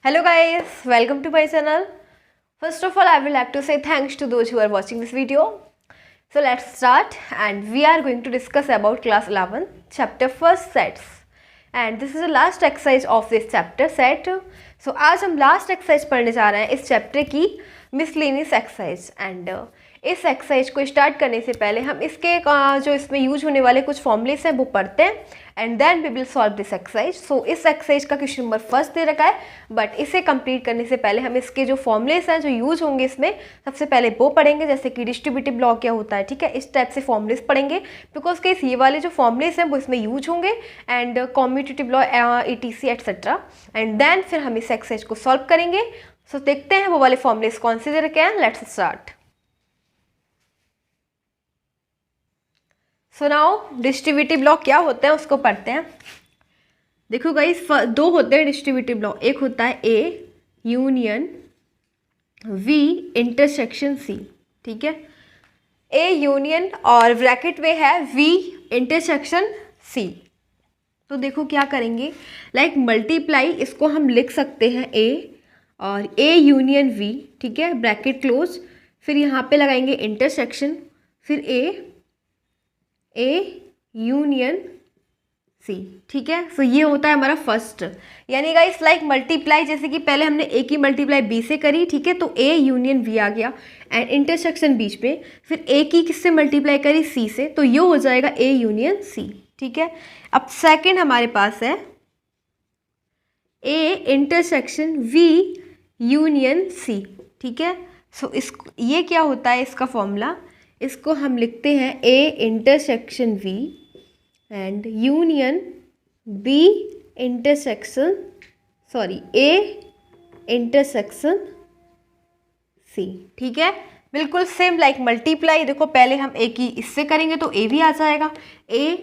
Hello guys, welcome to my channel. First of all, I would like to say thanks to those who are watching this video. So let's start, and we are going to discuss about class 11 chapter first sets, and this is the last exercise of this chapter set. So आज हम last exercise पढ़ने जा रहे हैं इस chapter की miscellaneous exercise, and इस exercise को स्टार्ट करने से पहले हम इसके जो इसमें यूज होने वाले कुछ फॉर्मूलेस हैं वो पढ़ते हैं, and then we will solve this exercise. So इस एक्सरसाइज का क्वेश्चन नंबर फर्स्ट दे रखा है, बट इसे कंप्लीट करने से पहले हम इसके जो फॉर्मूलेस हैं जो यूज होंगे इसमें सबसे पहले वो पढ़ेंगे, जैसे कि डिस्ट्रीब्यूटिव लॉ क्या होता है. ठीक है, इस टाइप से फॉर्मूलेस पढ़ेंगे बिकॉज केस ये वाले जो फॉर्मूलेस हैं वो इसमें यूज होंगे, and commutative law ETC etcetera, and then फिर हम इस एक्सरसाइज को सॉल्व करेंगे. सो देखते हैं वो वाले फॉर्मूलेस कौन से दे रखे हैं. Let's start. So now distributive law क्या होता है उसको पढ़ते हैं. देखो गाइस, दो होते हैं डिस्ट्रीब्यूटिव लॉ. एक होता है A union V intersection C. ठीक है, ए यूनियन और ब्रैकेट में है V इंटरसेक्शन C. तो देखो क्या करेंगे, लाइक मल्टीप्लाई इसको हम लिख सकते हैं A और A यूनियन V. ठीक है, ब्रैकेट क्लोज, फिर यहाँ पे लगाएंगे इंटरसेक्शन, फिर A यूनियन C. ठीक है, सो ये होता है हमारा फर्स्ट. यानी गाइस लाइक मल्टीप्लाई, जैसे कि पहले हमने A की मल्टीप्लाई B से करी. ठीक है, तो A यूनियन V आ गया एंड इंटरसेक्शन बीच में, फिर A की किससे मल्टीप्लाई करी C से, तो ये हो जाएगा A यूनियन C. ठीक है, अब सेकंड हमारे पास है A intersection V union C. ठीक है, सो ये क्या होता है इसका फॉर्मूला, इसको हम लिखते हैं A intersection V and union B intersection A intersection C. ठीक है, बिल्कुल सेम लाइक मल्टीप्लाई. देखो पहले हम A की इससे करेंगे तो A भी आ जाएगा, A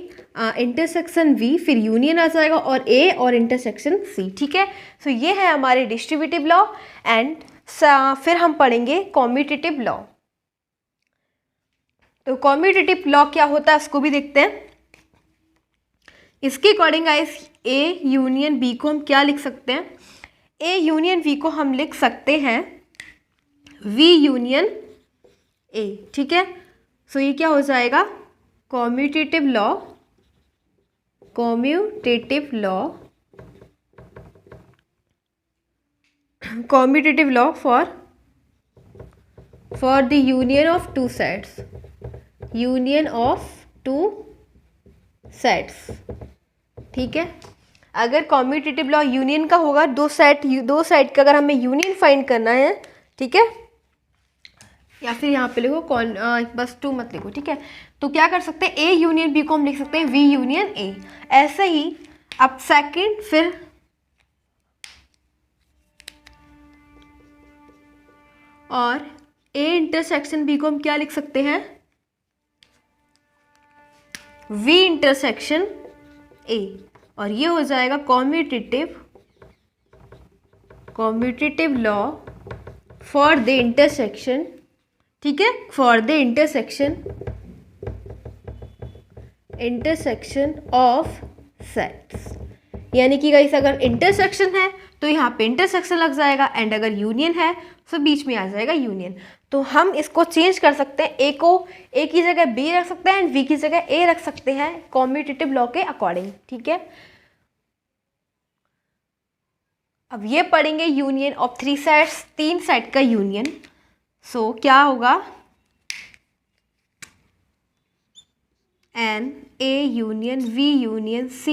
इंटरसेक्शन V, फिर यूनियन आ जाएगा और A और इंटरसेक्शन C. ठीक है, सो ये है हमारे डिस्ट्रीब्यूटिव लॉ, एंड फिर हम पढ़ेंगे कॉम्यूटेटिव लॉ. तो कॉम्यूटेटिव लॉ क्या होता है उसको भी देखते हैं. इसके according guys A union B को हम क्या लिख सकते हैं, A यूनियन V को हम लिख सकते हैं V यूनियन A. ठीक है, सो ये क्या हो जाएगा, commutative law for the union of two sets. ठीक है, अगर कॉम्यूटेटिव लॉ यूनियन का होगा, दो सेट का अगर हमें यूनियन फाइंड करना है. ठीक है, या फिर यहाँ पे लिखो बस 2 मत लिखो. ठीक है, तो क्या कर सकते हैं, A यूनियन B को हम लिख सकते हैं V यूनियन A. ऐसे ही अब सेकंड, फिर और A इंटरसेक्शन B को हम क्या लिख सकते हैं, V इंटरसेक्शन A, और ये हो जाएगा commutative law for the intersection. ठीक है, for the intersection of sets. यानी कि गाइस अगर इंटरसेक्शन है तो यहाँ पे इंटरसेक्शन लग जाएगा, एंड अगर यूनियन है तो बीच में आ जाएगा यूनियन. तो हम इसको चेंज कर सकते हैं, A को A की जगह B रख सकते हैं एंड V की जगह A रख सकते हैं कॉम्यूटेटिव लॉ के अकॉर्डिंग. ठीक है, अब ये पढ़ेंगे यूनियन ऑफ 3 सेट्स, 3 सेट का यूनियन. सो क्या होगा, N A union V union C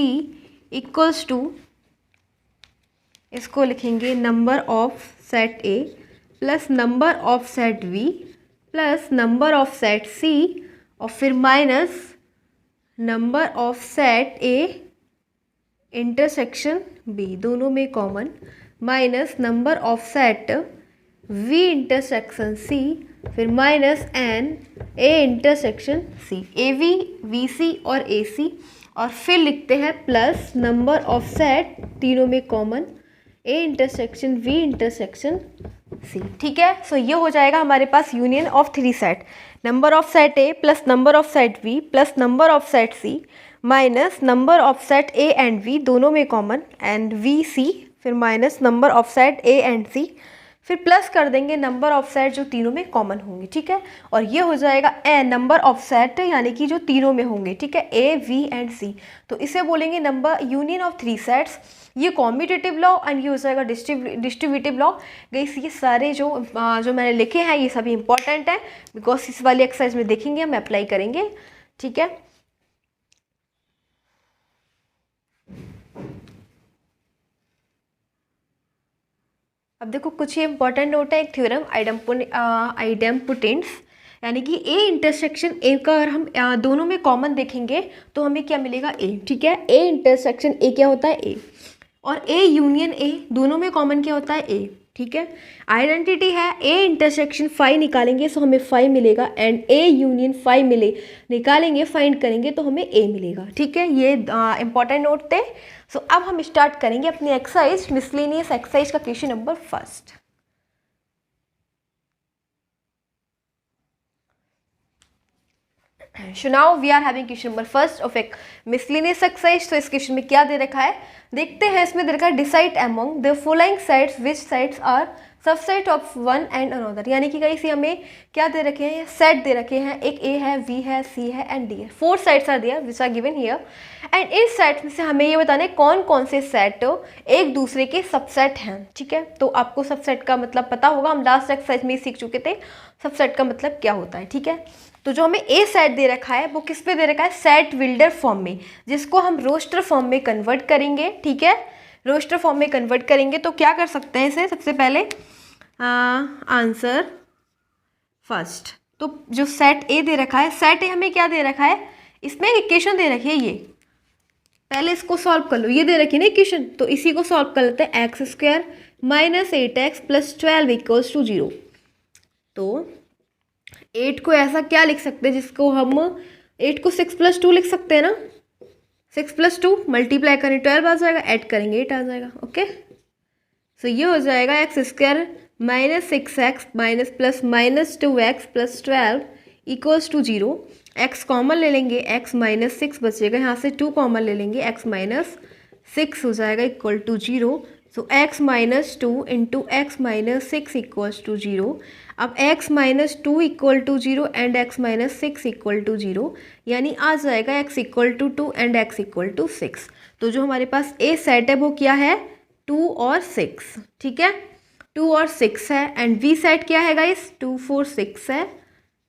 equals to, इसको लिखेंगे number of set A plus number of set V plus number of set C, और फिर minus number of set A intersection B, दोनों में common, minus number of set V intersection C, फिर minus N A intersection C, AV VC और AC, और फिर लिखते हैं प्लस नंबर ऑफ सेट, तीनों में common, A intersection V intersection C. ठीक है, सो ये हो जाएगा हमारे पास union of 3 set, number of set A plus number of set V plus number of set C minus number of set A and V दोनों में common, and VC फिर minus number of set A and C, फिर plus कर देंगे number of set जो तीनों में common होंगे, ठीक है। और ये हो जाएगा ए नंबर ऑफ सेट यानी कि जो तीनों में होंगे, ठीक है, ए वी एंड सी। तो इसे बोलेंगे number union of three sets. ये कॉम्यूटेटिव लॉ एंड ये हो जाएगा डिस्ट्रीब्यूटिव लॉ। गाइस ये सारे जो मैंने लिखे हैं ये सभी इंपॉर्टेंट है, बिकॉज इस वाली एक्सरसाइज में देखेंगे, हम अप्लाई करेंगे, ठीक है। अब देखो कुछ ये इंपॉर्टेंट नोट है, एक थ्योरम आइडेम्पोटेंस, यानी कि ए इंटरसेक्शन ए का अगर हम दोनों में कॉमन देखेंगे तो हमें क्या मिलेगा, ए, ठीक है। ए इंटरसेक्शन ए क्या होता है, ए, और ए यूनियन ए दोनों में कॉमन क्या होता है, ए, ठीक है। आइडेंटिटी है ए इंटरसेक्शन फाई निकालेंगे तो हमें फाई मिलेगा, एंड ए यूनियन फाई निकालेंगे फाइंड करेंगे तो हमें ए मिलेगा, ठीक है। ये इंपॉर्टेंट नोट थे। सो अब हम स्टार्ट करेंगे अपनी एक्सरसाइज, मिसलेनियस एक्सरसाइज का question number first. So now we are having question number first of a miscellaneous exercise। तो इस क्वेश्चन में क्या दे रखा है, देखते हैं। इसमें दे रखा है decide among the following sets which sets are subset of one and another, यानी कि गाइस ये हमें क्या दे रखे हैं, सेट दे रखे हैं। एक ए है, वी है, सी है एंड डी है। 4 sets are there which are given here, and in sets में से हमें ये बताना है कौन कौन से सेट एक दूसरे के सबसेट हैं, ठीक है। तो आपको सबसेट का मतलब पता होगा, हम लास्ट एक्सरसाइज में ही सीख चुके थे सबसेट का मतलब क्या होता है, ठीक है। तो जो हमें ए सेट दे रखा है वो किस पे दे रखा है, सेट बिल्डर फॉर्म में, जिसको हम रोस्टर फॉर्म में कन्वर्ट करेंगे, ठीक है। रोस्टर फॉर्म में कन्वर्ट करेंगे तो क्या कर सकते हैं इसे, सबसे पहले आंसर फर्स्ट। तो जो सेट ए दे रखा है, सेट ए हमें क्या दे रखा है, इसमें इक्वेशन दे रखी है, ये पहले इसको सॉल्व कर लो, ये दे रखी है ना इक्वेशन, तो इसी को सॉल्व कर लेते हैं। X square minus 8x plus 12 equals to 0। तो 8 को ऐसा क्या लिख सकते हैं, जिसको हम 8 को 6 + 2 लिख सकते हैं ना, 6 + 2 मल्टीप्लाई करें 12 आ जाएगा, ऐड करेंगे 8 आ जाएगा, ओके। सो ये हो जाएगा x square minus 6x minus plus minus 2x plus 12 equals to 0। X common ले लेंगे, x माइनस 6 बचेगा, यहाँ से 2 कॉमन ले लेंगे, x माइनस 6 हो जाएगा equal to 0। So x minus 2 into x minus 6 equals to 0। अब x minus 2 equal to 0 and x minus 6 equal to 0, यानी आ जाएगा x equal to 2 and x equal to 6। तो जो हमारे पास ए सेट है वो क्या है, 2 और 6, ठीक है, 2 और 6 है। एंड वी सेट क्या है गाइस, 2 4 6 है,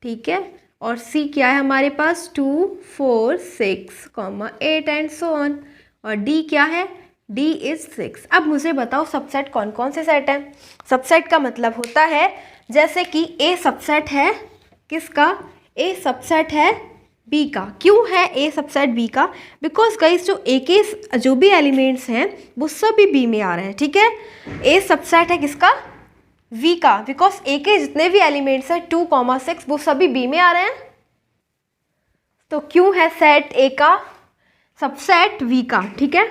ठीक है। और सी क्या है हमारे पास, 2 4 6 8 एंड सो ऑन। और डी क्या है, डी इज 6। अब मुझे बताओ सबसेट कौन कौन से सेट हैं। सबसेट का मतलब होता है जैसे कि ए सबसेट है किसका, ए सबसेट है बी का। क्यों है ए सबसेट बी का, बिकॉज गाइस जो ए के जो भी एलिमेंट्स हैं वो सभी बी में आ रहे हैं, ठीक है। ए सबसेट है किसका, वी का, बिकॉज ए के जितने भी एलिमेंट्स हैं 2, 6 वो सभी बी में आ रहे हैं। तो क्यों है सेट ए का सबसेट वी का, ठीक है।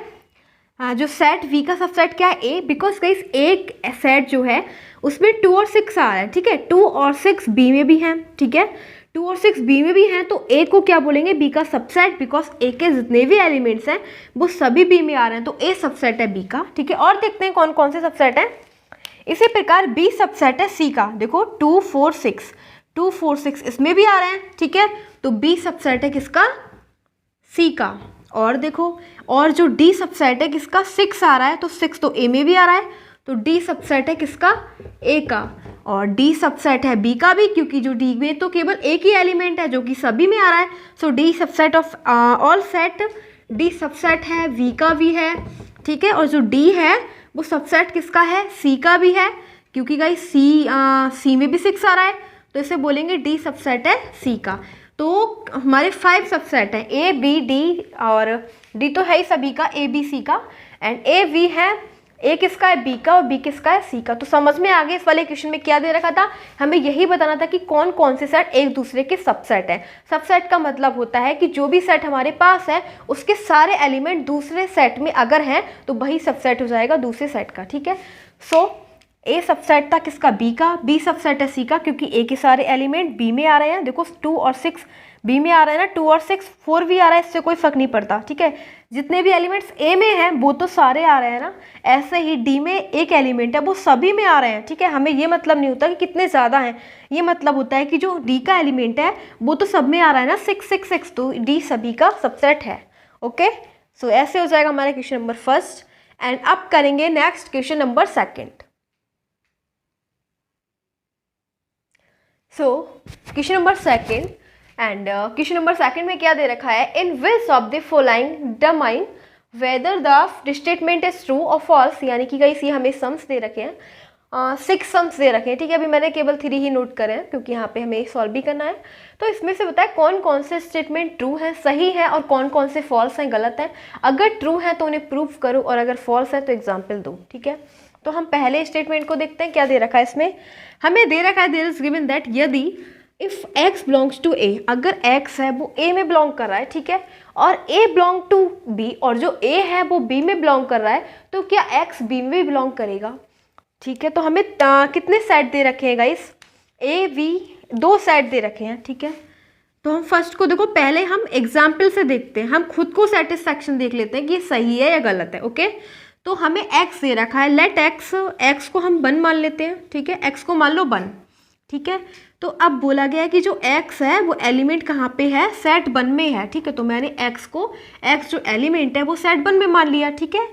जो सेट वी का सबसेट क्या है, ए, बिकॉज गाइस एक सेट जो है उसमें 2 और 6 आ रहा है, ठीक है। 2 और 6 बी में भी हैं, ठीक है, 2 और 6 बी में भी हैं, तो ए को क्या बोलेंगे, बी का सबसेट, बिकॉज ए के जितने भी एलिमेंट्स हैं वो सभी बी में आ रहे हैं, तो ए सबसेट है बी का, ठीक है। और देखते हैं कौन कौन से सबसेट हैं। इसी प्रकार बी सबसेट है सी का, देखो 2 4 6 2 4 6 इसमें भी आ रहे हैं, ठीक है। तो बी सबसेट है किसका, सी का। और देखो, और जो डी सबसेट है किसका, 6 आ रहा है, तो 6 तो ए में भी आ रहा है, तो डी सबसेट है किसका, ए का। और डी सबसेट है बी का भी, क्योंकि जो डी में तो केवल एक ही एलिमेंट है जो कि सभी में आ रहा है। So D subset of all set, D subset है वी का भी है, ठीक है। और जो डी है वो सबसेट किसका है, सी का भी है, क्योंकि गाइस सी में भी 6 आ रहा है, तो इसे बोलेंगे डी सबसेट है सी का। तो हमारे 5 सबसेट हैं, ए बी डी, और डी तो है ही सभी का, ए बी सी का, एंड ए वी है, ए किसका है, बी का, और बी किसका है, सी का। तो समझ में आ गया इस वाले क्वेश्चन में क्या दे रखा था, हमें यही बताना था कि कौन कौन से सेट एक दूसरे के सबसेट हैं। सबसेट का मतलब होता है कि जो भी सेट हमारे पास है उसके सारे एलिमेंट दूसरे सेट में अगर हैं तो वही सबसेट हो जाएगा दूसरे सेट का, ठीक है। सो ए सबसेट था किसका, बी का, बी सबसेट है सी का, क्योंकि ए के सारे एलिमेंट बी में आ रहे हैं। देखो 2 और 6 बी में आ रहा है ना 2 और 6, 4 भी आ रहा है, इससे कोई फर्क नहीं पड़ता, ठीक है। जितने भी एलिमेंट्स ए में हैं वो तो सारे आ रहे हैं ना, ऐसे ही डी में एक एलिमेंट है वो सभी में आ रहे हैं, ठीक है। हमें ये मतलब नहीं होता कि कितने ज़्यादा हैं, ये मतलब होता है कि जो डी का एलिमेंट है वो तो सब में आ रहा है ना, 6 6 6, तो डी सभी का सबसेट है। ओके, सो ऐसे हो जाएगा हमारा क्वेश्चन नंबर फर्स्ट। एंड अब करेंगे next question number second. So question number second, and question number second में क्या दे रखा है, in which of the following determine whether the statement is true और फॉल्स, यानी कि गाइस ये हमें सम्स दे रखे हैं, 6 सम्स दे रखे हैं, ठीक है। अभी मैंने केवल 3 ही नोट करे हैं क्योंकि यहाँ पे हमें सॉल्व भी करना है। तो इसमें से बताए कौन कौन से स्टेटमेंट ट्रू है, सही है, और कौन कौन से फॉल्स हैं, गलत हैं। अगर ट्रू है तो उन्हें प्रूफ करो, और अगर फॉल्स है तो एग्जाम्पल दो, ठीक है। तो हम पहले स्टेटमेंट को देखते हैं, क्या दे रखा है इसमें। हमें दे रखा है देयर इज गिवन दैट यदि if x belongs to a, अगर x है वो a में बिलोंग कर रहा है, ठीक है, और a बिलोंग टू b, और जो a है वो b में बिलोंग कर रहा है, तो क्या x b में भी बिलोंग करेगा, ठीक है। तो हमें कितने सेट दे रखे हैं गाइस, a v 2 सेट दे रखे हैं, ठीक है। तो हम फर्स्ट को देखो, पहले हम एग्जाम्पल से देखते हैं, हम खुद को सेटिस्फैक्शन देख लेते हैं कि ये सही है या गलत है। ओके, तो हमें x दे रखा है, लेट x को हम 1 मान लेते हैं, ठीक है, x को मान लो 1, ठीक है। तो अब बोला गया है कि जो x है वो एलिमेंट कहाँ पे है, सेट 1 में है, ठीक है। तो मैंने x को, x जो एलिमेंट है वो सेट 1 में मान लिया, ठीक है।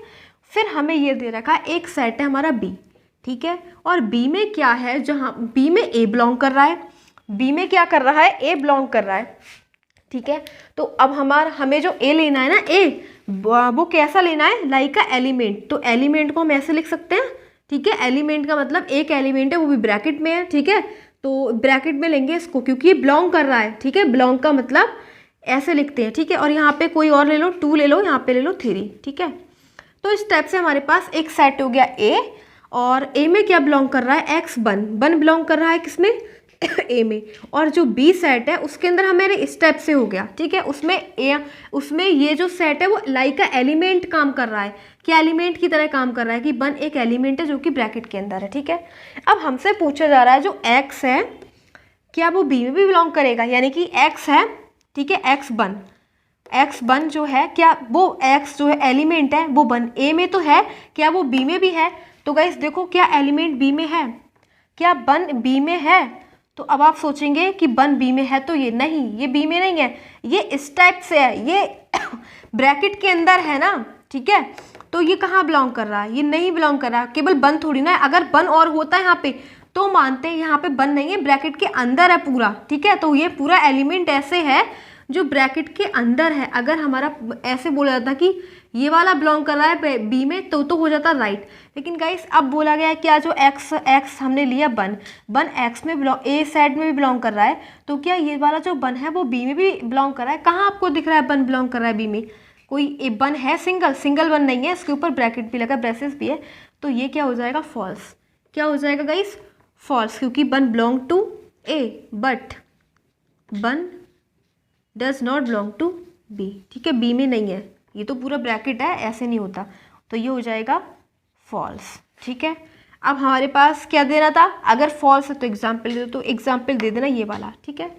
फिर हमें ये दे रखा है एक सेट है हमारा b, ठीक है, और b में क्या है, जहाँ b में a बिलोंग कर रहा है, b में क्या कर रहा है, a बिलोंग कर रहा है, ठीक है। तो अब हमें जो a लेना है ना, a वो कैसा लेना है, लाइक का एलिमेंट। तो एलिमेंट को हम ऐसे लिख सकते हैं, ठीक है। एलिमेंट का मतलब एक एलिमेंट है वो भी ब्रैकेट में है, ठीक है। तो ब्रैकेट में लेंगे इसको क्योंकि ये बिलोंग कर रहा है, ठीक है। बिलोंग का मतलब ऐसे लिखते हैं, ठीक है। और यहाँ पे कोई और ले लो, 2 ले लो, यहाँ पे ले लो 3, ठीक है। तो इस टाइप से हमारे पास एक सेट हो गया a, और a में क्या बिलोंग कर रहा है, x 1 बिलोंग कर रहा है किसमें a में, और जो b सेट है उसके अंदर हमारे इस टाइप से हो गया, ठीक है। उसमें ये जो सेट है वो लाइक का एलिमेंट काम कर रहा है, क्या एलिमेंट की तरह काम कर रहा है कि 1 एक एलिमेंट है जो कि ब्रैकेट के अंदर है, ठीक है। अब हमसे पूछा जा रहा है जो x है क्या वो b में भी बिलोंग करेगा, यानी कि x है, ठीक है, x1 जो है, क्या वो x जो है एलिमेंट है वो 1 a में तो है, क्या वो b में भी है। तो गाइस देखो, क्या एलिमेंट b में है, क्या 1 b में है। तो अब आप सोचेंगे कि 1 b में है, तो ये नहीं, ये b में नहीं है, ये इस टाइप से है, ये ब्रैकेट के अंदर है ना, ठीक है। तो ये कहाँ बिलोंग कर रहा है, ये नहीं बिलोंग कर रहा, केवल 1 थोड़ी ना है। अगर 1 और होता है यहाँ पे तो मानते हैं, यहाँ पे 1 नहीं है, ब्रैकेट के अंदर है पूरा, ठीक है। तो ये पूरा एलिमेंट ऐसे है जो ब्रैकेट के अंदर है। अगर हमारा ऐसे बोला जाता कि ये वाला बिलोंग कर रहा है बी में, तो हो जाता राइट। लेकिन गाइस अब बोला गया है क्या, जो x हमने लिया 1 x में बिलोंग, ए सेट में भी बिलोंग कर रहा है, तो क्या ये वाला जो 1 है वो बी में भी बिलोंग कर रहा है। कहाँ आपको दिख रहा है 1 बिलोंग कर रहा है बी में, कोई 1 है, सिंगल 1 नहीं है, इसके ऊपर ब्रैकेट भी लगा, ब्रेसेस भी है। तो ये क्या हो जाएगा, फॉल्स। क्या हो जाएगा गाइस, फॉल्स, क्योंकि 1 belong to A but 1 does not belong to B, ठीक है, बी में नहीं है, ये तो पूरा ब्रैकेट है, ऐसे नहीं होता। तो ये हो जाएगा फॉल्स, ठीक है। अब हमारे पास क्या देना था, अगर फॉल्स है तो एग्जाम्पल दे दो, तो एग्जाम्पल दे देना ये वाला, ठीक है।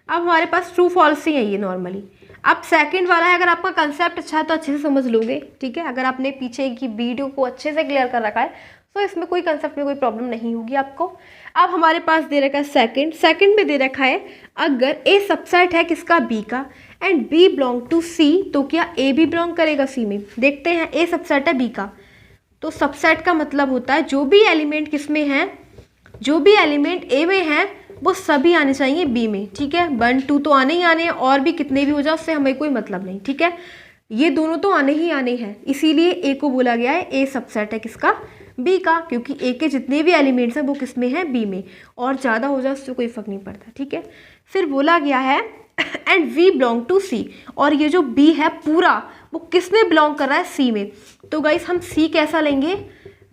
अब हमारे पास ट्रू फॉल्स ही है ये नॉर्मली। अब सेकंड वाला है, अगर आपका कंसेप्ट अच्छा है तो अच्छे से समझ लोगे, ठीक है। अगर आपने पीछे की वीडियो को अच्छे से क्लियर कर रखा है तो इसमें कोई कंसेप्ट में कोई प्रॉब्लम नहीं होगी आपको। अब हमारे पास दे रखा है सेकंड में दे रखा है, अगर ए सबसेट है किसका, बी का, एंड बी बिलोंग टू सी, तो क्या ए भी बिलोंग करेगा सी में। देखते हैं, ए सबसेट है बी का, तो सबसेट का मतलब होता है जो भी एलिमेंट किस में है, जो भी एलिमेंट ए में है वो सभी आने चाहिए बी में, ठीक है। 1 2 तो आने ही आने हैं, और भी कितने भी हो जाए उससे हमें कोई मतलब नहीं, ठीक है। ये दोनों तो आने ही आने हैं, इसीलिए ए को बोला गया है ए सबसेट है किसका, बी का, क्योंकि ए के जितने भी एलिमेंट्स हैं वो किस में है, बी में, और ज़्यादा हो जाए उससे कोई फर्क नहीं पड़ता, ठीक है। फिर बोला गया है एंड वी बिलोंग टू सी, और ये जो बी है पूरा वो किस में बिलोंग कर रहा है, सी में। तो गाइस हम सी कैसा लेंगे,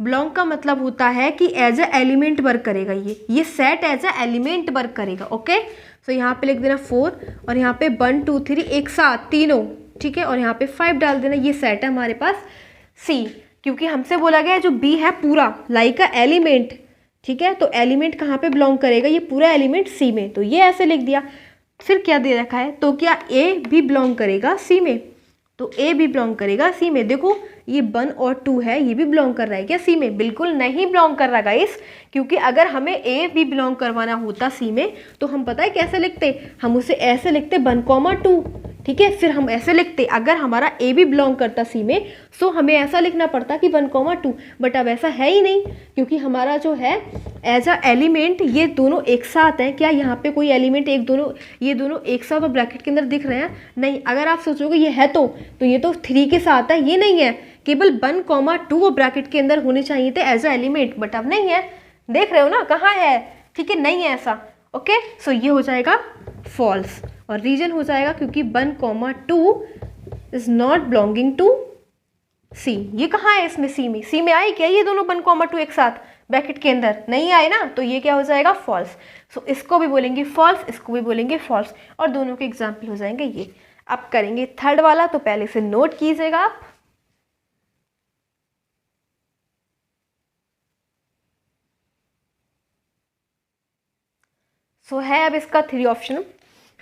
बिलोंग का मतलब होता है कि एज ए एलिमेंट वर्क करेगा, ये set as A element work करेगा, ओके। तो यहाँ पे लिख देना 4, और यहाँ पे 1 2 3 एक साथ तीनों, ठीक है, और यहाँ पे 5 डाल देना, ये सेट है हमारे पास सी, क्योंकि हमसे बोला गया है जो बी है पूरा लाइक अ एलिमेंट, ठीक है। तो एलिमेंट कहाँ पे बिलोंग करेगा, ये पूरा एलिमेंट सी में, तो ये ऐसे लिख दिया। फिर क्या दे रखा है, तो क्या ए भी बिलोंग करेगा सी में, तो ए भी बिलोंग करेगा सी में। देखो ये 1 और 2 है, ये भी बिलोंग कर रहा है क्या सी में, बिल्कुल नहीं बिलोंग कर रहा गाइस, क्योंकि अगर हमें ए भी बिलोंग करवाना होता सी में तो हम पता है कैसे लिखते, हम उसे ऐसे लिखते 1,2, ठीक है। फिर हम ऐसे लिखते, अगर हमारा ए भी बिलोंग करता सी में सो हमें ऐसा लिखना पड़ता कि 1,2, बट अब ऐसा है ही नहीं, क्योंकि हमारा जो है एज अ एलिमेंट ये दोनों एक साथ हैं। क्या यहाँ पे कोई एलिमेंट ये दोनों एक साथ और ब्रैकेट के अंदर दिख रहे हैं, नहीं। अगर आप सोचोगे ये है तो ये तो 3 के साथ है, ये नहीं है, केवल 1,2 वो ब्रैकेट के अंदर होने चाहिए थे एज अ एलिमेंट, बट अब नहीं है, देख रहे हो ना कहाँ है, ठीक है, नहीं है ऐसा। ओके, सो ये हो जाएगा फॉल्स, और रीजन हो जाएगा क्योंकि 1,2 इज नॉट बिलोंगिंग टू सी। ये कहाँ है इसमें, सी में आए क्या ये दोनों 1,2 एक साथ ब्रैकेट के अंदर, नहीं आए ना, तो ये क्या हो जाएगा फॉल्स। सो इसको भी बोलेंगे फॉल्स, इसको भी बोलेंगे फॉल्स, और दोनों के एग्जाम्पल हो जाएंगे ये। अब करेंगे थर्ड वाला, तो पहले से नोट कीजिएगा आप। सो है अब इसका 3 ऑप्शन,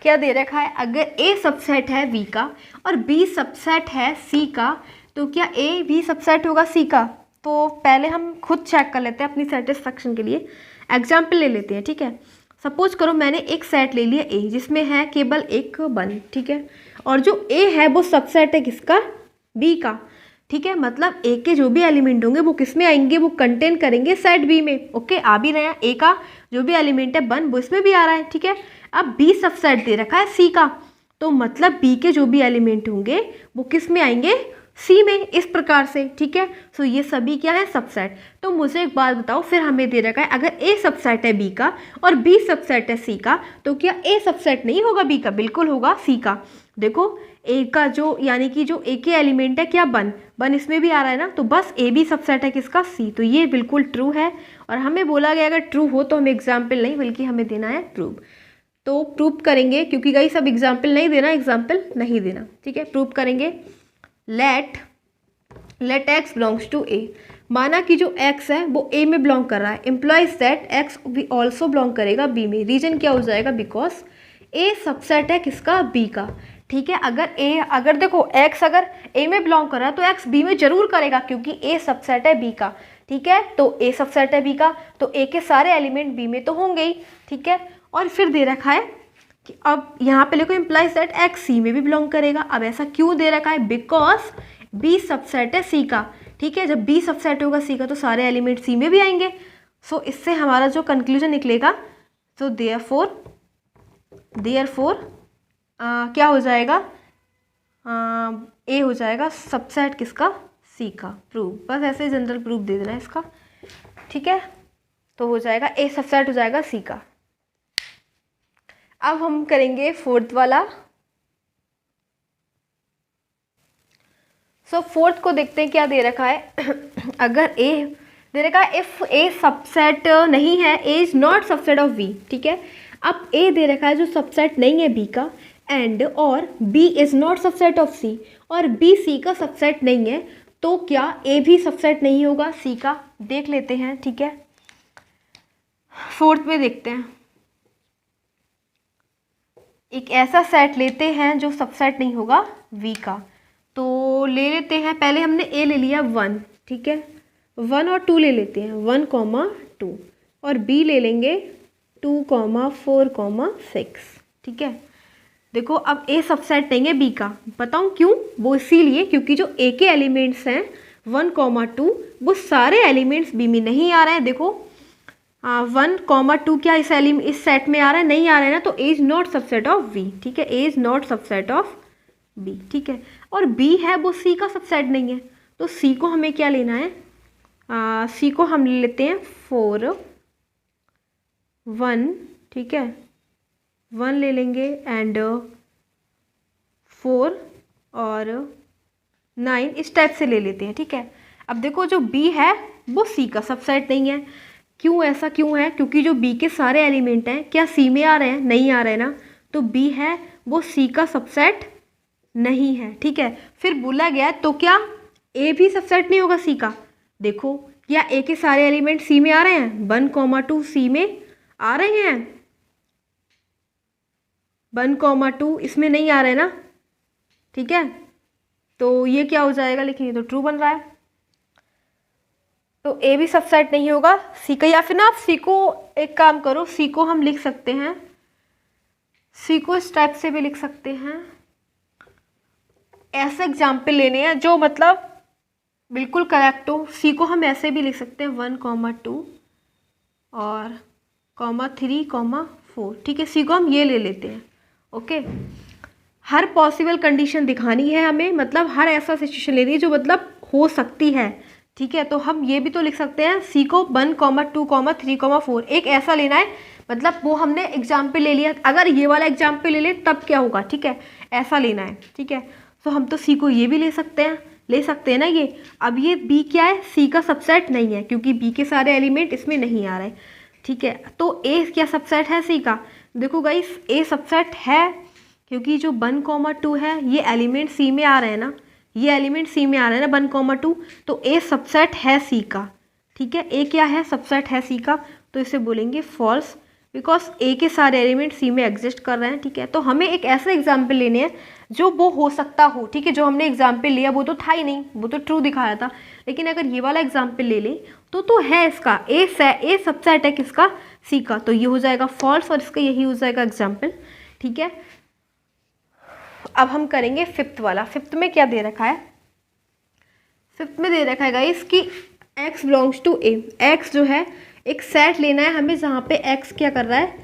क्या दे रखा है, अगर ए सबसेट है वी का और बी सबसेट है सी का, तो क्या ए भी सबसेट होगा सी का। तो पहले हम खुद चेक कर लेते हैं अपनी सेटिस्फेक्शन के लिए, एग्जाम्पल ले लेते हैं, ठीक है। सपोज करो मैंने एक सेट ले लिया ए जिसमें है केवल एक 1, ठीक है, और जो ए है वो सबसेट है किसका, बी का, ठीक है। मतलब ए के जो भी एलिमेंट होंगे वो किस में आएंगे, वो कंटेन करेंगे सेट बी में। ओके, आ भी रहे हैं, ए का जो भी एलिमेंट है 1 वो इसमें भी आ रहा है, ठीक है। अब बी सबसेट दे रखा है सी का, तो मतलब बी के जो भी एलिमेंट होंगे वो किस में आएंगे, सी में, इस प्रकार से, ठीक है। सो ये सभी क्या है, सबसेट। तो मुझे एक बात बताओ, फिर हमें दे रखा है अगर ए सबसेट है बी का और बी सबसेट है सी का, तो क्या ए सबसेट नहीं होगा बी का, बिल्कुल होगा सी का। देखो ए का जो यानी कि जो ए के एलिमेंट है क्या 1 इसमें भी आ रहा है ना, तो बस ए भी सबसेट है किसका, सी। तो ये बिल्कुल ट्रू है, और हमें बोला गया अगर ट्रू हो तो हमें एग्जाम्पल नहीं बल्कि हमें देना है प्रूव। तो प्रूव करेंगे, क्योंकि गाइस सब एग्जाम्पल नहीं देना, एग्जाम्पल नहीं देना, ठीक है। प्रूव करेंगे, लेट x बिलोंग्स टू ए, माना कि जो x है वो a में बिलोंग कर रहा है, इम्प्लॉइज दैट x भी ऑल्सो बिलोंग करेगा b में। रीजन क्या हो जाएगा, बिकॉज a सबसेट है किसका, b का, ठीक है। अगर देखो x अगर a में बिलोंग कर रहा है तो x b में जरूर करेगा, क्योंकि a सबसेट है b का, ठीक है। तो a सबसेट है b का, तो a के सारे एलिमेंट b में तो होंगे ही, ठीक है। और फिर दे रखा है कि अब यहाँ पे लिखो इम्प्लाइज दैट x सी में भी बिलोंग करेगा। अब ऐसा क्यों दे रखा है, बिकॉज b सबसेट है सी का, ठीक है। जब b सबसेट होगा सी का तो सारे एलिमेंट सी में भी आएंगे। सो इससे हमारा जो कंक्लूजन निकलेगा, तो देयरफॉर क्या हो जाएगा, ए हो जाएगा सबसेट किसका, सी का। प्रूव, बस ऐसे जनरल प्रूफ दे देना है इसका, ठीक है। तो हो जाएगा ए सबसेट हो जाएगा सी का। अब हम करेंगे फोर्थ वाला। सो फोर्थ को देखते हैं क्या दे रखा है। अगर ए दे रखा है इफ ए सबसेट नहीं है, A is not subset of B, ठीक है। अब ए दे रखा है जो सबसेट नहीं है बी का, एंड और B is not subset of C, और बी सी का सबसेट नहीं है, तो क्या ए भी सबसेट नहीं होगा सी का, देख लेते हैं, ठीक है। फोर्थ में देखते हैं, एक ऐसा सेट लेते हैं जो सबसेट नहीं होगा वी का। तो ले लेते हैं, पहले हमने ए ले लिया 1, ठीक है, 1 और 2 ले लेते हैं, 1,2, और बी ले लेंगे 2,4,6, ठीक है। देखो अब ए सबसेट नहीं है बी का, बताऊँ क्यों, वो इसीलिए क्योंकि जो ए के एलिमेंट्स हैं 1,2 वो सारे एलिमेंट्स बी में नहीं आ रहे हैं। देखो 1,2 क्या इस सेट में आ रहा है, नहीं आ रहा है ना, तो A is not subset of B, ठीक है, A is not subset of B, ठीक है। और बी है वो सी का सबसेट नहीं है, तो सी को हमें क्या लेना है, सी को हम ले लेते हैं 4, 1, ठीक है, 1 ले लेंगे एंड 4 और 9, इस टाइप से ले लेते हैं, ठीक है। अब देखो जो बी है वो सी का सबसेट नहीं है, क्यों, ऐसा क्यों है, क्योंकि जो बी के सारे एलिमेंट हैं क्या सी में आ रहे हैं, नहीं आ रहे हैं ना, तो बी है वो सी का सबसेट नहीं है, ठीक है। फिर बोला गया तो क्या ए भी सबसेट नहीं होगा सी का, देखो क्या ए के सारे एलिमेंट सी में आ रहे हैं, 1,2 सी में आ रहे हैं, 1,2 इसमें नहीं आ रहा है ना, ठीक है, तो ये क्या हो जाएगा, लेकिन ये तो ट्रू बन रहा है, तो ए भी सबसेट नहीं होगा सी का। या फिर ना आप सी को एक काम करो, सी को हम लिख सकते हैं, सी को इस टाइप से भी लिख सकते हैं। ऐसे एग्जाम्पल लेने हैं जो मतलब बिल्कुल करेक्ट हो। सी को हम ऐसे भी लिख सकते हैं 1,2 और 3,4, ठीक है, सी को हम ये ले लेते हैं। ओके, हर पॉसिबल कंडीशन दिखानी है हमें, मतलब हर ऐसा सिचुएशन लेनी है जो मतलब हो सकती है, ठीक है। तो हम ये भी तो लिख सकते हैं सी को 1,2, 3,4 एक ऐसा लेना है, मतलब वो हमने एग्जाम्पल ले लिया। अगर ये वाला एग्जाम्पल ले लें तब क्या होगा, ठीक है, ऐसा लेना है, ठीक है। तो हम तो सी को ये भी ले सकते हैं ना ये। अब ये बी क्या है, सी का सबसेट नहीं है, क्योंकि बी के सारे एलिमेंट इसमें नहीं आ रहे, ठीक है। तो ए क्या सबसेट है सी का, देखो गाइस ए सबसेट है, क्योंकि जो 1,2 है ये एलिमेंट सी में आ रहे हैं ना, ये एलिमेंट सी में आ रहे हैं ना 1,2, तो ए सबसेट है सी का, ठीक है। ए क्या है, सबसेट है सी का, तो इसे बोलेंगे फॉल्स, बिकॉज ए के सारे एलिमेंट सी में एग्जिस्ट कर रहे हैं, ठीक है। तो हमें एक ऐसे एग्जाम्पल लेने हैं जो वो हो सकता हो, ठीक है। जो हमने एग्जाम्पल लिया वो तो था ही नहीं, वो तो ट्रू दिखाया था, लेकिन अगर ये वाला एग्जाम्पल ले लें तो है इसका ए सबसेट है किसका, सी का, तो ये हो जाएगा फॉल्स और इसका यही हो जाएगा एग्जाम्पल, ठीक है। अब हम करेंगे फिफ्थ वाला। फिफ्थ में क्या दे रखा है, फिफ्थ में दे रखा है गाइस कि x belongs to A. x जो है एक सेट लेना है हमें जहाँ पे x क्या कर रहा है,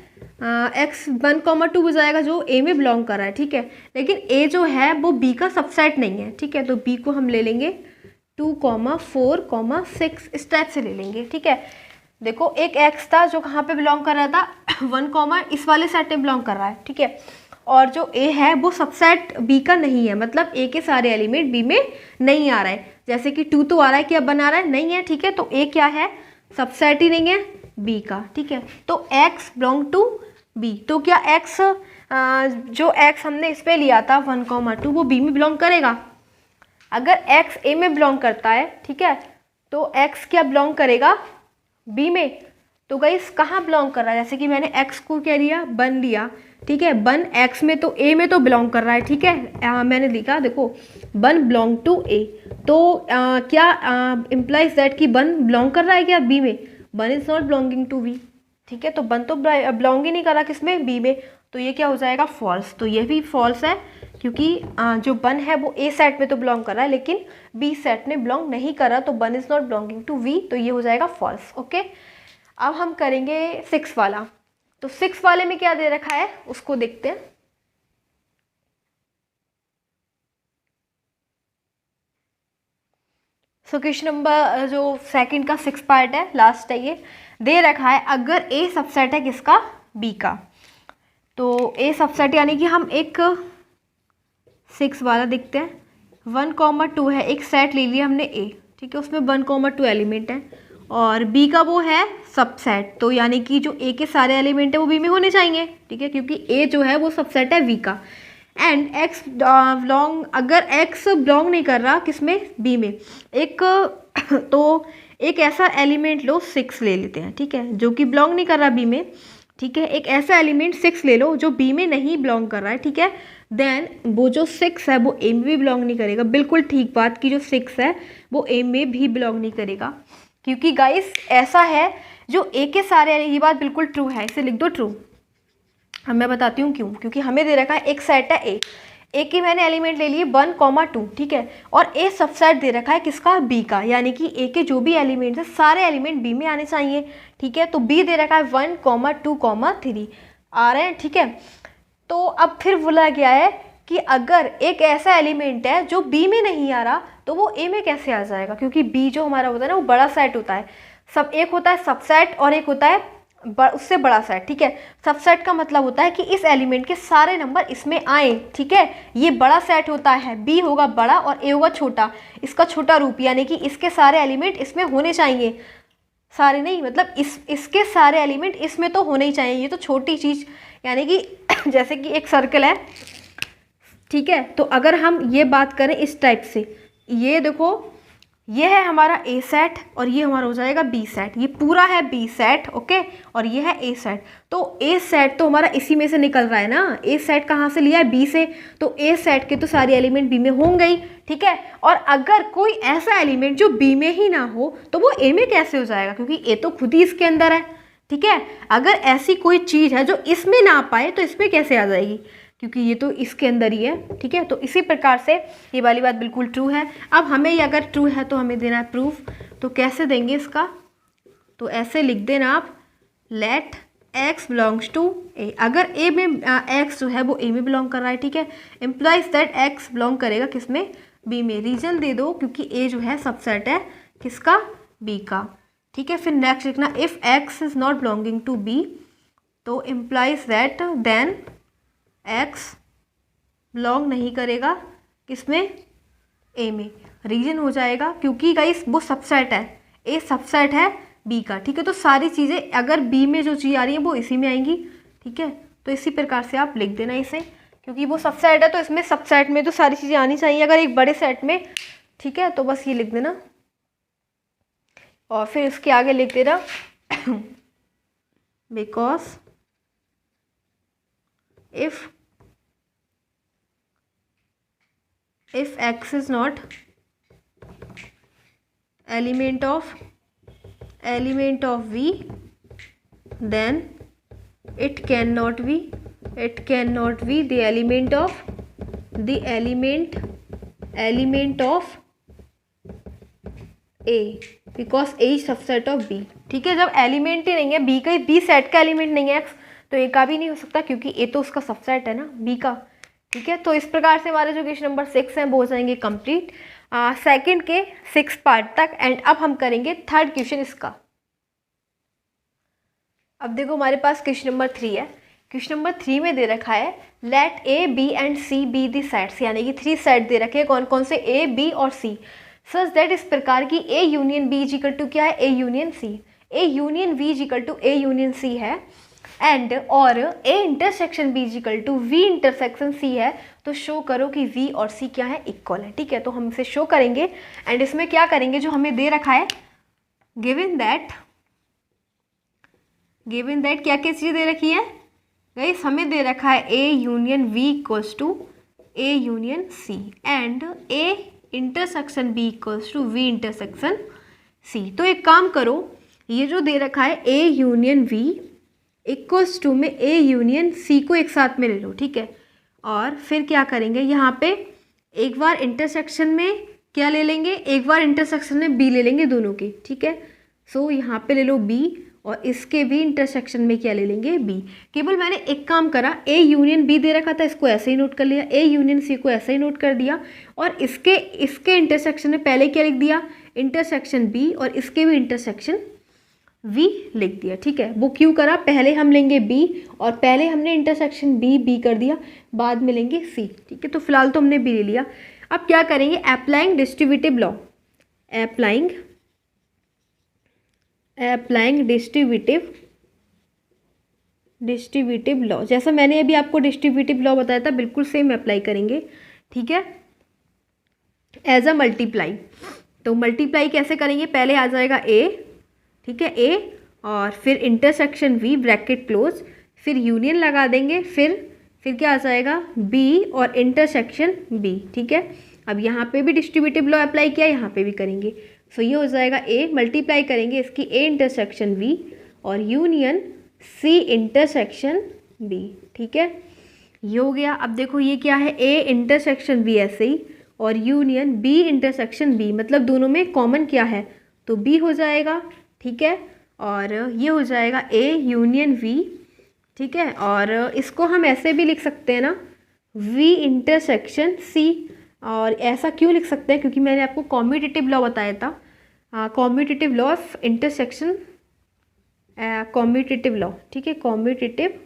x 1,2 हो जाएगा जो a में बिलोंग कर रहा है, ठीक है। लेकिन a जो है वो b का सबसेट नहीं है, ठीक है। तो b को हम ले लेंगे 2, 4, 6 इस टाइप से ले लेंगे, ठीक है। देखो एक x था जो कहाँ पे बिलोंग कर रहा था 1, इस वाले सेट में बिलोंग कर रहा है, ठीक है। और जो a है वो सबसेट b का नहीं है, मतलब a के सारे एलिमेंट b में नहीं आ रहा है। जैसे कि 2 तो आ रहा है, क्या बना रहा है, नहीं है, ठीक है। तो a क्या है, सबसेट ही नहीं है b का, ठीक है। तो x बिलोंग टू b, तो क्या x जो x हमने इस पे लिया था 1,2 वो b में बिलोंग करेगा। अगर x a में बिलोंग करता है, ठीक है, तो x क्या बिलोंग करेगा b में। तो गाइस कहाँ बिलोंग कर रहा है, जैसे कि मैंने x को क्या लिया, 1 लिया, ठीक है। 1 x में तो a में तो बिलोंग कर रहा है, ठीक है। मैंने लिखा देखो 1 बिलोंग टू a, तो क्या इम्प्लाइज दैट कि 1 बिलोंग कर रहा है क्या b में, 1 is not belonging to b, ठीक है। तो 1 तो बिलोंग ही नहीं कर रहा किसमें, b में, तो ये क्या हो जाएगा फॉल्स। तो ये भी फॉल्स है, क्योंकि जो 1 है वो a सेट में तो बिलोंग कर रहा है लेकिन b सेट में बिलोंग नहीं कर रहा, तो 1 is not belonging to v, तो ये हो जाएगा फॉल्स। ओके, अब हम करेंगे 6 वाला। तो 6 वाले में क्या दे रखा है उसको देखते हैं। सो क्वेश्चन नंबर जो सेकंड का 6 पार्ट है, लास्ट है, ये दे रखा है अगर a सबसेट है किसका, b का। तो a सबसेट यानी कि हम एक 6 वाला देखते हैं, 1,2 है, एक सेट ले लिया हमने a, ठीक है, उसमें 1,2 एलिमेंट है और b का वो है सबसेट, तो यानी कि जो a के सारे एलिमेंट है वो b में होने चाहिए, ठीक है, क्योंकि a जो है वो सबसेट है v का। एंड x बिलोंग, अगर x बिलोंग नहीं कर रहा किसमें, b में, एक तो एक ऐसा एलिमेंट लो 6 ले लेते हैं, ठीक है, जो कि बिलोंग नहीं कर रहा b में, ठीक है। एक ऐसा एलिमेंट 6 ले लो जो b में नहीं बिलोंग कर रहा है, ठीक है। देन वो जो 6 है वो a में भी बिलोंग नहीं करेगा, बिल्कुल ठीक बात की, जो 6 है वो a में भी बिलोंग नहीं करेगा, क्योंकि गाइस ऐसा है जो a के सारे, ये बात बिल्कुल ट्रू है, इसे लिख दो ट्रू। अब मैं बताती हूँ क्यों, क्योंकि हमें दे रखा है एक सेट है a के मैंने एलिमेंट ले लिए 1,2, ठीक है, और a सबसेट दे रखा है किसका, b का, यानी कि a के जो भी एलिमेंट्स है सारे एलिमेंट b में आने चाहिए, ठीक है। तो b दे रखा है 1,2, 3 आ रहे हैं, ठीक है। तो अब फिर बोला गया है कि अगर एक ऐसा एलिमेंट है जो b में नहीं आ रहा तो वो a में कैसे आ जाएगा, क्योंकि b जो हमारा होता है ना वो बड़ा सेट होता है, सब एक होता है सबसेट और एक होता है उससे बड़ा सेट, ठीक है। सबसेट का मतलब होता है कि इस एलिमेंट के सारे नंबर इसमें आए, ठीक है, ये बड़ा सेट होता है, b होगा बड़ा और a होगा छोटा, इसका छोटा रूप, यानी कि इसके सारे एलिमेंट इसमें होने चाहिए, सारे नहीं, मतलब इसके सारे एलिमेंट इसमें तो होने ही चाहिए, ये तो छोटी चीज़, यानी कि जैसे कि एक सर्कल है, ठीक है। तो अगर हम ये बात करें इस टाइप से, ये देखो ये है हमारा ए सेट और ये हमारा हो जाएगा बी सेट, ये पूरा है बी सेट, ओके, और ये है ए सेट। तो ए सेट तो हमारा इसी में से निकल रहा है ना, ए सेट कहाँ से लिया है, बी से, तो ए सेट के तो सारे एलिमेंट बी में होंगे ही, ठीक है। और अगर कोई ऐसा एलिमेंट जो बी में ही ना हो तो वो ए में कैसे हो जाएगा, क्योंकि ए तो खुद ही इसके अंदर है, ठीक है। अगर ऐसी कोई चीज़ है जो इसमें ना पाए तो इसमें कैसे आ जाएगी, क्योंकि ये तो इसके अंदर ही है, ठीक है। तो इसी प्रकार से ये वाली बात बिल्कुल ट्रू है। अब हमें ये अगर ट्रू है तो हमें देना है प्रूफ, तो कैसे देंगे इसका, तो ऐसे लिख देना आप, लेट x बिलोंग्स टू ए। अगर ए में x जो है वो ए में बिलोंग कर रहा है, ठीक है, इम्प्लाइज दैट x बिलोंग करेगा किसमें, बी में। रीजन दे दो क्योंकि ए जो है सबसेट है किसका, बी का, ठीक है। फिर नेक्स्ट लिखना, if x is not belonging to B, तो implies that then x belong नहीं करेगा किसमें, ए में। रीजन हो जाएगा क्योंकि गाइस वो सबसेट है, ए सबसेट है बी का, ठीक है। तो सारी चीज़ें अगर बी में जो चीज़ आ रही है वो इसी में आएंगी, ठीक है। तो इसी प्रकार से आप लिख देना इसे, क्योंकि वो सबसेट है तो इसमें सबसेट में तो सारी चीज़ें आनी चाहिए, अगर एक बड़े सेट में, ठीक है। तो बस ये लिख देना और फिर इसके आगे लिख देना because if x is not element of v, then it cannot be the element of a, because a is subset of b, ठीक है। जब एलिमेंट ही नहीं है बी का, बी सेट का एलिमेंट नहीं है x, तो ए का भी नहीं हो सकता क्योंकि ए तो उसका सबसेट है ना बी का, ठीक है। तो इस प्रकार से हमारे जो क्वेश्चन नंबर 6 हैं वो हो जाएंगे कंप्लीट सेकंड के 6 पार्ट तक। एंड अब हम करेंगे थर्ड क्वेश्चन इसका। अब देखो हमारे पास क्वेश्चन नंबर 3 है। क्वेश्चन नंबर 3 में दे रखा है let A B and C be the sets, यानी कि 3 सेट दे रखे हैं, कौन कौन से, ए बी और सी, सच दैट इस प्रकार की A union B is equal to क्या है, A union C, A union B is equal to A union C है, एंड और A intersection B is equal to B intersection C है। तो शो करो कि वी और सी क्या है, इक्वल है, ठीक है। तो हम इसे शो करेंगे एंड इसमें क्या करेंगे, जो हमें दे रखा है गिवन दैट क्या क्या चीज़ दे रखी है गाइस, हमें दे रखा है A union B equals to A union C and A intersection B equals to B intersection C. तो एक काम करो, ये जो दे रखा है A union B equals to में ए यूनियन सी को एक साथ में ले लो, ठीक है। और फिर क्या करेंगे, यहाँ पे एक बार इंटरसेक्शन में क्या ले लेंगे, एक बार इंटरसेक्शन में बी ले लेंगे दोनों के, ठीक है। सो यहाँ पे ले लो बी और इसके भी इंटरसेक्शन में क्या ले लेंगे, बी। केवल मैंने एक काम करा, ए यूनियन बी दे रखा था, इसको ऐसे ही नोट कर लिया, ए यूनियन सी को ऐसे ही नोट कर दिया, और इसके इंटरसेक्शन में पहले क्या लिख दिया, इंटरसेक्शन बी, और इसके भी इंटरसेक्शन वी लिख दिया, ठीक है। वो क्यों करा, पहले हम लेंगे बी और पहले हमने इंटरसेक्शन बी कर दिया, बाद में लेंगे सी, ठीक है। तो फिलहाल तो हमने बी ले लिया। अब क्या करेंगे, applying distributive law, applying distributive law, जैसा मैंने अभी आपको डिस्ट्रीब्यूटिव लॉ बताया था बिल्कुल सेम अप्लाई करेंगे, ठीक है, एज अ मल्टीप्लाई। तो मल्टीप्लाई कैसे करेंगे, पहले आ जाएगा ए, ठीक है, ए और फिर इंटरसेक्शन वी ब्रैकेट क्लोज, फिर यूनियन लगा देंगे, फिर क्या आ जाएगा बी और इंटरसेक्शन बी, ठीक है। अब यहाँ पे भी डिस्ट्रीब्यूटिव लॉ अप्लाई किया, यहाँ पे भी करेंगे। सो ये हो जाएगा ए, मल्टीप्लाई करेंगे इसकी ए इंटरसेक्शन वी और यूनियन सी इंटरसेक्शन बी, ठीक है, ये हो गया। अब देखो ये क्या है, ए इंटरसेक्शन बी ऐसे ही और यूनियन बी इंटरसेक्शन बी, मतलब दोनों में कॉमन क्या है, तो बी हो जाएगा, ठीक है। और ये हो जाएगा ए यूनियन वी, ठीक है। और इसको हम ऐसे भी लिख सकते हैं ना, वी इंटरसेक्शन सी। और ऐसा क्यों लिख सकते हैं, क्योंकि मैंने आपको कॉम्यूटेटिव लॉ बताया था, commutative law of intersection, commutative law, ठीक है, कॉम्यूटेटिव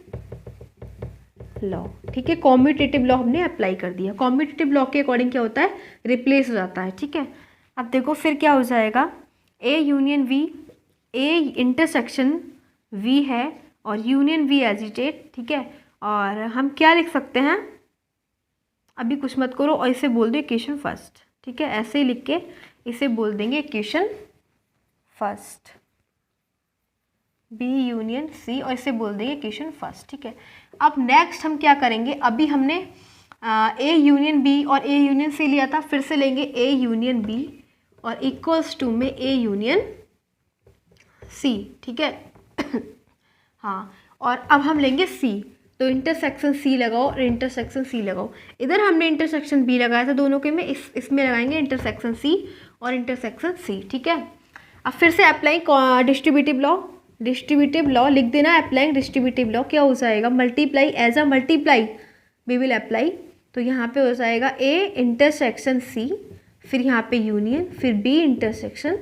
लॉ, ठीक है, कॉम्यूटेटिव लॉ हमने अप्लाई कर दिया। कॉम्यूटेटिव लॉ के अकॉर्डिंग क्या होता है, रिप्लेस हो जाता है, ठीक है। अब देखो फिर क्या हो जाएगा, A union B, A intersection B है और यूनियन वी एजिटेट, ठीक है। और हम क्या लिख सकते हैं, अभी कुछ मत करो और इसे बोल दो इक्वेशन फर्स्ट, ठीक है, ऐसे ही लिख के इसे बोल देंगे equation first, B union C, और इसे बोल देंगे इक्वेशन फर्स्ट। ठीक है, अब नेक्स्ट हम क्या करेंगे, अभी हमने ए यूनियन बी और ए यूनियन सी लिया था, फिर से लेंगे ए यूनियन बी और इक्वल्स टू में ए यूनियन सी। ठीक है हाँ, और अब हम लेंगे सी, तो इंटरसेक्शन सी लगाओ और इंटरसेक्शन सी लगाओ। इधर हमने इंटरसेक्शन बी लगाया था दोनों के में, इसमें लगाएंगे इंटरसेक्शन सी और इंटरसेक्शन सी। ठीक है, अब फिर से apply distributive law, distributive law लिख देना, अप्लाइंग डिस्ट्रीब्यूटिव लॉ क्या हो जाएगा, multiply as a multiply we will apply. तो यहाँ पे हो जाएगा ए इंटरसेक्शन सी, फिर यहाँ पे यूनियन, फिर बी इंटरसेक्शन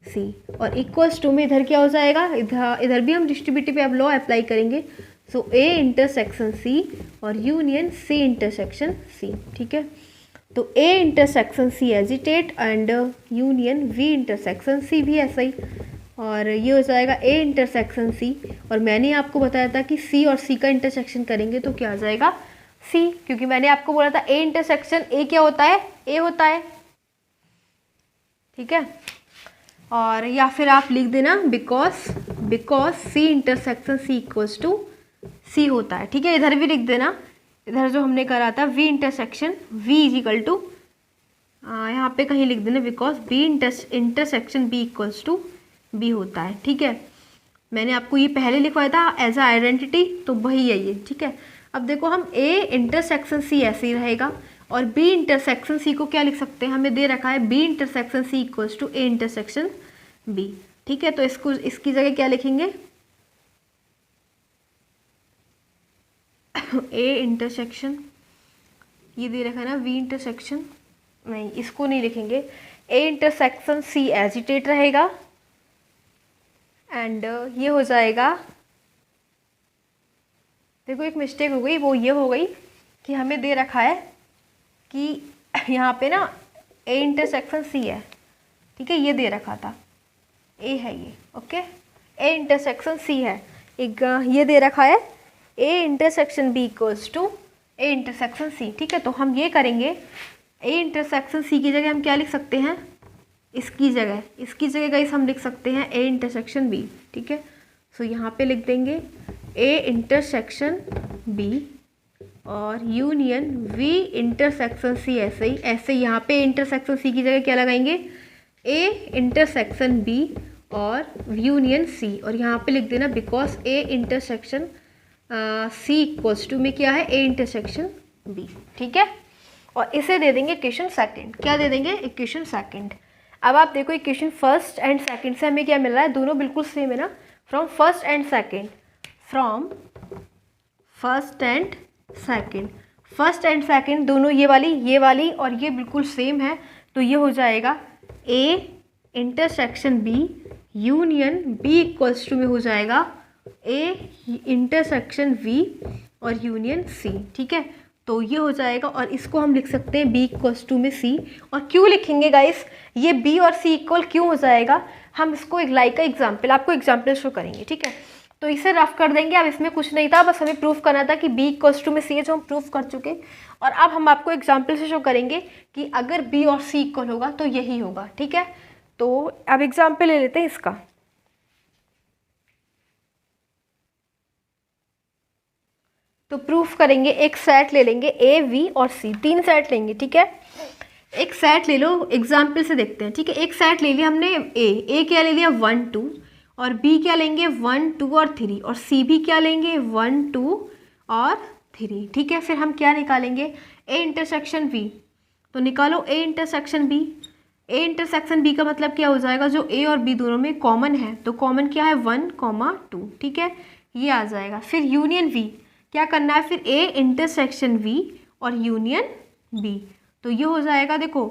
सी, और इक्वल्स टू में इधर क्या हो जाएगा, इधर भी हम डिस्ट्रीब्यूटिव लॉ अप्लाई करेंगे। सो ए इंटरसेक्शन सी और यूनियन सी इंटरसेक्शन सी। ठीक है, तो A intersection C agitate and union V intersection C भी ऐसा ही, और ये हो जाएगा ए इंटरसेक्शन सी, और मैंने आपको बताया था कि सी और सी का इंटरसेक्शन करेंगे तो क्या आ जाएगा सी, क्योंकि मैंने आपको बोला था ए इंटरसेक्शन ए क्या होता है, ए होता है। ठीक है, और या फिर आप लिख देना because C intersection C equals to C होता है। ठीक है, इधर भी लिख देना, इधर जो हमने करा था V intersection V is equal to, यहाँ पे कहीं लिख देना because B intersection B equals to B होता है। ठीक है, मैंने आपको ये पहले लिखवाया था एज अ आइडेंटिटी, तो वही है ये। ठीक है, अब देखो हम ए इंटरसेक्शन सी ऐसे ही रहेगा, और बी इंटरसेक्शन सी को क्या लिख सकते हैं, हमें दे रखा है B intersection C equals to A intersection B. ठीक है, तो इसको इसकी जगह क्या लिखेंगे, ए इंटरसेक्शन, ये दे रखा है ना वी इंटरसेक्शन, नहीं इसको नहीं लिखेंगे, ए इंटरसेक्शन सी एजिटेट रहेगा, एंड ये हो जाएगा, देखो एक मिस्टेक हो गई, वो ये हो गई कि हमें दे रखा है कि यहाँ पे ना ए इंटरसेक्शन सी है। ठीक है, ये दे रखा था ए है ये, ओके, ए इंटरसेक्शन सी है, एक ये दे रखा है A intersection B equals to A intersection C. ठीक है, तो हम ये करेंगे, ए इंटरसेक्शन सी की जगह हम क्या लिख सकते हैं, इसकी जगह गाइस हम लिख सकते हैं ए इंटरसेक्शन बी। ठीक है, सो यहाँ पे लिख देंगे ए इंटरसेक्शन बी और यूनियन वी इंटरसेक्शन सी, ऐसे यहाँ पे इंटरसेक्शन सी की जगह क्या लगाएंगे, ए इंटरसेक्शन बी और यूनियन सी, और यहाँ पे लिख देना because A intersection C equals to में क्या है, ए इंटरसेक्शन बी। ठीक है, और इसे दे देंगे इक्वेशन सेकंड, क्या दे देंगे, इक्वेशन सेकंड। अब आप देखो इक्वेशन फर्स्ट एंड सेकंड से हमें क्या मिल रहा है, दोनों बिल्कुल सेम है ना, from first and second, from first and second दोनों ये वाली और ये बिल्कुल सेम है, तो ये हो जाएगा A intersection B union B equals to में हो जाएगा ए इंटरसेक्शन वी और यूनियन सी। ठीक है, तो ये हो जाएगा, और इसको हम लिख सकते हैं बी इक्वल्स टू में सी। और क्यों लिखेंगे गाइस, ये बी और सी इक्वल क्यों हो जाएगा, हम इसको एक लाइक का एग्जाम्पल, आपको एग्जाम्पल शो करेंगे। ठीक है, तो इसे रफ कर देंगे, अब इसमें कुछ नहीं था, बस हमें प्रूफ करना था कि बी इक्वल्स टू में सी है, जो हम प्रूफ कर चुके, और अब हम आपको एग्जाम्पल से शो करेंगे कि अगर बी और सी इक्वल होगा तो यही होगा। ठीक है, तो अब एग्जाम्पल ले लेते हैं इसका। तो प्रूफ करेंगे, एक सेट ले लेंगे ए वी और सी, 3 सेट लेंगे। ठीक है, एक सेट ले लो, एग्जाम्पल से देखते हैं। ठीक है, एक सेट ले लिया हमने ए क्या ले लिया 1 2, और बी क्या लेंगे 1 2 और 3, और सी भी क्या लेंगे 1 2 और 3। ठीक है, फिर हम क्या निकालेंगे, ए इंटरसेक्शन बी, तो निकालो A intersection B. A intersection B का मतलब क्या हो जाएगा, जो ए और बी दोनों में कॉमन है, तो कॉमन क्या है 1 2। ठीक है, ये आ जाएगा। फिर यूनियन वी क्या करना है, फिर ए इंटरसेक्शन वी और यूनियन बी, तो ये हो जाएगा। देखो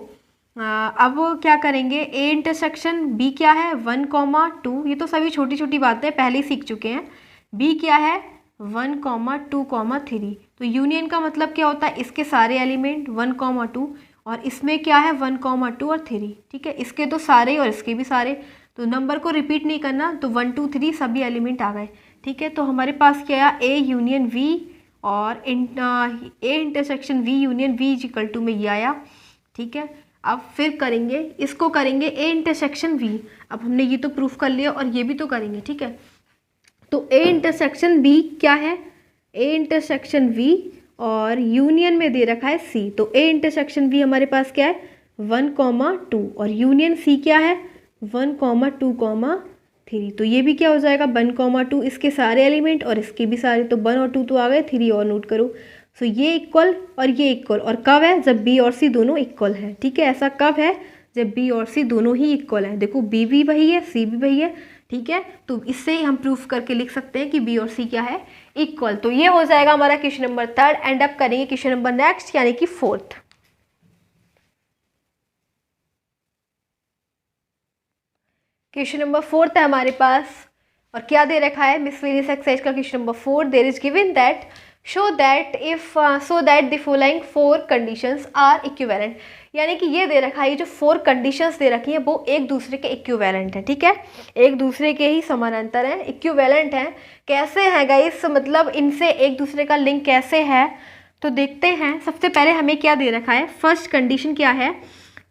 अब क्या करेंगे, ए इंटरसेक्शन बी क्या है 1 2, ये तो सभी छोटी छोटी बातें पहले ही सीख चुके हैं। बी क्या है 1 2 3, तो यूनियन का मतलब क्या होता है, इसके सारे एलिमेंट 1 2, और इसमें क्या है 1 2 और 3। ठीक है, इसके तो सारे और इसके भी सारे, तो नंबर को रिपीट नहीं करना, तो 1 2 3 सभी एलिमेंट आ गए। ठीक है, तो हमारे पास क्या है ए यूनियन वी और A intersection V union V is equal to में ये आया। ठीक है, अब फिर करेंगे इसको, करेंगे ए इंटरसेक्शन वी। अब हमने ये तो प्रूफ कर लिया और ये भी तो करेंगे, ठीक है। तो ए इंटरसेक्शन बी क्या है, ए इंटरसेक्शन वी और यूनियन में दे रखा है सी। तो ए इंटरसेक्शन वी हमारे पास क्या है 1,2 और यूनियन सी क्या है 1,2,3। तो ये भी क्या हो जाएगा 1,2 इसके सारे एलिमेंट और इसके भी सारे, तो 1 और 2 तो आ गए, 3 और नोट करो। सो ये इक्वल और ये इक्वल, और कब है जब बी और सी दोनों इक्वल है, ठीक है। ऐसा कब है जब बी और सी दोनों ही इक्वल है। देखो बी भी वही है सी भी वही है, ठीक है। तो इससे ही हम प्रूफ करके लिख सकते हैं कि बी और सी क्या है इक्वल। तो ये हो जाएगा हमारा क्वेश्चन नंबर 3। एंड अप करेंगे क्वेश्चन नंबर नेक्स्ट यानी कि 4th। क्वेश्चन नंबर 4th है हमारे पास और क्या दे रखा है मिसलेनियस एक्सरसाइज का question number 4। There is given that show that if so that the following 4 conditions are equivalent. यानी कि ये दे रखा है, ये जो 4 कंडीशंस दे रखी हैं वो एक दूसरे के इक्विवेलेंट है, ठीक है, एक दूसरे के ही समानांतर हैं, इक्विवेलेंट हैं। कैसे हैं गाइस, मतलब इनसे एक दूसरे का लिंक कैसे है, तो देखते हैं। सबसे पहले हमें क्या दे रखा है, फर्स्ट कंडीशन क्या है,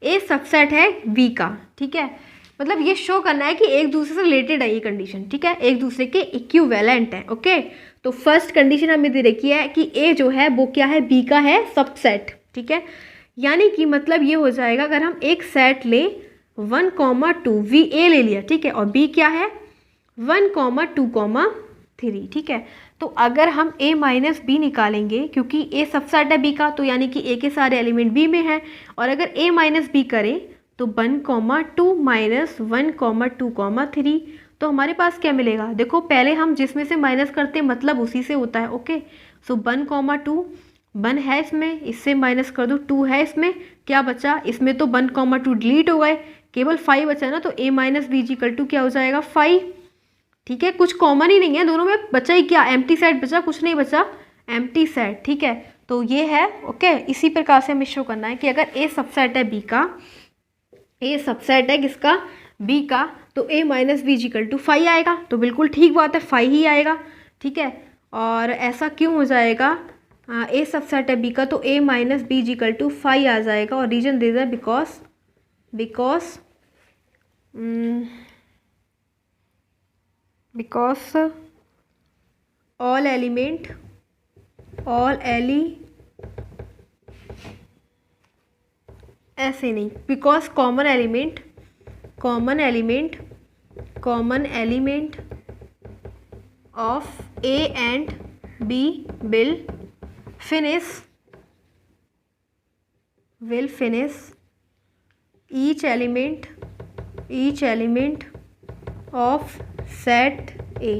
ए सबसेट है बी का, ठीक है। मतलब ये शो करना है कि एक दूसरे से रिलेटेड है ये कंडीशन, ठीक है, एक दूसरे के इक्विवेलेंट है, ओके। तो फर्स्ट कंडीशन हमें दे रखी है कि ए जो है वो क्या है बी का है सबसेट, ठीक है। यानी कि मतलब ये हो जाएगा अगर हम एक सेट ले 1,2 वी ए ले लिया, ठीक है, और बी क्या है 1,2,3, ठीक है। तो अगर हम a माइनस बी निकालेंगे, क्योंकि a सबसेट है b का, तो यानी कि a के सारे एलिमेंट b में हैं, और अगर a माइनस बी करें तो 1,2 माइनस 1,2,3, तो हमारे पास क्या मिलेगा। देखो पहले हम जिसमें से माइनस करते हैं मतलब उसी से होता है, ओके। सो 1,2 1 है इसमें, इससे माइनस कर दो 2 है इसमें, क्या बचा इसमें, तो 1,2 डिलीट हो गए, केवल 5 बचा ना। तो a minus B equal to क्या हो जाएगा 5, ठीक है। कुछ कॉमन ही नहीं है दोनों में, बचा ही क्या एम्प्टी सेट बचा, कुछ नहीं बचा एम्प्टी सेट, ठीक है। तो ये है, ओके। इसी प्रकार से हमें शो करना है कि अगर a सबसेट है बी का, ए सबसेट है किसका बी का, तो a minus B equal to 5 आएगा। तो बिल्कुल ठीक बात है 5 ही आएगा, ठीक है। और ऐसा क्यों हो जाएगा, ए सबसेट है बी का तो a minus B equal to 5 आ जाएगा। और रीजन दे दें बिकॉज ऑल ऐसे नहीं, because common element of A and B will finish each element of set A.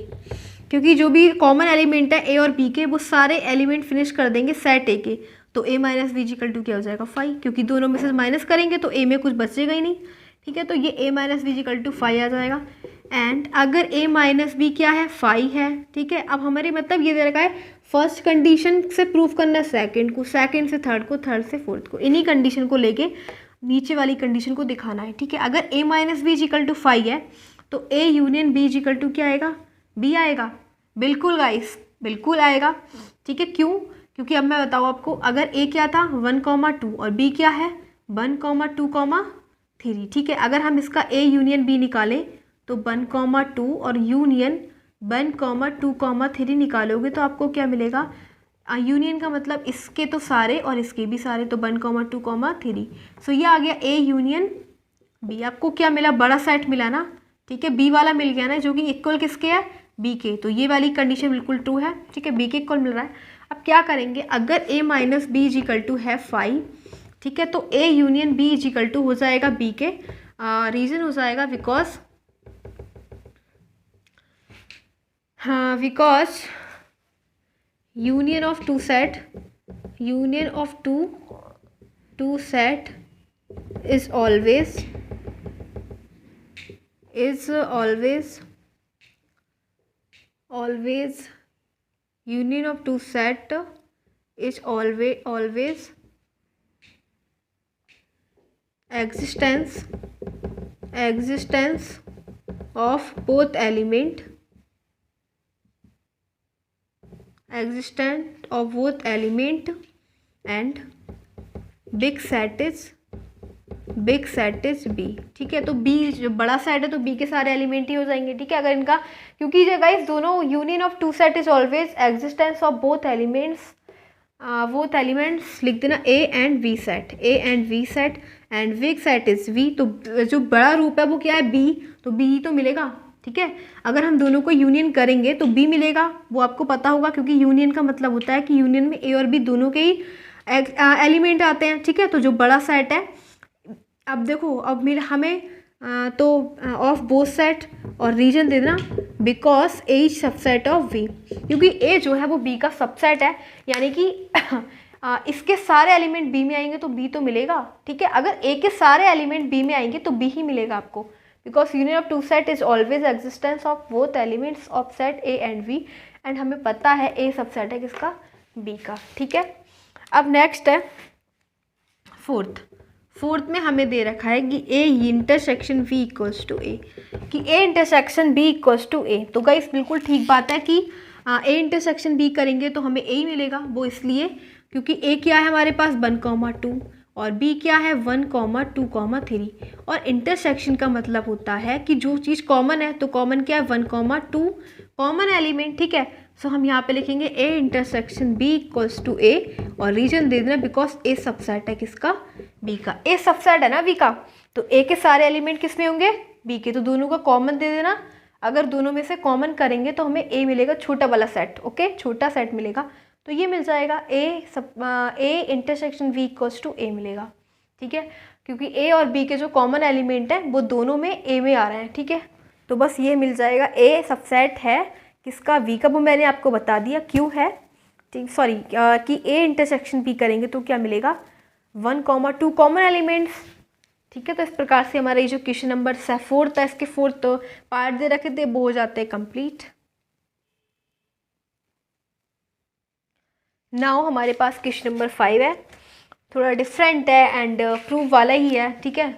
क्योंकि जो भी कॉमन एलिमेंट है ए और बी के, वो सारे एलिमेंट फिनिश कर देंगे सेट ए के। तो a minus B equal to क्या हो जाएगा 5, क्योंकि दोनों में से माइनस करेंगे तो a में कुछ बचेगा ही नहीं, ठीक है। तो ये a minus B equal to 5 आ जाएगा। एंड अगर a माइनस बी क्या है 5 है, ठीक है। अब हमारे मतलब ये दे रखा है फर्स्ट कंडीशन से प्रूफ करना है सेकंड को, सेकंड से थर्ड को, थर्ड से फोर्थ को, इन्हीं कंडीशन को लेके नीचे वाली कंडीशन को दिखाना है, ठीक है। अगर a minus B equal to 5 है तो a union b equal to क्या आएगा b आएगा। बिल्कुल गाइस बिल्कुल आएगा, ठीक है। क्यों, क्योंकि अब मैं बताऊँ आपको, अगर a क्या था 1,2 और b क्या है 1,2,3, ठीक है। अगर हम इसका a यूनियन b निकालें तो 1,2 और यूनियन 1,2,3 निकालोगे तो आपको क्या मिलेगा, यूनियन का मतलब इसके तो सारे और इसके भी सारे, तो 1,2,3। सो ये आ गया a यूनियन b। आपको क्या मिला, बड़ा सेट मिला ना, ठीक है, b वाला मिल गया ना, जो कि इक्वल किसके है b के। तो ये वाली कंडीशन बिल्कुल ट्रू है, ठीक है, b के इक्वल मिल रहा है। अब क्या करेंगे, अगर a minus B equal to है 5, ठीक है, तो a union b equal to हो जाएगा b के। रीज़न हो जाएगा because union of two set is always union of two set is always existence of both element and big set is big set is B. ठीक है, तो B जो बड़ा सेट है तो बी के सारे एलिमेंट ही हो जाएंगे। ठीक है, अगर इनका, क्योंकि जो गाइस दोनों union of two set is always existence of both elements, लिख देना A and V set, A and V set and big set is V. तो जो बड़ा रूप है वो क्या है, बी, तो बी तो मिलेगा। ठीक है, अगर हम दोनों को यूनियन करेंगे तो बी मिलेगा, वो आपको पता होगा, क्योंकि यूनियन का मतलब होता है कि यूनियन में ए और बी दोनों के ही एलिमेंट आते हैं। ठीक है, तो जो बड़ा सेट है, अब देखो, अब मेरे हमें तो ऑफ बोथ सेट और रीजन दे देना because A is subset of V, क्योंकि ए जो है वो बी का सबसेट है, यानी कि इसके सारे एलिमेंट बी में आएंगे तो बी तो मिलेगा। ठीक है, अगर ए के सारे एलिमेंट बी में आएंगे तो बी ही मिलेगा आपको, because union of two set is always existence of both elements of set A and V, and हमें पता है ए सबसेट है किसका, बी का। ठीक है, अब नेक्स्ट है फोर्थ में हमें दे रखा है कि A intersection V equals to A, कि A intersection B equals to A. तो गाइस बिल्कुल ठीक बात है कि ए इंटरसेक्शन बी करेंगे तो हमें ए ही मिलेगा। वो इसलिए क्योंकि ए क्या है हमारे पास 1,2 और बी क्या है 1,2,3, और इंटरसेक्शन का मतलब होता है कि जो चीज़ कॉमन है, तो कॉमन क्या है 1,2 कॉमन एलिमेंट। ठीक है, सो हम यहाँ पे लिखेंगे A intersection B equals to A, और रीजन दे देना बिकॉज ए सबसेट है किसका, बी का। ए सबसेट है ना बी का, तो ए के सारे एलिमेंट किस में होंगे, बी के, तो दोनों का कॉमन दे देना। अगर दोनों में से कॉमन करेंगे तो हमें ए मिलेगा, छोटा वाला सेट, ओके, छोटा सेट मिलेगा, तो ये मिल जाएगा A intersection V equals to A मिलेगा। ठीक है, क्योंकि ए और बी के जो कॉमन एलिमेंट है वो दोनों में ए में आ रहे हैं। ठीक है, तो बस ये मिल जाएगा, ए सबसेट है किसका, वी का, वो मैंने आपको बता दिया क्यों है। ठीक, सॉरी, कि ए इंटरसेक्शन बी करेंगे तो क्या मिलेगा 1,2 कॉमन एलिमेंट्स। ठीक है, तो इस प्रकार से हमारा ये जो क्वेश्चन नंबर 4 था, इसके 4 पार्ट दे रखे थे, वो हो जाते हैं कंप्लीट। नाउ हमारे पास क्वेश्चन नंबर 5 है, थोड़ा डिफरेंट है एंड प्रूफ वाला ही है। ठीक है,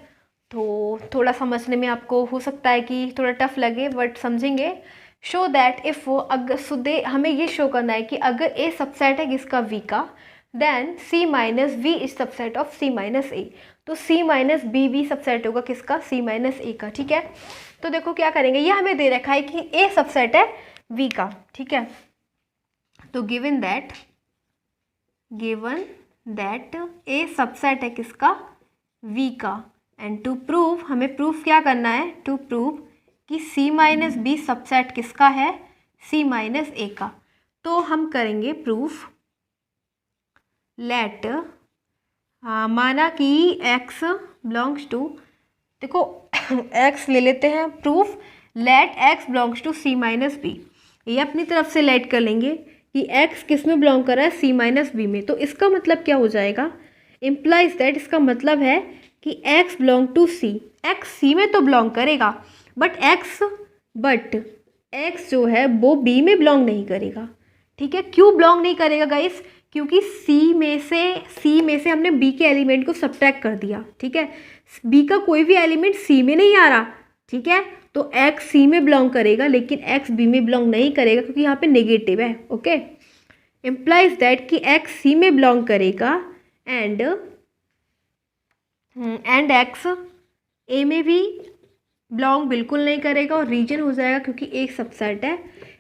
तो थोड़ा समझने में आपको हो सकता है कि थोड़ा टफ लगे, बट समझेंगे। शो दैट इफ, अगर हमें ये शो करना है कि अगर ए सबसेट है किसका, वी का, then C minus V is subset of C minus A, तो सी माइनस बी भी सबसेट होगा किसका, सी माइनस ए का। ठीक है, तो देखो क्या करेंगे, ये हमें दे रखा है कि ए सबसेट है वी का। ठीक है, तो गिवन दैट ए सबसेट है किसका, वी का, एंड टू प्रूव, हमें प्रूफ क्या करना है, टू प्रूव कि सी माइनस बी सबसेट किसका है, सी माइनस ए का। तो हम करेंगे प्रूफ, लेट, माना कि x बिलोंग्स टू, देखो x ले लेते हैं, proof let x belongs to C minus B, ये अपनी तरफ से लेट कर लेंगे कि x किस में बिलोंग कर रहा है, सी माइनस बी में। तो इसका मतलब क्या हो जाएगा, इम्प्लाइज दैट, इसका मतलब है कि x belong to C, x C में तो बिलोंग करेगा, बट x जो है वो b में बिलोंग नहीं करेगा। ठीक है, क्यों बिलोंग नहीं करेगा गाइस, क्योंकि सी में से हमने बी के एलिमेंट को सब्ट्रैक्ट कर दिया। ठीक है, बी का कोई भी एलिमेंट सी में नहीं आ रहा। ठीक है, तो एक्स सी में बिलोंग करेगा लेकिन एक्स बी में बिलोंग नहीं करेगा, क्योंकि यहाँ पे नेगेटिव है। ओके, इम्प्लाइज दैट कि एक्स सी में बिलोंग करेगा एंड एक्स ए में भी बिलोंग बिल्कुल नहीं करेगा, और रीजन हो जाएगा क्योंकि एक सबसेट है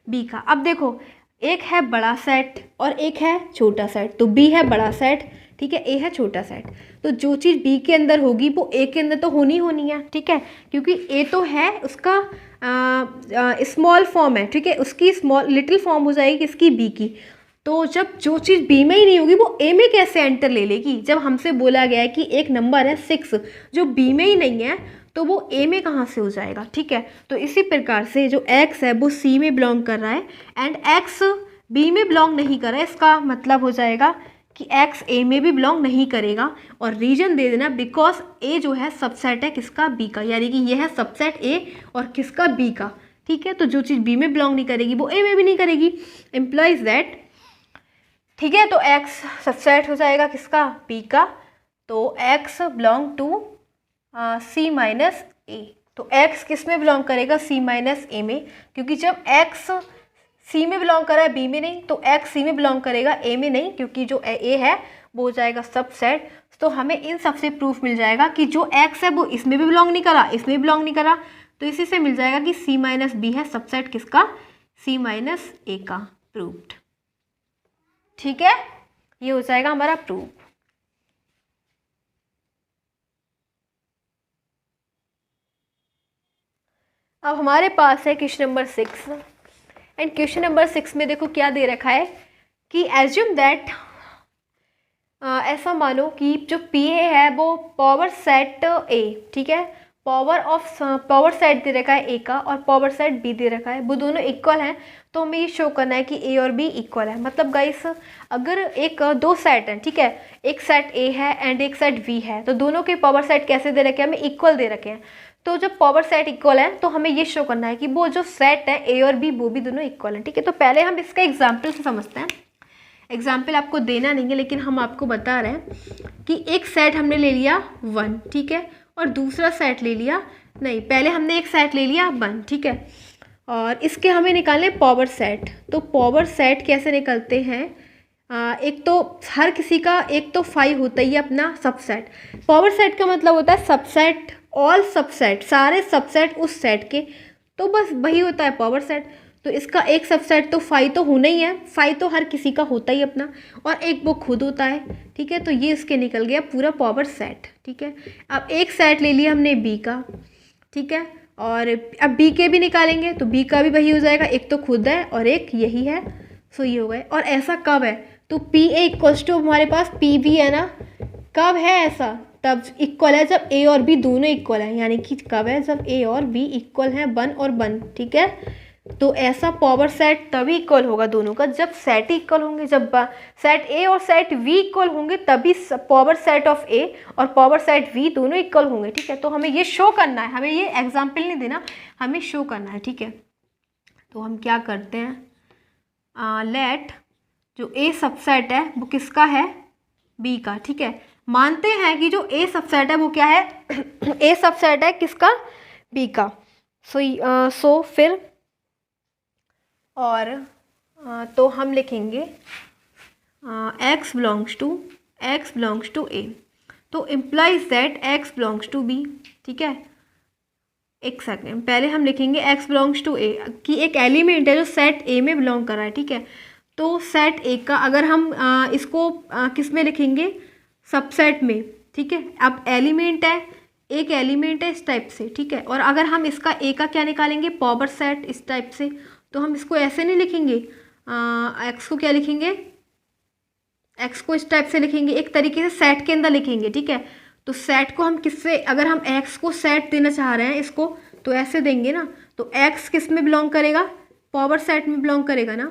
बी का। अब देखो, एक है बड़ा सेट और एक है छोटा सेट, तो बी है बड़ा सेट, ठीक है, ए है छोटा सेट, तो जो चीज़ बी के अंदर होगी वो ए के अंदर तो होनी है। ठीक है, क्योंकि ए तो है उसका स्मॉल फॉर्म है। ठीक है, उसकी लिटिल फॉर्म हो जाएगी किसकी, बी की। तो जब जो चीज़ बी में ही नहीं होगी वो ए में कैसे एंटर ले लेगी, जब हमसे बोला गया है कि एक नंबर है 6 जो बी में ही नहीं है, तो वो ए में कहाँ से हो जाएगा। ठीक है, तो इसी प्रकार से जो x है वो सी में बिलोंग कर रहा है एंड x बी में बिलोंग नहीं कर रहा है, इसका मतलब हो जाएगा कि x ए में भी बिलोंग नहीं करेगा, और रीजन दे देना बिकॉज ए जो है सबसेट है किसका, बी का, यानी कि ये है सबसेट ए और किसका, बी का। ठीक है, तो जो चीज़ बी में बिलोंग नहीं करेगी वो ए में भी नहीं करेगी, इम्प्लाइज दैट। ठीक है, तो x सबसेट हो जाएगा किसका, बी का, तो x belong to C minus A, तो x किस में बिलोंग करेगा, सी माइनस ए में, क्योंकि जब x सी में बिलोंग कर रहा है बी में नहीं, तो x सी में बिलोंग करेगा ए में नहीं, क्योंकि जो ए है वो हो जाएगा सबसेट। तो हमें इन सबसे प्रूफ मिल जाएगा कि जो x है वो इसमें भी बिलोंग नहीं करा, इसमें भी बिलोंग नहीं करा, तो इसी से मिल जाएगा कि C माइनस बी है सबसेट किसका, C माइनस ए का। प्रूव्ड। ठीक है, ये हो जाएगा हमारा प्रूफ। अब हमारे पास है question number 6 and question number 6 में देखो क्या दे रखा है कि एज्यूम दैट, ऐसा मानो कि जो पी ए है वो पावर सेट ए, ठीक है, पावर सेट दे रखा है ए का और पावर सेट बी दे रखा है, वो दोनों इक्वल हैं, तो हमें ये शो करना है कि ए और बी इक्वल है। मतलब गाइस अगर एक दो सेट हैं, ठीक है, एक सेट ए है एंड एक सेट बी है, तो दोनों के पावर सेट कैसे दे रखे हैं, हमें इक्वल दे रखे हैं। तो जब पावर सेट इक्वल है तो हमें ये शो करना है कि वो जो सेट है ए और बी वो भी दोनों इक्वल हैं। ठीक है, तो पहले हम इसका एग्जाम्पल से समझते हैं। एग्जाम्पल आपको देना नहीं है लेकिन हम आपको बता रहे हैं कि एक सेट हमने ले लिया 1, ठीक है, और दूसरा सेट ले लिया, नहीं पहले हमने एक सेट ले लिया 1, ठीक है, और इसके हमें निकालने पावर सेट। तो पावर सेट कैसे निकलते हैं, एक तो हर किसी का एक तो 5 होता ही है अपना सबसेट। पावर सेट का मतलब होता है सबसेट, ऑल सबसेट, सारे सबसेट उस सेट के, तो बस वही होता है पावर सेट। तो इसका एक सबसेट तो 5 तो होना ही है, 5 तो हर किसी का होता ही अपना, और एक वो खुद होता है। ठीक है, तो ये इसके निकल गया पूरा पावर सेट। ठीक है, अब एक सेट ले लिया हमने बी का, ठीक है, और अब बी के भी निकालेंगे तो बी का भी वही हो जाएगा, एक तो खुद है और एक यही है, सो ये हो गए। और ऐसा कब है, तो पी ए इक्वल्स टू हमारे पास पी बी है ना, कब है ऐसा, तब इक्वल है जब ए और बी दोनों इक्वल हैं, यानी कि कब है जब ए और बी इक्वल हैं 1 और 1। ठीक है, तो ऐसा पावर सेट तभी इक्वल होगा दोनों का जब सेट इक्वल होंगे, जब सेट ए और सेट वी इक्वल होंगे तभी पावर सेट ऑफ ए और पावर सेट वी दोनों इक्वल होंगे। ठीक है, तो हमें ये शो करना है, हमें ये एग्जाम्पल नहीं देना, हमें शो करना है। ठीक है, तो हम क्या करते हैं, लेट जो ए सबसेट है वो किसका है, बी का। ठीक है, मानते हैं कि जो ए सबसेट है वो क्या है ए सबसेट है किसका, बी का। सो फिर और तो हम लिखेंगे x बिलोंग्स टू ए, तो implies that x belongs to B. ठीक है, एक सेकेंड, पहले हम लिखेंगे x बिलोंग्स टू ए कि एक एलिमेंट है जो सेट ए में बिलोंग कर रहा है। ठीक है, तो सेट ए का अगर हम इसको किस में लिखेंगे, सबसेट में। ठीक है, अब एलिमेंट है, एक एलिमेंट है इस टाइप से। ठीक है, और अगर हम इसका ए का क्या निकालेंगे, पावर सेट इस टाइप से, तो हम इसको ऐसे नहीं लिखेंगे, एक्स को क्या लिखेंगे, एक्स को इस टाइप से लिखेंगे, एक तरीके से सेट के अंदर लिखेंगे। ठीक है, तो सेट को हम किससे, अगर हम एक्स को सेट देना चाह रहे हैं इसको, तो ऐसे देंगे ना, तो एक्स किस में बिलोंग करेगा, पावर सेट में बिलोंग करेगा ना।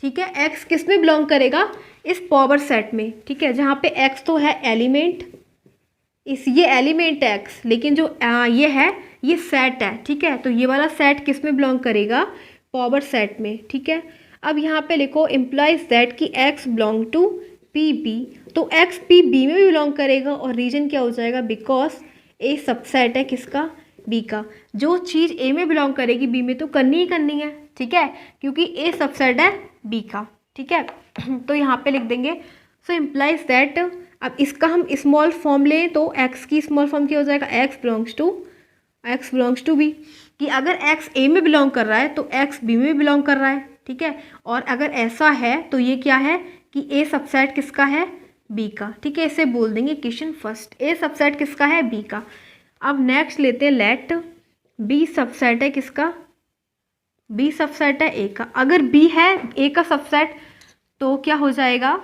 ठीक है, एक्स किस में बिलोंग करेगा, इस पावर सेट में। ठीक है, जहाँ पे एक्स तो है एलिमेंट, ये एलिमेंट है एक्स, लेकिन जो ये है ये सेट है। ठीक है, तो ये वाला सेट किस में बिलोंग करेगा, पावर सेट में। ठीक है, अब यहाँ पे लिखो इम्प्लाइज दैट कि x belong to P B, तो x पी बी में भी बिलोंग करेगा, और रीजन क्या हो जाएगा, बिकॉज ए सबसेट है किसका, बी का। जो चीज़ ए में बिलोंग करेगी बी में तो करनी ही करनी है। ठीक है, क्योंकि ए सबसेट है बी का। ठीक है, तो यहाँ पे लिख देंगे सो इम्प्लाइज दैट, अब इसका हम स्मॉल फॉर्म लें तो x की स्मॉल फॉर्म क्या हो जाएगा, x बिलोंग्स टू बी, कि अगर x a में बिलोंग कर रहा है तो x b में बिलोंग कर रहा है। ठीक है, और अगर ऐसा है तो ये क्या है कि a सबसेट किसका है, b का। ठीक है, इसे बोल देंगे क्वेश्चन फर्स्ट, a सबसेट किसका है, b का। अब नेक्स्ट लेते हैं लेट b सबसेट है किसका, b सबसेट है a का। अगर b है a का सबसेट तो क्या हो जाएगा,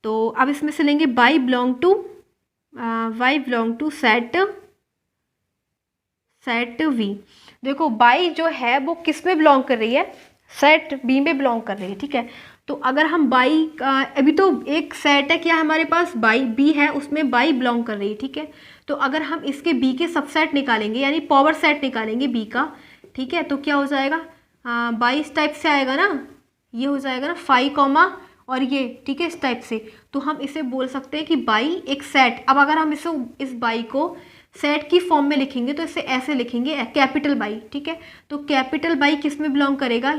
तो अब इसमें से लेंगे y belong to set V. देखो बाई जो है वो किस में बिलोंग कर रही है, सेट बी में बिलोंग कर रही है। ठीक है, तो अगर हम बाई अभी तो एक सेट है क्या हमारे पास, बाई बी है, उसमें बाई बिलोंग कर रही है। ठीक है, तो अगर हम इसके बी के सबसेट निकालेंगे यानी पावर सेट निकालेंगे बी का, ठीक है, तो क्या हो जाएगा, बाई इस टाइप से आएगा ना, ये हो जाएगा ना 5 और ये। ठीक है, इस टाइप से, तो हम इसे बोल सकते हैं कि बाई एक सेट। अब अगर हम इस बाई को सेट की फॉर्म में लिखेंगे तो इसे ऐसे लिखेंगे, कैपिटल बाई। ठीक है, तो कैपिटल बाई किस में बिलोंग करेगा,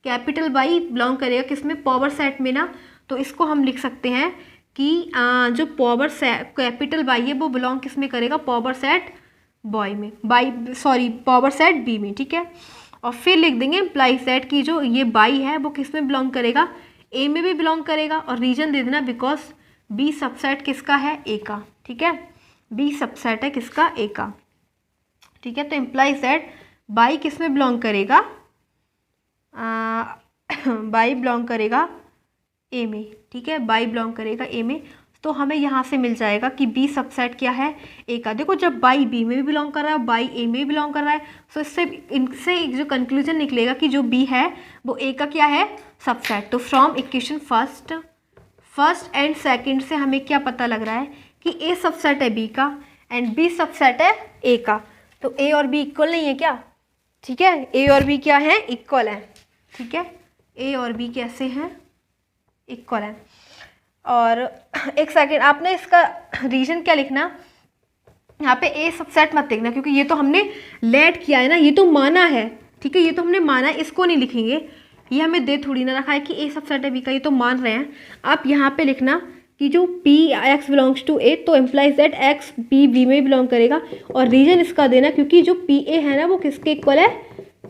कैपिटल बाई बिलोंग करेगा किस में, पावर सेट में ना। तो इसको हम लिख सकते हैं कि जो पावर सेट कैपिटल बाई है वो बिलोंग किस में करेगा, पावर सेट बॉय में, पावर सेट बी में, ठीक है। और फिर लिख देंगे इम्प्लाई सेट की जो ये बाई है वो किस में बिलोंग करेगा, ए में भी बिलोंग करेगा। और रीजन दे देना बिकॉज बी सबसेट किसका है, ए का, ठीक है। बी सबसेट है किसका, ए का, ठीक है। तो इम्प्लाई सेट बाई किस में बिलोंग करेगा, बाई बिलोंग करेगा ए में, ठीक है। बाई बिलोंग करेगा ए में। तो हमें यहाँ से मिल जाएगा कि बी सबसेट क्या है, ए का। देखो जब बाई बी में भी बिलोंग कर रहा है, बाई ए में भी बिलोंग कर रहा है, तो इनसे एक जो कंक्लूजन निकलेगा कि जो बी है वो ए का क्या है, सबसेट। तो from equation first and second से हमें क्या पता लग रहा है कि ए सबसेट है बी का एंड बी सबसेट है ए का। तो ए और बी इक्वल नहीं है क्या, ठीक है। ए और बी क्या है, इक्वल है, ठीक है। ए और बी कैसे हैं, इक्वल है। और एक सेकेंड, आपने इसका रीजन क्या लिखना, यहाँ पे ए सबसेट मत लिखना क्योंकि ये तो हमने लेट किया है ना, ये तो माना है, ठीक है। ये तो हमने माना है, इसको नहीं लिखेंगे, ये हमें दे थोड़ी ना रखा है कि ए सबसेट है बी का, ये तो मान रहे हैं। आप यहाँ पे लिखना कि जो P X belongs to A, तो implies that X P B में बिलोंग करेगा। और रीजन इसका देना क्योंकि जो पी ए है ना वो किसके इक्वल है,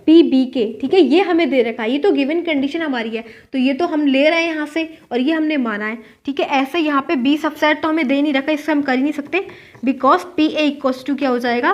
पी बी के, ठीक है। ये हमें दे रखा है, ये तो गिवन कंडीशन हमारी है, तो ये तो हम ले रहे हैं यहाँ से और ये हमने माना है, ठीक है। ऐसे यहाँ पे बी सबसेट तो हमें दे नहीं रखा, इससे हम कर ही नहीं सकते because P A equals to क्या हो जाएगा,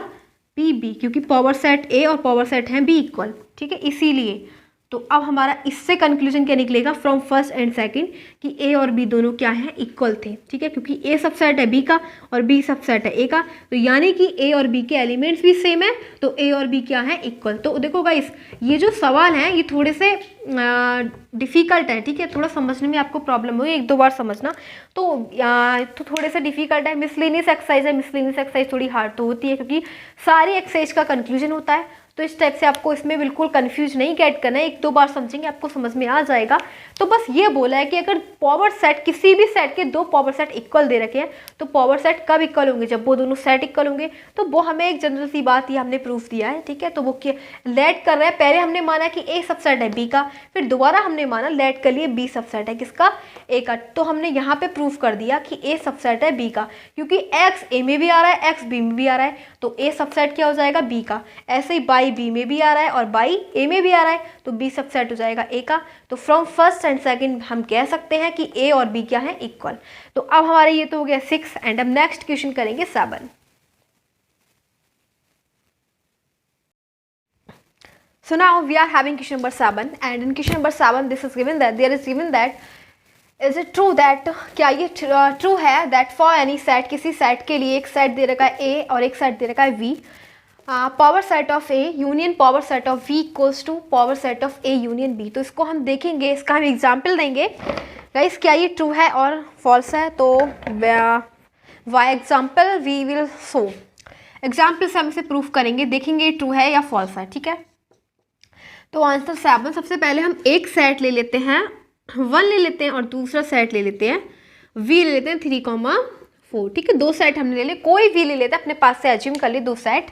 पी बी, क्योंकि पावर सेट ए और पावर सेट हैं बी इक्वल, ठीक है, इसीलिए। तो अब हमारा इससे कंक्लूजन क्या निकलेगा फ्रॉम फर्स्ट एंड सेकंड कि ए और बी दोनों क्या हैं, इक्वल थे, ठीक है। क्योंकि ए सबसेट है बी का और बी सबसेट है ए का, तो यानी कि ए और बी के एलिमेंट्स भी सेम है, तो ए और बी क्या है, इक्वल। तो देखो गाइस, ये जो सवाल हैं ये थोड़े से डिफ़िकल्ट है, ठीक है। थोड़ा समझने में आपको प्रॉब्लम हुई, एक दो बार समझना, तो थोड़े से डिफ़िकल्ट है। मिसलेनियस एक्सरसाइज है, मिसलेनियस एक्सरसाइज थोड़ी हार्ड तो होती है क्योंकि सारी एक्सरसाइज का कंक्लूजन होता है। तो इस टाइप से आपको इसमें बिल्कुल कंफ्यूज नहीं गेट करना है, एक दो बार समझेंगे आपको समझ में आ जाएगा। तो बस ये बोला है कि अगर पावर सेट, किसी भी सेट के दो पावर सेट इक्वल दे रखे हैं, तो पावर सेट कब इक्वल होंगे, जब वो दोनों सेट इक्वल होंगे। तो वो हमें एक जनरल सी बात ये हमने प्रूफ दिया है, ठीक है। तो वो लेट कर रहे हैं, पहले हमने माना कि ए सबसेट है बी का, फिर दोबारा हमने माना लेट कर लिए बी सबसेट है किसका, ए का। तो हमने यहाँ पे प्रूफ कर दिया कि ए सबसेट है बी का, क्योंकि एक्स ए में भी आ रहा है, एक्स बी में भी आ रहा है, तो ए सबसेट क्या हो जाएगा, बी का। ऐसे ही बाई बी में भी आ रहा है और बाई ए में भी आ रहा है, तो बी सबसेट हो जाएगा ए का। तो फ्रॉम फर्स्ट एंड सेकंड हम कह सकते हैं कि ए और बी क्या है, इक्वल। तो अब हमारे ये तो हो गया 6 एंड अब नेक्स्ट क्वेश्चन करेंगे 7। So now we are having question number 7 and in question number 7 this is given that there is given that is it true that, क्या ये ट्रू है that for any set, किसी set के लिए एक set दे रखा है ए और एक सेट दे रखा है V, power set of A union power set of V equals to power set of A union B. तो इसको हम देखेंगे, इसका हम एग्जाम्पल देंगे गाइस, क्या ये ट्रू है और फॉल्स है। तो why example we will show, example से हम इसे प्रूफ करेंगे, देखेंगे ये ट्रू है या फॉल्स है, ठीक है। तो आंसर 7, सबसे पहले हम एक सेट ले लेते हैं 1 ले लेते हैं और दूसरा सेट ले लेते हैं वी ले लेते हैं 3,4, ठीक है। 2 सेट हमने ले लिए, कोई भी ले लेते हैं अपने पास से, एज्यूम कर लिए 2 सेट।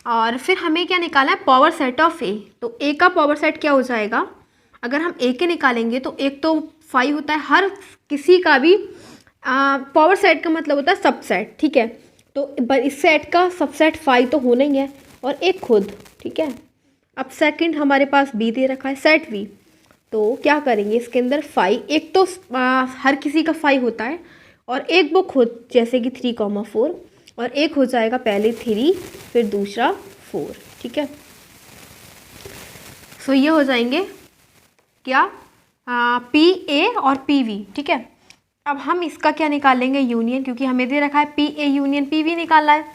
और फिर हमें क्या निकालना है, पावर सेट ऑफ ए। तो ए का पावर सेट क्या हो जाएगा, अगर हम ए के निकालेंगे तो एक तो 5 होता है, हर किसी का भी पावर सेट का मतलब होता है सबसेट, ठीक है। तो इस सेट का सबसेट 5 तो होना ही है और एक खुद, ठीक है। अब सेकंड हमारे पास बी दे रखा है सेट वी, तो क्या करेंगे इसके अंदर 5, एक तो हर किसी का 5 होता है और एक वो खुद, जैसे कि 3,4, और एक हो जाएगा पहले 3 फिर दूसरा 4, ठीक है। सो ये हो जाएंगे क्या, पी ए और पी वी, ठीक है। अब हम इसका क्या निकालेंगे, यूनियन, क्योंकि हमें दे रखा है P A union P V निकालना है,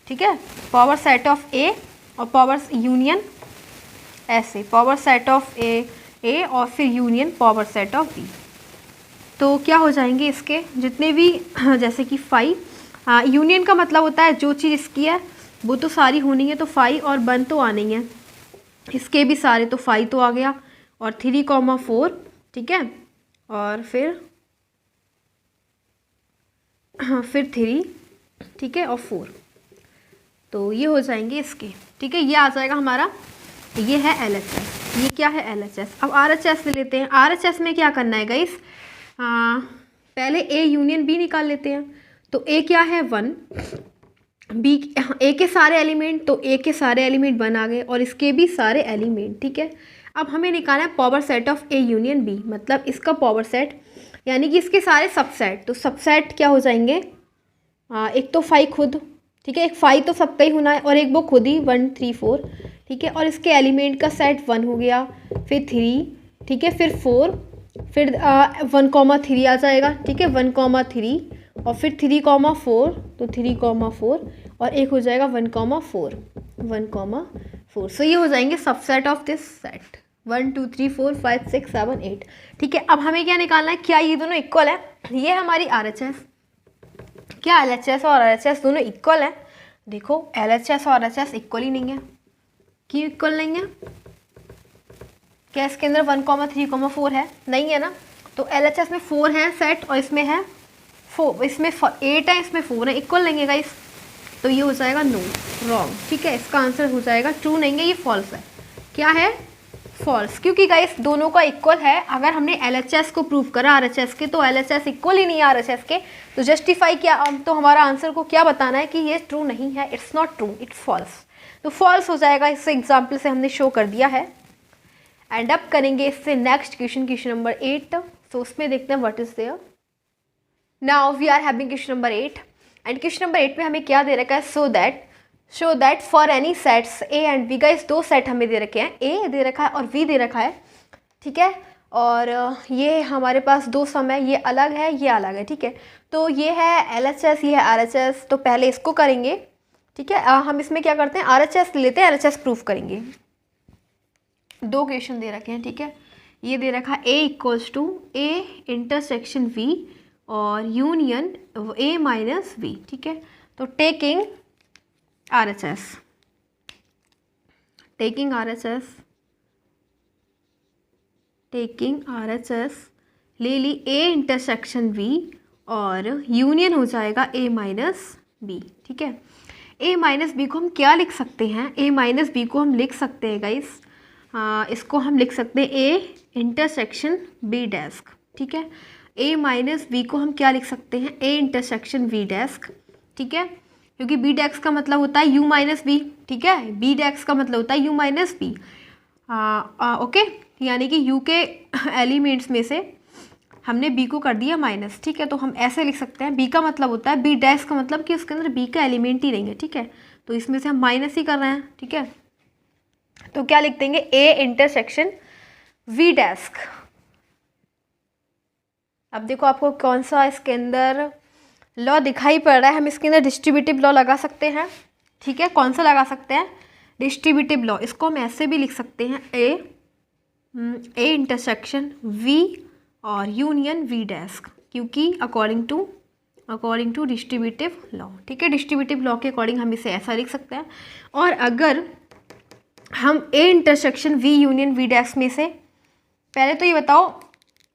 ठीक है। पावर सेट ऑफ ए और पावर यूनियन ऐसे, पावर सेट ऑफ ए और फिर union power set of B. तो क्या हो जाएंगे इसके जितने भी, जैसे कि 5, यूनियन का मतलब होता है जो चीज़ इसकी है वो तो सारी होनी है, तो 5 और 1 तो आने ही है, इसके भी सारे, तो 5 तो आ गया और 3,4, ठीक है। और फिर 3, ठीक है, और 4, तो ये हो जाएंगे इसके, ठीक है। ये आ जाएगा हमारा, ये है LHS, ये क्या है LHS। अब RHS ले लेते हैं। RHS में क्या करना है गाइस, पहले ए यूनियन बी निकाल लेते हैं। तो ए क्या है 1, बी ए के सारे एलिमेंट, तो ए के सारे एलिमेंट 1 आ गए और इसके भी सारे एलिमेंट, ठीक है। अब हमें निकालना है power set of A union B, मतलब इसका पावर सेट यानी कि इसके सारे सबसेट। तो सबसेट क्या हो जाएंगे, एक तो 5 खुद, ठीक है, एक 5 तो सबका ही होना है और एक वो खुद ही 1 3 4, ठीक है। और इसके एलिमेंट का सेट 1 हो गया, फिर 3, ठीक है, फिर 4, फिर 1,3 आ जाएगा, ठीक है, 1,3 और फिर 3,4, तो 3,4 और एक हो जाएगा 1,4, 1,4। सो ये हो जाएंगे सबसेट ऑफ दिस सेट 1 2 3 4 5 6 7 8, ठीक है। अब हमें क्या निकालना है, क्या ये दोनों इक्वल है, ये हमारी RHS, क्या LHS और RHS दोनों इक्वल है। देखो LHS और RHS इक्वल ही नहीं है, क्यों इक्वल नहीं है, क्या इसके अंदर 1,3,4 है, नहीं है ना। तो LHS में 4 है सेट और इसमें है 4, इसमें 8 है, इसमें 4 है, इक्वल नहीं है गाइस। तो ये हो जाएगा नो, रॉन्ग, ठीक है। इसका आंसर हो जाएगा ट्रू नहीं है, ये फॉल्स है। क्या है, फॉल्स, क्योंकि गाइस दोनों का इक्वल है। अगर हमने LHS को प्रूव करा RHS के, तो LHS इक्वल ही नहीं है RHS के, तो जस्टिफाई किया, तो हमारा आंसर को क्या बताना है कि ये ट्रू नहीं है, it's not true, it's false. तो फॉल्स हो जाएगा, इस एग्जाम्पल से हमने शो कर दिया है। एंड अप करेंगे इससे नेक्स्ट क्वेश्चन, क्वेश्चन नंबर 8। तो उसमें देखते हैं what is there. Now we are having question number 8 and question number 8 में हमें क्या दे रखा है, show that for any sets A and B, guys 2 set हमें दे रखे हैं, ए दे रखा है और बी दे रखा है, ठीक है। और ये हमारे पास 2 सम है, ये अलग है, ये अलग है, ठीक है। तो ये है LHS, ये है RHS। तो पहले इसको करेंगे, ठीक है। हम इसमें क्या करते हैं, RHS लेते हैं, RHS प्रूफ करेंगे। 2 क्वेश्चन दे रखे हैं, ठीक है। ये दे रखा है A = A इंटरसेक्शन V और यूनियन A - V, ठीक है। तो टेकिंग RHS ले ली A इंटरसेक्शन V और यूनियन हो जाएगा A - B, ठीक है। A - B को हम क्या लिख सकते हैं, A - B को हम लिख सकते हैं गाइस, इसको हम लिख सकते हैं A इंटरसेक्शन B डैस्क, ठीक है। A - B को हम क्या लिख सकते हैं, A इंटरसेक्शन V डैस्क, ठीक है, क्योंकि B डैस्क का मतलब होता है U - B, ठीक है। B डैस्क का मतलब होता है U - B, ओके, यानी कि U के एलिमेंट्स में से हमने B को कर दिया माइनस, ठीक है। तो हम ऐसे लिख सकते हैं, B का मतलब होता है, B डैश का मतलब कि उसके अंदर B का एलिमेंट ही नहीं है, ठीक है। तो इसमें से हम माइनस ही कर रहे हैं, ठीक है। तो क्या लिख देंगे, A इंटरसेक्शन V डैस्क। अब देखो आपको कौन सा इसके अंदर लॉ दिखाई पड़ रहा है, हम इसके अंदर डिस्ट्रीब्यूटिव लॉ लगा सकते हैं, ठीक है। कौन सा लगा सकते हैं, डिस्ट्रीब्यूटिव लॉ। इसको हम ऐसे भी लिख सकते हैं, A इंटरसेक्शन V और यूनियन V डैस्क, क्योंकि अकॉर्डिंग टू डिस्ट्रीब्यूटिव लॉ, ठीक है। डिस्ट्रीब्यूटिव लॉ के अकॉर्डिंग हम इसे ऐसा लिख सकते हैं। और अगर हम A intersection V union V desk में से, पहले तो ये बताओ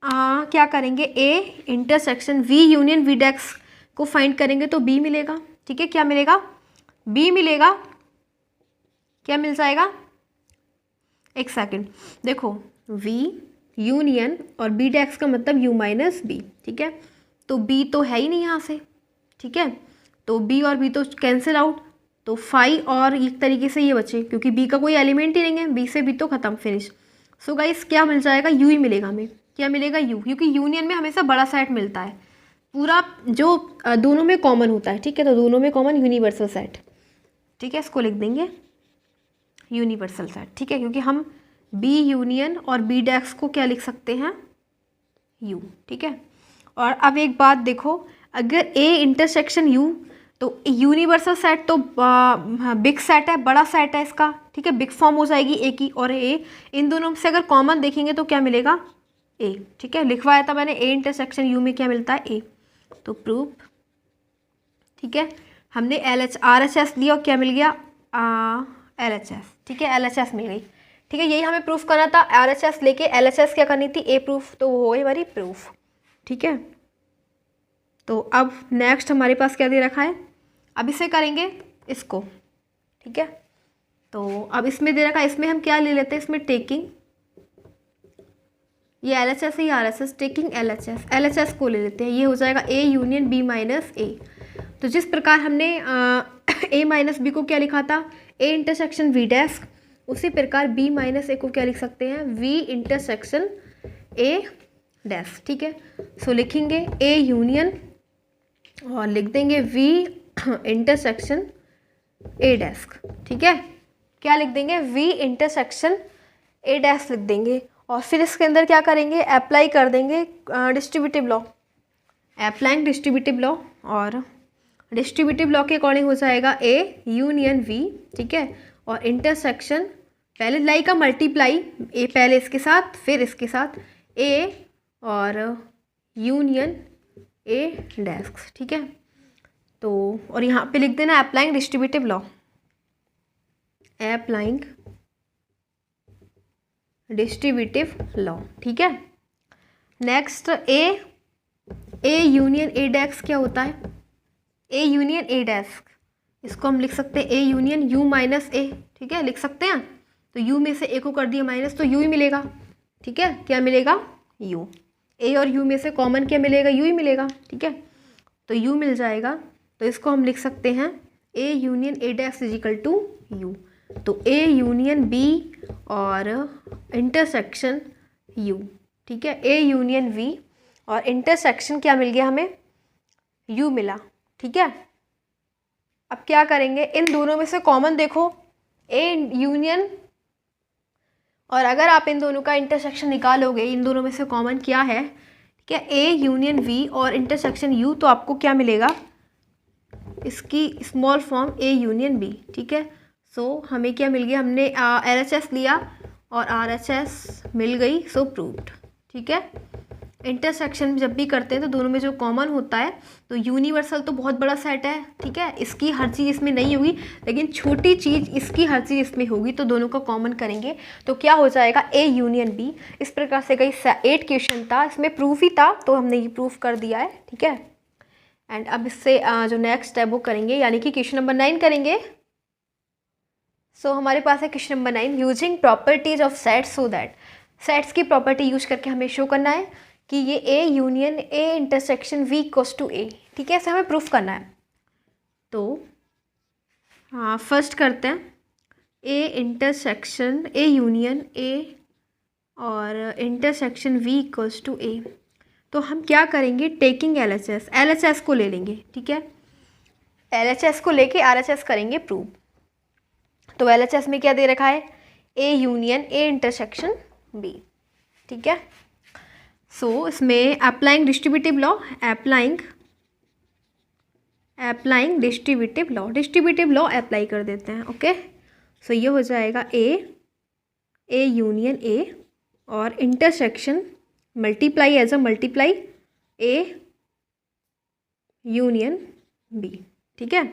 क्या करेंगे, A intersection V union V desk को फाइंड करेंगे तो B मिलेगा, ठीक है। क्या मिलेगा, B मिलेगा, क्या मिल जाएगा, एक सेकंड, देखो V यूनियन और B डैक्स का मतलब U - B, ठीक है। तो B तो है ही नहीं यहाँ से, ठीक है। तो B और B तो कैंसिल आउट, तो 5 और एक तरीके से ये बचे, क्योंकि B का कोई एलिमेंट ही नहीं है, B से B तो खत्म, फिनिश। सो गाइस क्या मिल जाएगा, U ही मिलेगा हमें, क्या मिलेगा, U, क्योंकि यूनियन में हमेशा बड़ा सेट मिलता है, पूरा जो दोनों में कॉमन होता है, ठीक है। तो दोनों में कॉमन यूनिवर्सल सेट, ठीक है। इसको लिख देंगे यूनिवर्सल सेट, ठीक है, क्योंकि हम B यूनियन और B डैक्स को क्या लिख सकते हैं, U, ठीक है। और अब एक बात देखो, अगर A इंटरसेक्शन U, तो यूनिवर्सल सेट तो बिग सेट है, बड़ा सेट है इसका, ठीक है। बिग फॉर्म हो जाएगी A की और A, इन दोनों से अगर कॉमन देखेंगे तो क्या मिलेगा, A, ठीक है। लिखवाया था मैंने A इंटरसेक्शन U में क्या मिलता है, A। तो प्रूफ, ठीक है। हमने RHS लिया और क्या मिल गया, LHS, ठीक है, LHS मिल गई, ठीक है। यही हमें प्रूफ करना था, RHS लेके LHS क्या करनी थी, A प्रूफ, तो वो हो गई हमारी प्रूफ, ठीक है। तो अब नेक्स्ट हमारे पास क्या दे रखा है, अब इसे करेंगे इसको, ठीक है। तो अब इसमें दे रखा है, इसमें हम क्या ले लेते हैं, इसमें टेकिंग, ये LHS है, ये RHS, टेकिंग LHS को ले लेते हैं, ये हो जाएगा A union B minus A। तो जिस प्रकार हमने A माइनस बी को क्या लिखा था, A इंटरसेक्शन V डैश, उसी प्रकार B माइनस A को क्या लिख सकते हैं, V इंटरसेक्शन A डैश। ठीक है, सो लिखेंगे A यूनियन और लिख देंगे V इंटरसेक्शन A डैश। ठीक है, क्या लिख देंगे, V इंटरसेक्शन A डैश लिख देंगे और फिर इसके अंदर क्या करेंगे, अप्लाई कर देंगे distributive law, applying distributive law, और डिस्ट्रीब्यूटिव लॉ के अकॉर्डिंग हो जाएगा A यूनियन V। ठीक है, और इंटरसेक्शन पहले लाई का मल्टीप्लाई, A पहले इसके साथ फिर इसके साथ A और यूनियन A डैश। ठीक है, तो और यहाँ पे लिख देना applying distributive law, applying distributive law. ठीक है, next A union A dash क्या होता है, A यूनियन A डैश, इसको हम लिख सकते हैं A union U minus A। ठीक है, लिख सकते हैं, तो U में से A को कर दिया माइनस तो U ही मिलेगा। ठीक है, क्या मिलेगा, U। A और U में से कॉमन क्या मिलेगा, U ही मिलेगा। ठीक है, तो U मिल जाएगा, तो इसको हम लिख सकते हैं A union A dash is equal to U। तो A यूनियन B और इंटरसेक्शन U। ठीक है, A यूनियन V और इंटरसेक्शन क्या मिल गया हमें, U मिला। ठीक है, अब क्या करेंगे, इन दोनों में से कॉमन देखो A यूनियन, और अगर आप इन दोनों का इंटरसेक्शन निकालोगे, इन दोनों में से कॉमन क्या है, ठीक है, A यूनियन V और इंटरसेक्शन U, तो आपको क्या मिलेगा, इसकी small form A union B। ठीक है, सो हमें क्या मिल गया, हमने LHS लिया और RHS मिल गई, सो प्रूव्ड। ठीक है, इंटरसेक्शन जब भी करते हैं तो दोनों में जो कॉमन होता है, तो यूनिवर्सल तो बहुत बड़ा सेट है। ठीक है, इसकी हर चीज़ इसमें नहीं होगी, लेकिन छोटी चीज़ इसकी हर चीज़ इसमें होगी, तो दोनों का कॉमन करेंगे तो क्या हो जाएगा, A यूनियन B। इस प्रकार से कई 8 क्वेश्चन था, इसमें प्रूफ ही था, तो हमने ये प्रूफ कर दिया है। ठीक है, एंड अब इससे जो नेक्स्ट है वो करेंगे, यानी कि क्वेश्चन नंबर 9 करेंगे। सो हमारे पास है question number 9, using properties of sets so that, sets की प्रॉपर्टी यूज करके हमें शो करना है कि ये A union A intersection V equals to A। ठीक है, ऐसे हमें प्रूफ करना है। तो हाँ, फर्स्ट करते हैं A intersection A union A और intersection V equals to A। तो हम क्या करेंगे, टेकिंग LHS को ले लेंगे। ठीक है, LHS को लेके RHS करेंगे प्रूव। तो LHS में क्या दे रखा है, A union A intersection B। ठीक है, सो इसमें applying distributive law, applying distributive law apply कर देते हैं। ओके, सो ये हो जाएगा A यूनियन A और intersection multiply as a multiply A union B। ठीक है,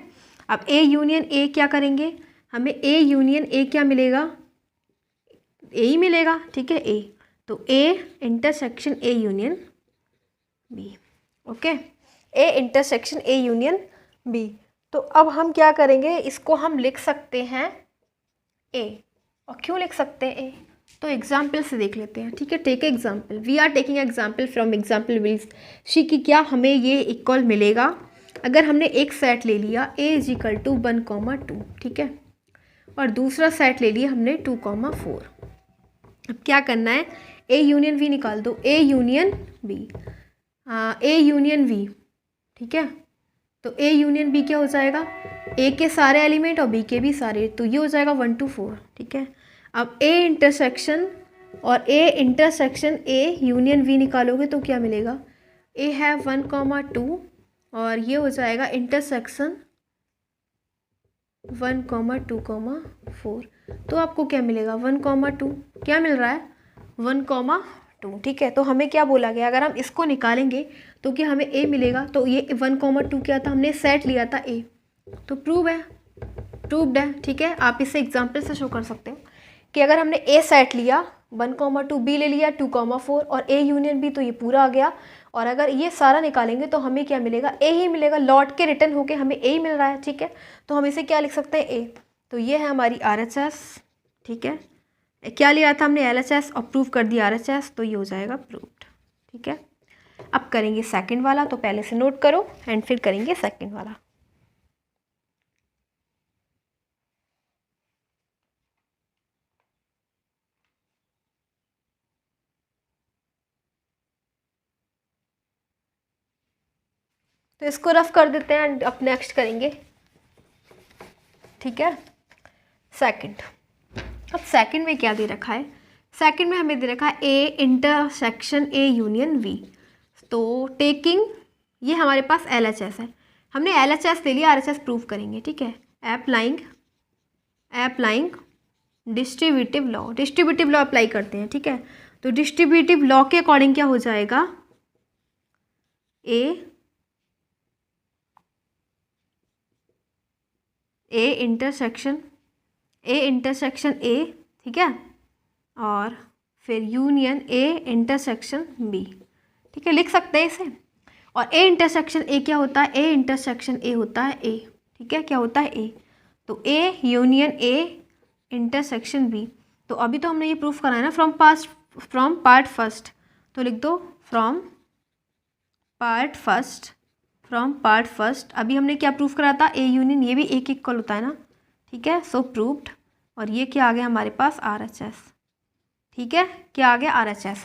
अब A यूनियन A क्या करेंगे, हमें A यूनियन A क्या मिलेगा, A ही मिलेगा। ठीक है, A, तो A intersection A union B। Okay, A intersection A union B। तो अब हम क्या करेंगे, इसको हम लिख सकते हैं A, और क्यों लिख सकते हैं A, तो एग्जाम्पल से देख लेते हैं। ठीक है, take example, we are taking example from example will see की क्या हमें ये इक्वल मिलेगा। अगर हमने एक सेट ले लिया A इज इक्वल टू 1,2, ठीक है, और दूसरा सेट ले लिया हमने 2,4। अब क्या करना है, A यूनियन V निकाल दो, A union B, A union V। ठीक है, तो A यूनियन B क्या हो जाएगा, A के सारे एलिमेंट और B के भी सारे, तो ये हो जाएगा 1 to 4। ठीक है, अब A इंटरसेक्शन और A intersection A union V निकालोगे तो क्या मिलेगा, A है 1,2 और ये हो जाएगा इंटरसेक्शन 1,2,4। तो आपको क्या मिलेगा, 1,2 क्या मिल रहा है, 1,2। ठीक है, तो हमें क्या बोला गया, अगर हम इसको निकालेंगे तो क्या हमें A मिलेगा, तो ये 1,2 क्या था, हमने सेट लिया था A, तो प्रूव्ड है। ठीक है, आप इसे एग्जाम्पल से शो कर सकते हो कि अगर हमने A सेट लिया 1,2, B ले लिया 2,4 और A यूनियन B, तो ये पूरा आ गया। और अगर ये सारा निकालेंगे तो हमें क्या मिलेगा, A ही मिलेगा, लौट के रिटर्न होके हमें A ही मिल रहा है। ठीक है, तो हम इसे क्या लिख सकते हैं, A। तो ये है हमारी RHS। ठीक है, क्या लिया था हमने, LHS, और प्रूव कर दिया RHS, तो ये हो जाएगा प्रूव्ड। ठीक है, अब करेंगे सेकंड वाला, तो पहले से नोट करो एंड फिर करेंगे सेकंड वाला। तो इसको रफ कर देते हैं एंड अब नेक्स्ट करेंगे। ठीक है, सेकंड। अब सेकंड में क्या दे रखा है, सेकंड में हमें दे रखा है A intersection A union V। तो टेकिंग, ये हमारे पास LHS है, हमने LHS ले लिया, RHS प्रूव करेंगे। ठीक है, applying distributive law, distributive law apply करते हैं। ठीक है, तो डिस्ट्रीब्यूटिव लॉ के अकॉर्डिंग क्या हो जाएगा, A इंटरसेक्शन A, ठीक है, और फिर यूनियन A इंटरसेक्शन B। ठीक है, लिख सकते हैं इसे। और A इंटरसेक्शन A क्या होता है, A इंटरसेक्शन A होता है A। ठीक है, क्या होता है A, तो A union A intersection B। तो अभी तो हमने ये प्रूफ करा है ना, फ्रॉम पार्ट फर्स्ट, तो लिख दो फ्रॉम पार्ट फर्स्ट। अभी हमने क्या प्रूफ करा था, A यूनियन, ये भी A के इक्वल होता है ना। ठीक है, सो प्रूव्ड। और ये क्या आ गया हमारे पास, RHS। ठीक है, क्या आ गया, RHS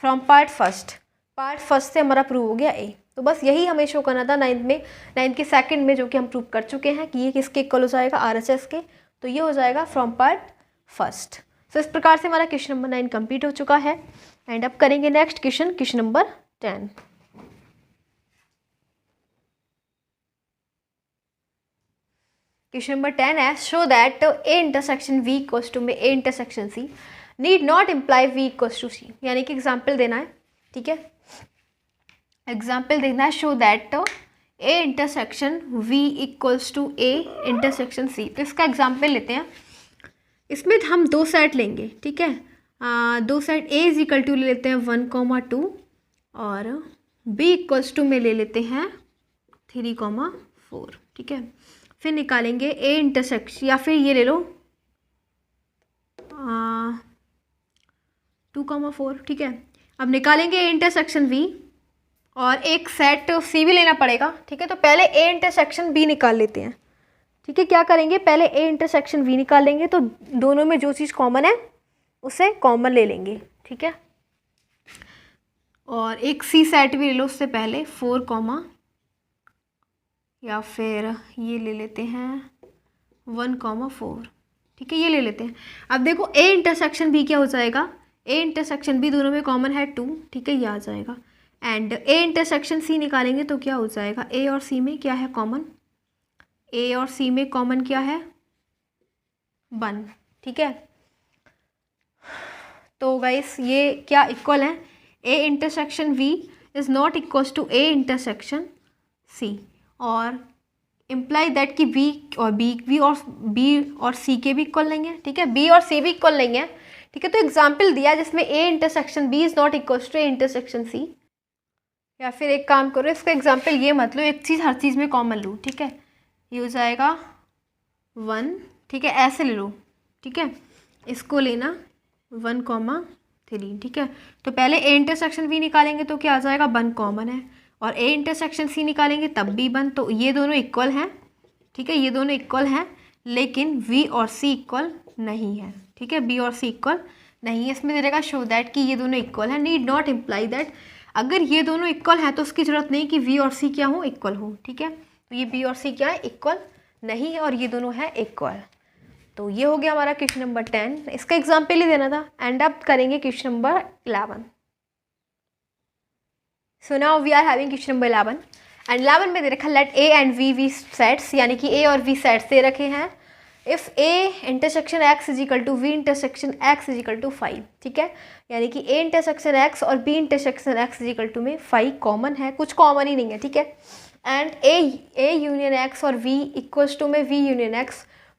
फ्रॉम पार्ट फर्स्ट से हमारा प्रूव हो गया A। तो बस यही हमें शो करना था नाइन्थ के सेकंड में, जो कि हम प्रूव कर चुके हैं कि ये किसके इक्वल हो जाएगा, RHS के। तो ये हो जाएगा फ्रॉम पार्ट फर्स्ट। सो इस प्रकार से हमारा क्वेश्चन नंबर 9 कंप्लीट हो चुका है। एंड अब करेंगे next question number 10। Question number 10 है, show that A intersection V equals to में A intersection C need not imply V equals to C। यानी कि एग्जाम्पल देना है। ठीक है, एग्जाम्पल देना है, show that A intersection V equals to A intersection C। तो इसका एग्जाम्पल लेते हैं। इसमें हम दो सेट लेंगे। ठीक है, दो set A is equal to ले लेते हैं 1,2 और B इक्वल्स टू में ले लेते हैं 3,4। ठीक है, फिर निकालेंगे A इंटरसेक्शन, या फिर ये ले लो 2,4। ठीक है, अब निकालेंगे A इंटरसेक्शन V और एक सेट C भी लेना पड़ेगा। ठीक है, तो पहले A इंटरसेक्शन B निकाल लेते हैं। ठीक है, क्या करेंगे, पहले A इंटरसेक्शन V निकाल लेंगे, तो दोनों में जो चीज़ कॉमन है उसे कॉमन ले लेंगे। ठीक है, और एक C सेट भी ले लो उससे पहले 4, या फिर ये ले लेते हैं 1,4। ठीक है, ये ले लेते हैं। अब देखो A इंटरसेक्शन B क्या हो जाएगा, A इंटरसेक्शन B दोनों में कॉमन है 2। ठीक है, ये आ जाएगा। एंड A इंटरसेक्शन C निकालेंगे तो क्या हो जाएगा, A और C में क्या है कॉमन, A और C में कॉमन क्या है 1। ठीक है, तो गाइस ये क्या इक्वल है, A intersection V is not equals to A intersection C, और इम्प्लाई दैट कि B और C के भी इक्वल लेंगे। ठीक है, B और C भी इक्वल लेंगे। ठीक है, तो एग्जाम्पल दिया जिसमें A intersection B is not equals to A intersection C। या फिर एक काम करो, इसका एग्जाम्पल ये मत लो, एक चीज़ हर चीज़ में कॉमन लो। ठीक है, ये हो जाएगा 1। ठीक है, ऐसे ले लो। ठीक है, इसको लेना 1,3। ठीक है, तो पहले A इंटरसेक्शन V निकालेंगे तो क्या आ जाएगा, 1 कॉमन है, और A इंटरसेक्शन C निकालेंगे तब भी 1। तो ये दोनों इक्वल हैं। ठीक है, ये दोनों इक्वल हैं, लेकिन V और C इक्वल नहीं है। ठीक है, B और C इक्वल नहीं है। इसमें दे देगा शो दैट कि ये दोनों इक्वल हैं, नीड नॉट इम्प्लाई दैट। अगर ये दोनों इक्वल हैं तो उसकी ज़रूरत नहीं कि V और C क्या हो, इक्वल हो। ठीक है, तो ये B और C क्या है, इक्वल नहीं है, और ये दोनों है इक्वल। तो ये हो गया हमारा क्वेश्चन नंबर 10। इसका एग्जाम्पल ही देना था। एंड अब करेंगे question number 11। So now we are having question number 11 and 11 में दे रखा let A and V sets, यानी कि A और V सेट्स दे रखे हैं। If A intersection X is equal to V intersection X is equal to 5। ठीक है, यानी कि A इंटरसेक्शन X और B intersection X is equal to में 5 कॉमन है, कुछ कॉमन ही नहीं है। ठीक है, एंड A यूनियन X और V इक्वल्स टू में V union X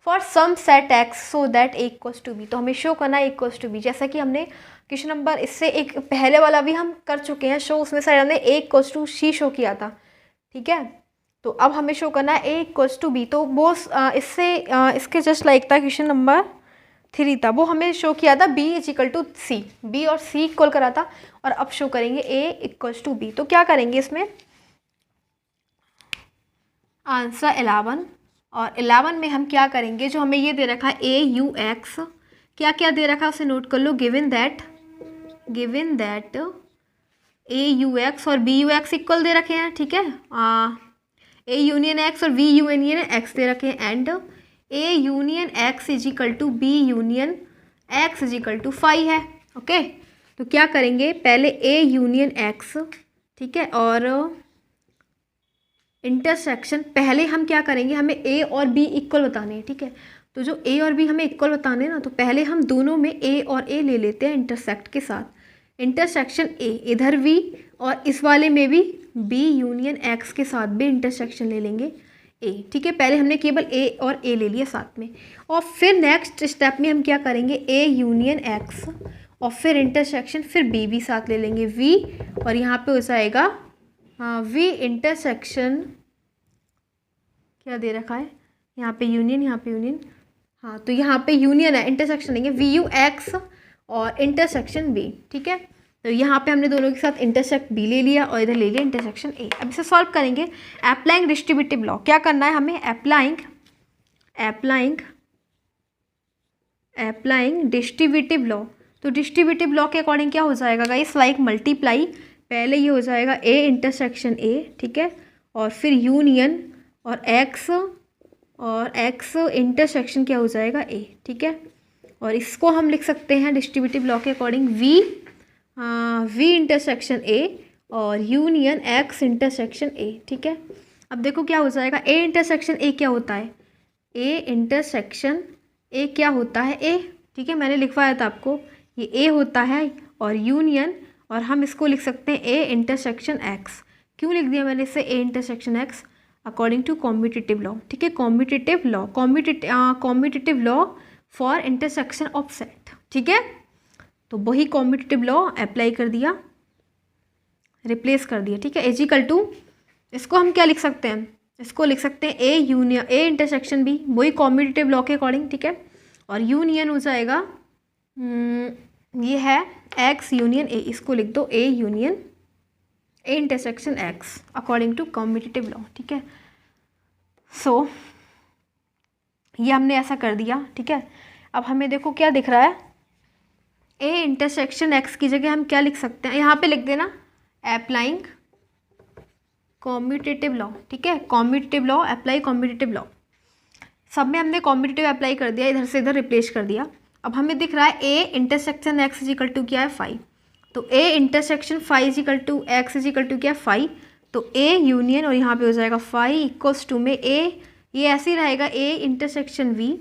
for some set X so that A equals to B। तो हमें शो करना है इक्वल्स टू B, जैसा कि हमने क्वेश्चन नंबर इससे एक पहले वाला भी हम कर चुके हैं शो, उसमें सर हमने A equals to C show किया था। ठीक है, तो अब हमें शो करना है A इक्वल्स टू B। तो वो इससे इसके जस्ट लाइक था क्वेश्चन नंबर 3 था, वो हमें शो किया था B is equal to C, B और C इक्वल करा था, और अब शो करेंगे A इक्वल्स टू B। तो क्या करेंगे इसमें, आंसर 11, और 11 में हम क्या करेंगे, जो हमें ये दे रखा है A U X, क्या क्या दे रखा है उसे नोट कर लो। Given that A U X और B U X इक्वल दे रखे हैं, ठीक है, A यूनियन X और V यूनियन X दे रखे हैं, and A union X is equal to B union X is equal to 5 है। ओके, तो क्या करेंगे, पहले A यूनियन X, ठीक है, और इंटरसेक्शन, पहले हम क्या करेंगे, हमें A और B इक्वल बताने हैं, ठीक है। तो जो A और B हमें इक्वल बताने हैं ना, तो पहले हम दोनों में A और A ले लेते हैं इंटरसेक्ट के साथ। इंटरसेक्शन A, इधर V, और इस वाले में भी B यूनियन X के साथ भी इंटरसेक्शन ले लेंगे A, ठीक है। पहले हमने केवल A और A ले लिया साथ में, और फिर नेक्स्ट स्टेप में हम क्या करेंगे, A यूनियन X और फिर इंटरसेक्शन, फिर B भी साथ ले लेंगे V, और यहाँ पे हो जाएगा V इंटरसेक्शन, क्या दे रखा है यहाँ पे यूनियन, यहाँ पे यूनियन, हाँ, तो यहाँ पे यूनियन है, इंटरसेक्शन लेंगे V U X और इंटरसेक्शन B, ठीक है। तो यहाँ पे हमने दोनों के साथ इंटरसेक्ट B ले लिया और इधर ले लिया इंटरसेक्शन A। अब इसे सॉल्व करेंगे। अप्लाइंग डिस्ट्रीब्यूटिव लॉ, क्या करना है हमें, अप्लाइंग डिस्ट्रीब्यूटिव लॉ। तो डिस्ट्रीब्यूटिव लॉ के अकॉर्डिंग क्या हो जाएगा गाइस, लाइक मल्टीप्लाई, पहले ये हो जाएगा A इंटरसेक्शन A, ठीक है, और फिर यूनियन और X इंटरसेक्शन क्या हो जाएगा A, ठीक है। और इसको हम लिख सकते हैं डिस्ट्रीब्यूटिव लॉ के अकॉर्डिंग V इंटरसेक्शन A और यूनियन X इंटरसेक्शन A, ठीक है। अब देखो क्या हो जाएगा, A इंटरसेक्शन A क्या होता है, A इंटरसेक्शन A क्या होता है A, ठीक है, मैंने लिखवाया था आपको, ये A होता है, और यूनियन, और हम इसको लिख सकते हैं A इंटरसेक्शन X। क्यों लिख दिया मैंने इसे A intersection X, according to competitive law, ठीक है, competitive law for intersection of set, ठीक है। तो वही कॉम्पिटिटिव लॉ अप्लाई कर दिया, रिप्लेस कर दिया, ठीक है, इजिकल टू, इसको हम क्या लिख सकते हैं, इसको लिख सकते हैं A union A intersection B, वही कॉम्पिटिटिव लॉ के अकॉर्डिंग, ठीक है, और यूनियन हो जाएगा, ये है X यूनियन A, इसको लिख दो A union A intersection X according to competitive law, ठीक है। सो ये हमने ऐसा कर दिया, ठीक है। अब हमें देखो क्या दिख रहा है, A इंटरसेक्शन X की जगह हम क्या लिख सकते हैं, यहाँ पे लिख देना अप्लाइंग कॉम्पिटिटिव लॉ, ठीक है, competitive law, apply competitive law, सब में हमने कॉम्पिटिटिव अप्लाई कर दिया, इधर से इधर रिप्लेस कर दिया। अब हमें दिख रहा है A intersection X is equal to क्या है 5, तो A intersection 5 is equal to X is equal to क्या है 5, तो A यूनियन, और यहाँ पे हो जाएगा 5 इक्वल्स टू में A, ये ऐसे ही रहेगा A इंटरसेक्शन V,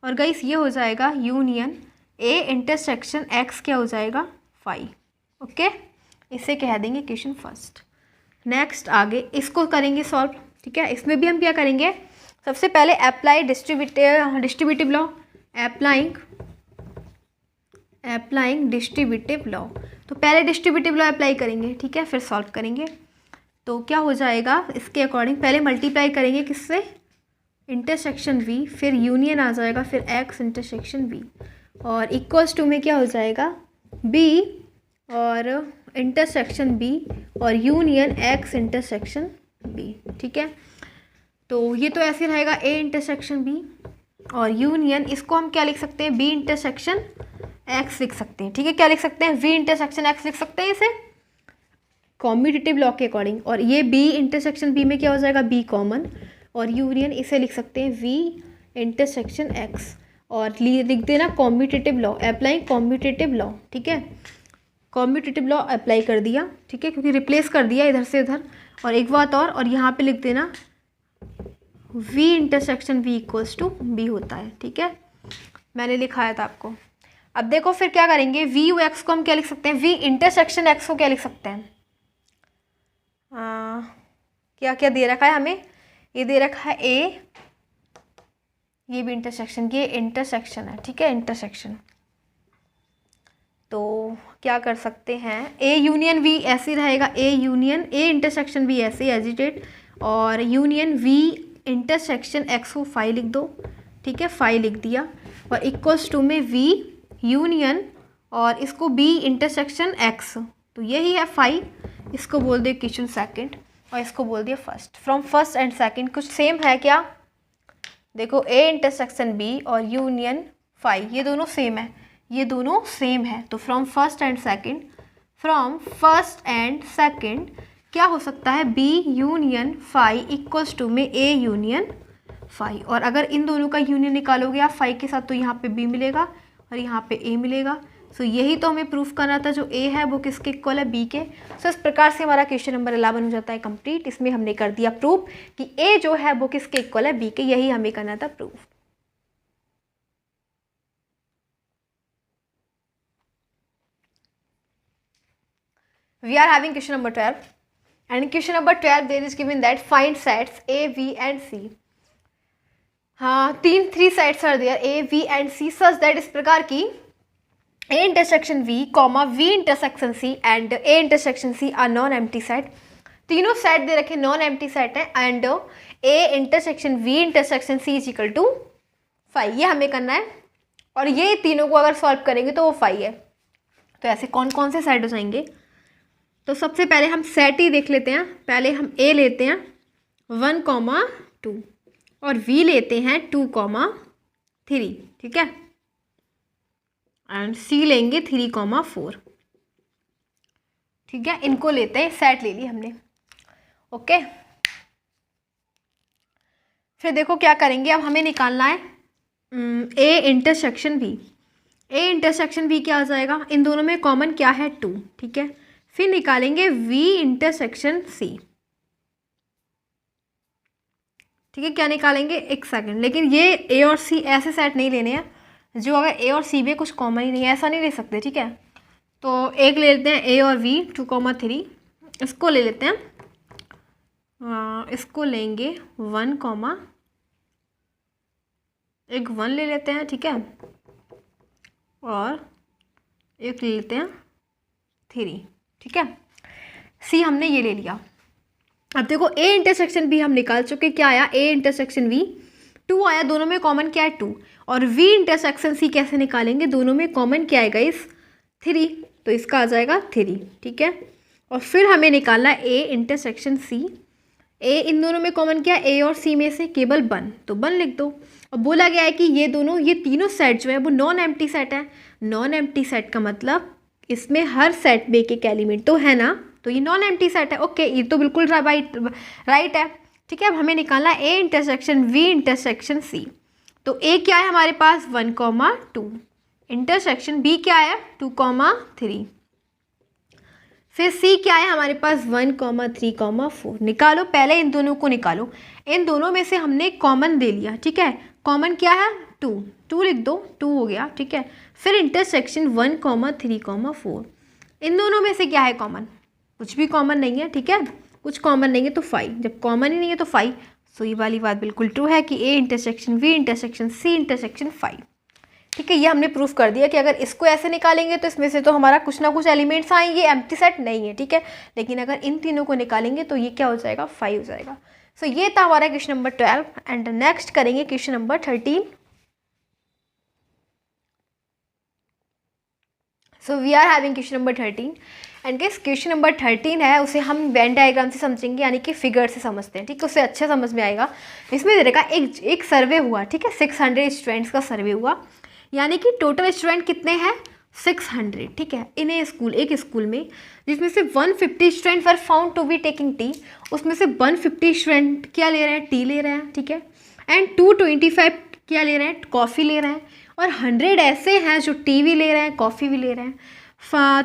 और गाइस ये हो जाएगा यूनियन A इंटरसेक्शन X क्या हो जाएगा 5, ओके, इसे कह देंगे क्वेश्चन फर्स्ट। नेक्स्ट आगे इसको करेंगे सॉल्व, ठीक है। इसमें भी हम क्या करेंगे, सबसे पहले apply distributive law, applying distributive law, तो पहले डिस्ट्रीब्यूटिव लॉ अप्लाई करेंगे, ठीक है, फिर सॉल्व करेंगे। तो क्या हो जाएगा, इसके अकॉर्डिंग पहले मल्टीप्लाई करेंगे किससे, इंटरसेक्शन V, फिर यूनियन आ जाएगा, फिर X इंटरसेक्शन V, और इक्वल्स टू में क्या हो जाएगा B और इंटरसेक्शन B और यूनियन X इंटरसेक्शन B, ठीक है। तो ये तो ऐसे रहेगा A इंटरसेक्शन B और यूनियन, इसको हम क्या लिख सकते हैं, B इंटरसेक्शन X लिख सकते हैं, ठीक है, क्या लिख सकते हैं, V इंटरसेक्शन X लिख सकते हैं इसे कॉम्पिटिटिव लॉ के अकॉर्डिंग, और ये B इंटरसेक्शन B में क्या हो जाएगा B कॉमन, और यूनियन इसे लिख सकते हैं V इंटरसेक्शन X, और लिख देना competitive law, apply competitive law, ठीक है, कॉम्पिटिटिव लॉ अप्लाई कर दिया, ठीक है, क्योंकि रिप्लेस कर दिया इधर से इधर। और एक बात और यहाँ पे लिख देना V intersection V equals to B होता है, ठीक है, मैंने लिखाया था आपको। अब देखो फिर क्या करेंगे, V U X को हम क्या लिख सकते हैं, V इंटरसेक्शन X को क्या लिख सकते हैं, क्या क्या दे रखा है हमें, ये दे रखा है A, ये भी इंटरसेक्शन, ये इंटरसेक्शन है, ठीक है, इंटरसेक्शन। तो क्या कर सकते हैं, A यूनियन V ऐसे रहेगा, A union A intersection V ऐसे एजिटेट, और यूनियन V इंटरसेक्शन X को 5 लिख दो, ठीक है, 5 लिख दिया, और इक्वल्स टू में V यूनियन और इसको B इंटरसेक्शन X, तो यही है 5, इसको बोल दिया क्वेश्चन सेकंड और इसको बोल दिया first. From first and second कुछ सेम है क्या? देखो A इंटरसेक्शन B और यूनियन 5 ये दोनों सेम है, ये दोनों सेम है, तो फ्रॉम फर्स्ट एंड सेकंड क्या हो सकता है? B यूनियन 5 इक्वल्स टू में A यूनियन 5, और अगर इन दोनों का यूनियन निकालोगे आप 5 के साथ तो यहाँ पे B मिलेगा और यहाँ पे A मिलेगा। सो यही तो हमें प्रूफ करना था, जो A है वो किसके इक्वल है? B के। सो इस प्रकार से हमारा क्वेश्चन नंबर 11 हो जाता है कंप्लीट। इसमें हमने कर दिया प्रूफ कि A जो है वो किसके इक्वल है? B के, यही हमें करना था proof. We are having question number 12, and in question number 12 there is given that find sets A, V and C. हाँ, 3 sets are there A, V and C such that, इस प्रकार की A intersection V, V intersection C and A intersection C are non empty set. तीनों set दे रखे non empty set है, and A intersection V intersection C is equal to 5, ये हमें करना है, और ये तीनों को अगर सॉल्व करेंगे तो वो 5 है। तो ऐसे कौन कौन से सेट हो जाएंगे? तो सबसे पहले हम सेट ही देख लेते हैं। पहले हम A लेते हैं 1, 2 और V लेते हैं 2, 3, ठीक है, एंड C लेंगे 3, 4, ठीक है, इनको लेते हैं, सेट ले ली हमने, ओके। फिर देखो क्या करेंगे, अब हमें निकालना है A intersection V। A intersection V क्या आ जाएगा? इन दोनों में कॉमन क्या है? 2, ठीक है। फिर निकालेंगे V इंटरसेक्शन C, ठीक है, क्या निकालेंगे? एक सेकंड, लेकिन ये A और C ऐसे सेट नहीं लेने हैं जो अगर A और C में कुछ कॉमन ही नहीं है, ऐसा नहीं ले सकते, ठीक है। तो एक ले लेते हैं A और V 2, 3, इसको ले लेते हैं, इसको लेंगे 1, एक 1 ले लेते हैं, ठीक है, और एक ले लेते हैं 3, ठीक है। C हमने ये ले लिया। अब देखो A इंटरसेक्शन B हम निकाल चुके, क्या आया? A इंटरसेक्शन V 2 आया, दोनों में कॉमन क्या है? 2, और V इंटरसेक्शन C कैसे निकालेंगे? दोनों में कॉमन क्या आएगा? इस 3, तो इसका आ जाएगा 3, ठीक है। और फिर हमें निकालना है A इंटरसेक्शन C। A इन दोनों में कॉमन क्या है? A और C में से केवल 1, तो 1 लिख दो। और बोला गया है कि ये तीनों सेट जो है वो नॉन एम्प्टी सेट है। नॉन एम्प्टी सेट का मतलब इसमें हर सेट में एक एलिमेंट तो है ना, तो ये नॉन एम्प्टी सेट है, ओके, ये तो बिल्कुल राइट है, ठीक है। अब हमें निकालना है A intersection V intersection C। तो A क्या है हमारे पास? 1, 2, इंटरसेक्शन B क्या है? 2, 3, फिर C क्या है हमारे पास? 1, 3, 4। निकालो, पहले इन दोनों को निकालो। इन दोनों में से हमने कॉमन दे लिया, ठीक है। कॉमन क्या है? 2 लिख दो, 2 हो गया, ठीक है। फिर इंटरसेक्शन 1, 3, 4, इन दोनों में से क्या है कॉमन? कुछ भी कॉमन नहीं है, ठीक है, कुछ कॉमन नहीं है तो 5, जब कॉमन ही नहीं है तो 5। सो ये वाली बात बिल्कुल ट्रू है कि A intersection V intersection C intersection 5, ठीक है। ये हमने प्रूफ कर दिया कि अगर इसको ऐसे निकालेंगे तो इसमें से तो हमारा कुछ ना कुछ एलिमेंट्स आएंगे, एम्प्टी सेट नहीं है, ठीक है। लेकिन अगर इन तीनों को निकालेंगे तो ये क्या हो जाएगा? 5 हो जाएगा। सो ये था हमारा क्वेश्चन नंबर 12, एंड नेक्स्ट करेंगे question number 13। So we are having question number 13, and guess question number 13 है उसे हम वेन डायग्राम से समझेंगे, यानी कि फिगर से समझते हैं, ठीक है, उससे अच्छे समझ में आएगा। इसमें दे रखा एक सर्वे हुआ, ठीक है, 600 स्टूडेंट्स का सर्वे हुआ, यानी कि टोटल स्टूडेंट कितने हैं? 600, ठीक है, इन ए स्कूल, एक स्कूल में, जिसमें से 150 student were found to be taking tea. उसमें से 150 स्टूडेंट क्या ले रहे हैं? टी ले रहे हैं, ठीक है, एंड 225 क्या ले रहे हैं? कॉफ़ी ले रहे हैं, और 100 ऐसे हैं जो टी भी ले रहे हैं, कॉफ़ी भी ले रहे हैं।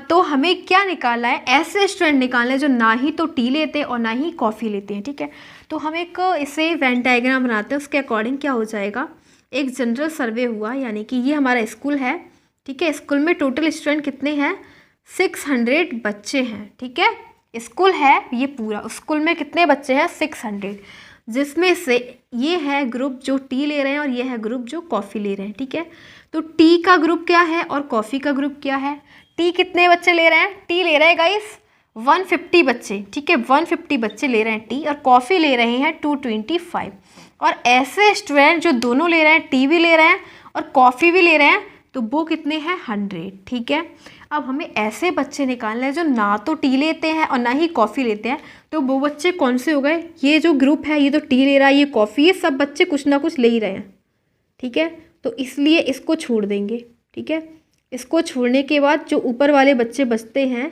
तो हमें क्या निकालना है? ऐसे स्टूडेंट निकालने हैं जो ना ही तो टी लेते और ना ही कॉफ़ी लेते हैं, ठीक है। तो हम एक इसे वेन डायग्राम बनाते हैं, उसके अकॉर्डिंग क्या हो जाएगा? एक जनरल सर्वे हुआ, यानी कि ये हमारा स्कूल है, ठीक है, स्कूल में टोटल स्टूडेंट कितने हैं? 600 बच्चे हैं, ठीक है, स्कूल है ये पूरा, स्कूल में कितने बच्चे हैं? 600, जिसमें से ये है ग्रुप जो टी ले रहे हैं और ये है ग्रुप जो कॉफ़ी ले रहे हैं, ठीक है। तो टी का ग्रुप क्या है और कॉफ़ी का ग्रुप क्या है? टी कितने बच्चे ले रहे हैं? टी ले रहे हैं गाइस 150 बच्चे, ठीक है, 150 बच्चे ले रहे हैं टी, और कॉफ़ी ले रहे हैं 225। और ऐसे स्टूडेंट जो दोनों ले रहे हैं, टी भी ले रहे हैं और कॉफ़ी भी ले रहे हैं, तो वो कितने हैं 100, ठीक है। अब हमें ऐसे बच्चे निकालने हैं जो ना तो टी लेते हैं और ना ही कॉफ़ी लेते हैं, तो वो बच्चे कौन से हो गए? ये जो ग्रुप है, ये तो टी ले रहा है, ये कॉफ़ी, ये सब बच्चे कुछ ना कुछ ले ही रहे हैं, ठीक है। तो इसलिए इसको छोड़ देंगे, ठीक है। इसको छोड़ने के बाद जो ऊपर वाले बच्चे बचते हैं,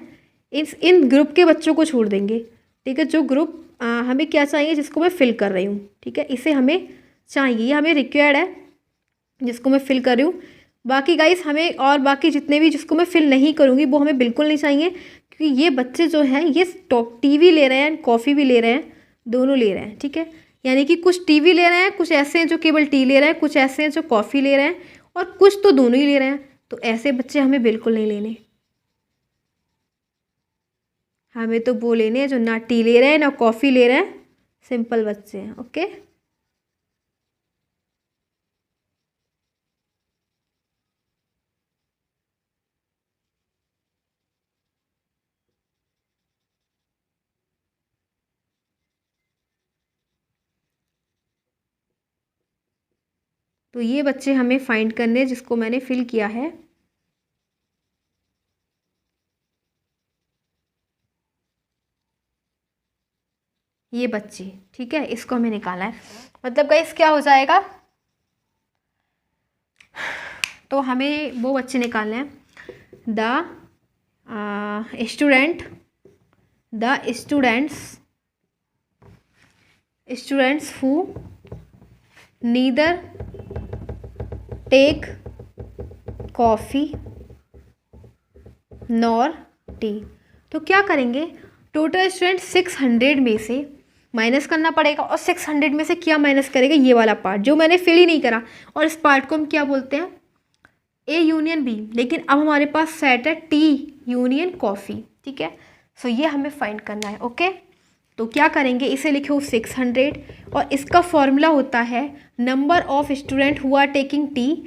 इन ग्रुप के बच्चों को छोड़ देंगे, ठीक है। जो ग्रुप हमें क्या चाहिए, जिसको मैं फिल कर रही हूँ, ठीक है, इसे हमें चाहिए, ये हमें रिक्वायर्ड है जिसको मैं फिल कर रही हूँ। बाकी गाइस हमें, और बाकी जितने भी जिसको मैं फिल नहीं करूँगी वो हमें बिल्कुल नहीं चाहिए, क्योंकि ये बच्चे जो हैं ये टीवी ले रहे हैं, कॉफ़ी भी ले रहे हैं, दोनों ले रहे हैं, ठीक है। यानी कि कुछ टीवी ले रहे हैं, कुछ ऐसे हैं जो केवल टी ले रहे हैं, कुछ ऐसे हैं जो कॉफ़ी ले रहे हैं, और कुछ तो दोनों ही ले रहे हैं। तो ऐसे बच्चे हमें बिल्कुल नहीं लेने, हमें तो वो लेने हैं जो ना टी ले रहे हैं ना कॉफ़ी ले रहे हैं, सिंपल बच्चे हैं, ओके। तो ये बच्चे हमें फाइंड करने हैं जिसको मैंने फिल किया है। ये बच्चे, ठीक है, इसको हमें निकालना है। मतलब गाइस क्या हो जाएगा, तो हमें वो बच्चे निकालने हैं, the students who neither take coffee nor tea. तो क्या करेंगे, टोटल स्टूडेंट 600 में से माइनस करना पड़ेगा, और 600 में से क्या माइनस करेगा, ये वाला पार्ट जो मैंने फिल ही नहीं करा, और इस पार्ट को हम क्या बोलते हैं, ए यूनियन बी। लेकिन अब हमारे पास सेट है टी यूनियन कॉफ़ी, ठीक है। सो ये हमें फाइंड करना है, ओके। तो क्या करेंगे, इसे लिखो 600, और इसका फॉर्मूला होता है number of student who are taking tea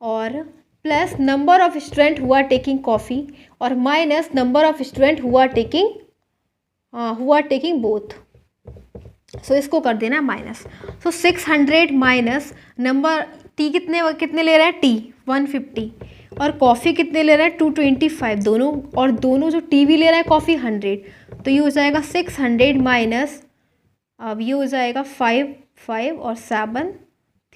और plus number of student who are taking coffee और minus number of student who are taking both. So इसको कर देना minus. So 600 minus number, tea कितने ले रहा है, टी 150, और कॉफ़ी कितने ले रहा है 225 दोनों, और दोनों जो टी भी ले रहा है कॉफ़ी 100। तो ये हो जाएगा 600 माइनस, अब ये हो जाएगा 5 और 7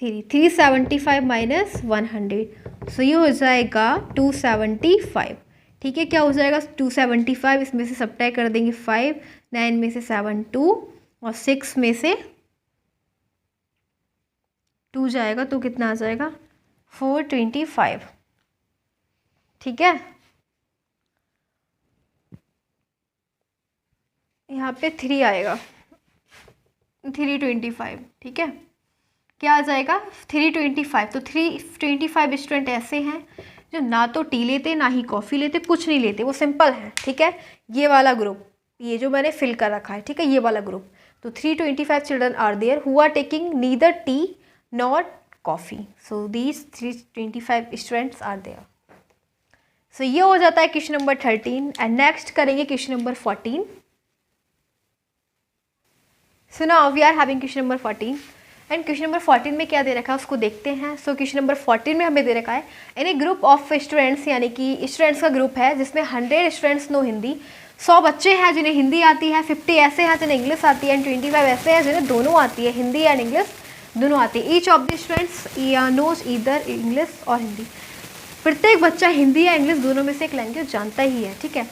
375 माइनस 100। सो ये हो जाएगा 275, ठीक है। क्या हो जाएगा 275, इसमें से सब्ट्रैक्ट कर देंगे 5, 9 में से 7 2, और 6 में से 2 जाएगा तो कितना आ जाएगा 425, ठीक है। यहाँ पे 3 आएगा, 325, ठीक है। क्या आ जाएगा 325। तो 325 स्टूडेंट ऐसे हैं जो ना तो टी लेते ना ही कॉफ़ी लेते, कुछ नहीं लेते, वो सिंपल है, ठीक है। ये वाला ग्रुप, ये जो मैंने फिल कर रखा है, ठीक है, ये वाला ग्रुप। तो 325 children are there who are taking neither tea not coffee. So these 325 students are there. So ये हो जाता है क्वेश्चन नंबर 13। एंड नेक्स्ट करेंगे question number 14। So now we are having question number 14, and question number 14 में क्या दे रखा है उसको देखते हैं। सो क्वेश्चन नंबर 14 में हमें दे रखा है इन ए ग्रुप ऑफ स्टूडेंट्स, यानी कि स्टूडेंट्स का ग्रुप है जिसमें 100 स्टूडेंट्स नो हिंदी, 100 बच्चे हैं जिन्हें हिंदी आती है, 50 ऐसे हैं जिन्हें इंग्लिश आती है, एंड 25 ऐसे हैं जिन्हें दोनों आती है, हिंदी एंड इंग्लिश दोनों आती है। Each of the students knows either English और हिंदी। प्रत्येक बच्चा हिंदी या इंग्लिश दोनों में से एक लैंग्वेज जानता ही है, ठीक है।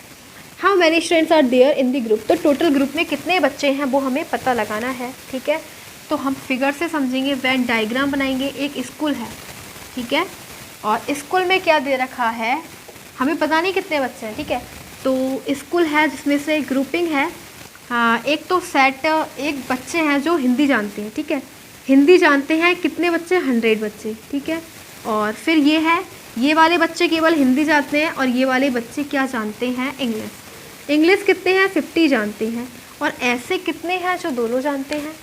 How many students are there in the group. तो टोटल ग्रुप में कितने बच्चे हैं वो हमें पता लगाना है, ठीक है। तो हम फिगर से समझेंगे, वेन डायग्राम बनाएंगे। एक स्कूल है, ठीक है, और स्कूल में क्या दे रखा है हमें पता नहीं कितने बच्चे हैं, ठीक है। तो स्कूल है जिसमें से ग्रुपिंग है, हाँ, एक तो सेट, एक बच्चे हैं जो हिंदी जानते हैं, ठीक है, हिंदी जानते हैं कितने बच्चे 100 बच्चे, ठीक है। और फिर ये है, ये वाले बच्चे केवल हिंदी जानते हैं और ये वाले बच्चे क्या जानते हैं इंग्लिश कितने हैं 50 जानते हैं, और ऐसे कितने हैं जो दोनों जानते हैं,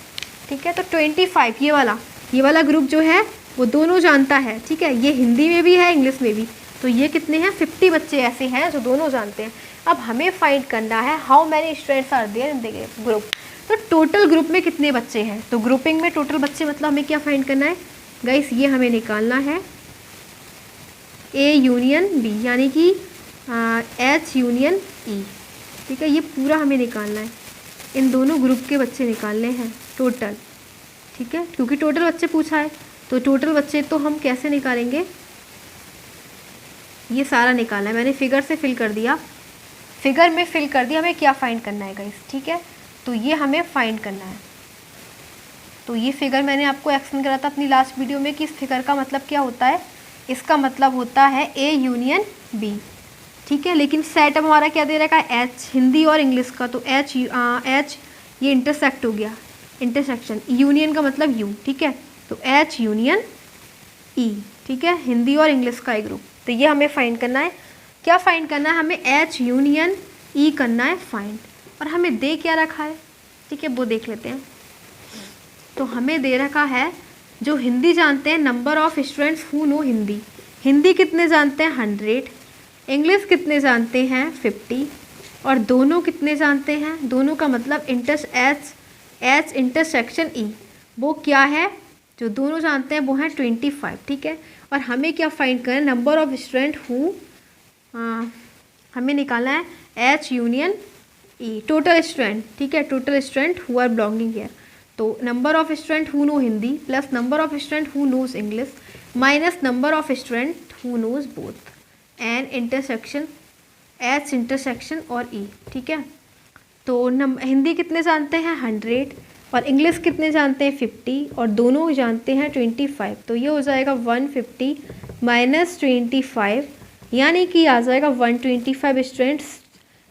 ठीक है। तो 25 ये वाला ग्रुप जो है वो दोनों जानता है, ठीक है, ये हिंदी में भी है इंग्लिश में भी। तो ये कितने हैं 50 बच्चे ऐसे हैं जो दोनों जानते हैं। अब हमें फाइंड करना है how many students are there in the group. तो टोटल ग्रुप में कितने बच्चे हैं, तो ग्रुपिंग में टोटल बच्चे मतलब हमें क्या फाइंड करना है गाइस, ये हमें निकालना है ए यूनियन बी, यानी कि एच यूनियन ई। ठीक है, ये पूरा हमें निकालना है, इन दोनों ग्रुप के बच्चे निकालने हैं टोटल। ठीक है, क्योंकि टोटल बच्चे पूछा है, तो टोटल बच्चे तो हम कैसे निकालेंगे, ये सारा निकालना है, मैंने फिगर से फिल कर दिया, फिगर में फिल कर दिया, हमें क्या फाइंड करना है गाइस। ठीक है, तो ये हमें फाइंड करना है। तो ये फिगर मैंने आपको एक्सप्लेन करा था अपनी लास्ट वीडियो में कि इस फिगर का मतलब क्या होता है, इसका मतलब होता है ए यूनियन बी। ठीक है, लेकिन सेट अब हमारा क्या दे रखा है, एच, हिंदी और इंग्लिश का, तो एच ये इंटरसेक्ट हो गया, इंटरसेक्शन, यूनियन का मतलब यू। ठीक है, तो एच यूनियन ई। ठीक है, हिंदी और इंग्लिश का एक ग्रुप, तो ये हमें फाइंड करना है। क्या फाइंड करना है हमें, एच यूनियन ई करना है फाइंड। और हमें दे क्या रखा है, ठीक है वो देख लेते हैं। तो हमें दे रखा है, जो हिंदी जानते हैं, number of students who know Hindi, Hindi कितने जानते हैं 100, इंग्लिश कितने जानते हैं 50, और दोनों कितने जानते हैं, दोनों का मतलब एच इंटरसेक्शन ई, वो क्या है, जो दोनों जानते हैं वो है 25। ठीक है, और हमें क्या फाइंड करना है, नंबर ऑफ स्टूडेंट हु, हमें निकालना है H union E, total student. ठीक है, total student who are belonging here, तो number of student who know Hindi plus number of student who knows English minus number of student who knows both, N intersection H intersection और E. ठीक है, तो हिंदी कितने जानते हैं 100, और इंग्लिश कितने जानते हैं 50, और दोनों जानते हैं 25, तो ये हो जाएगा 150 माइनस 25, यानी कि आ जाएगा 125 स्टूडेंट्स।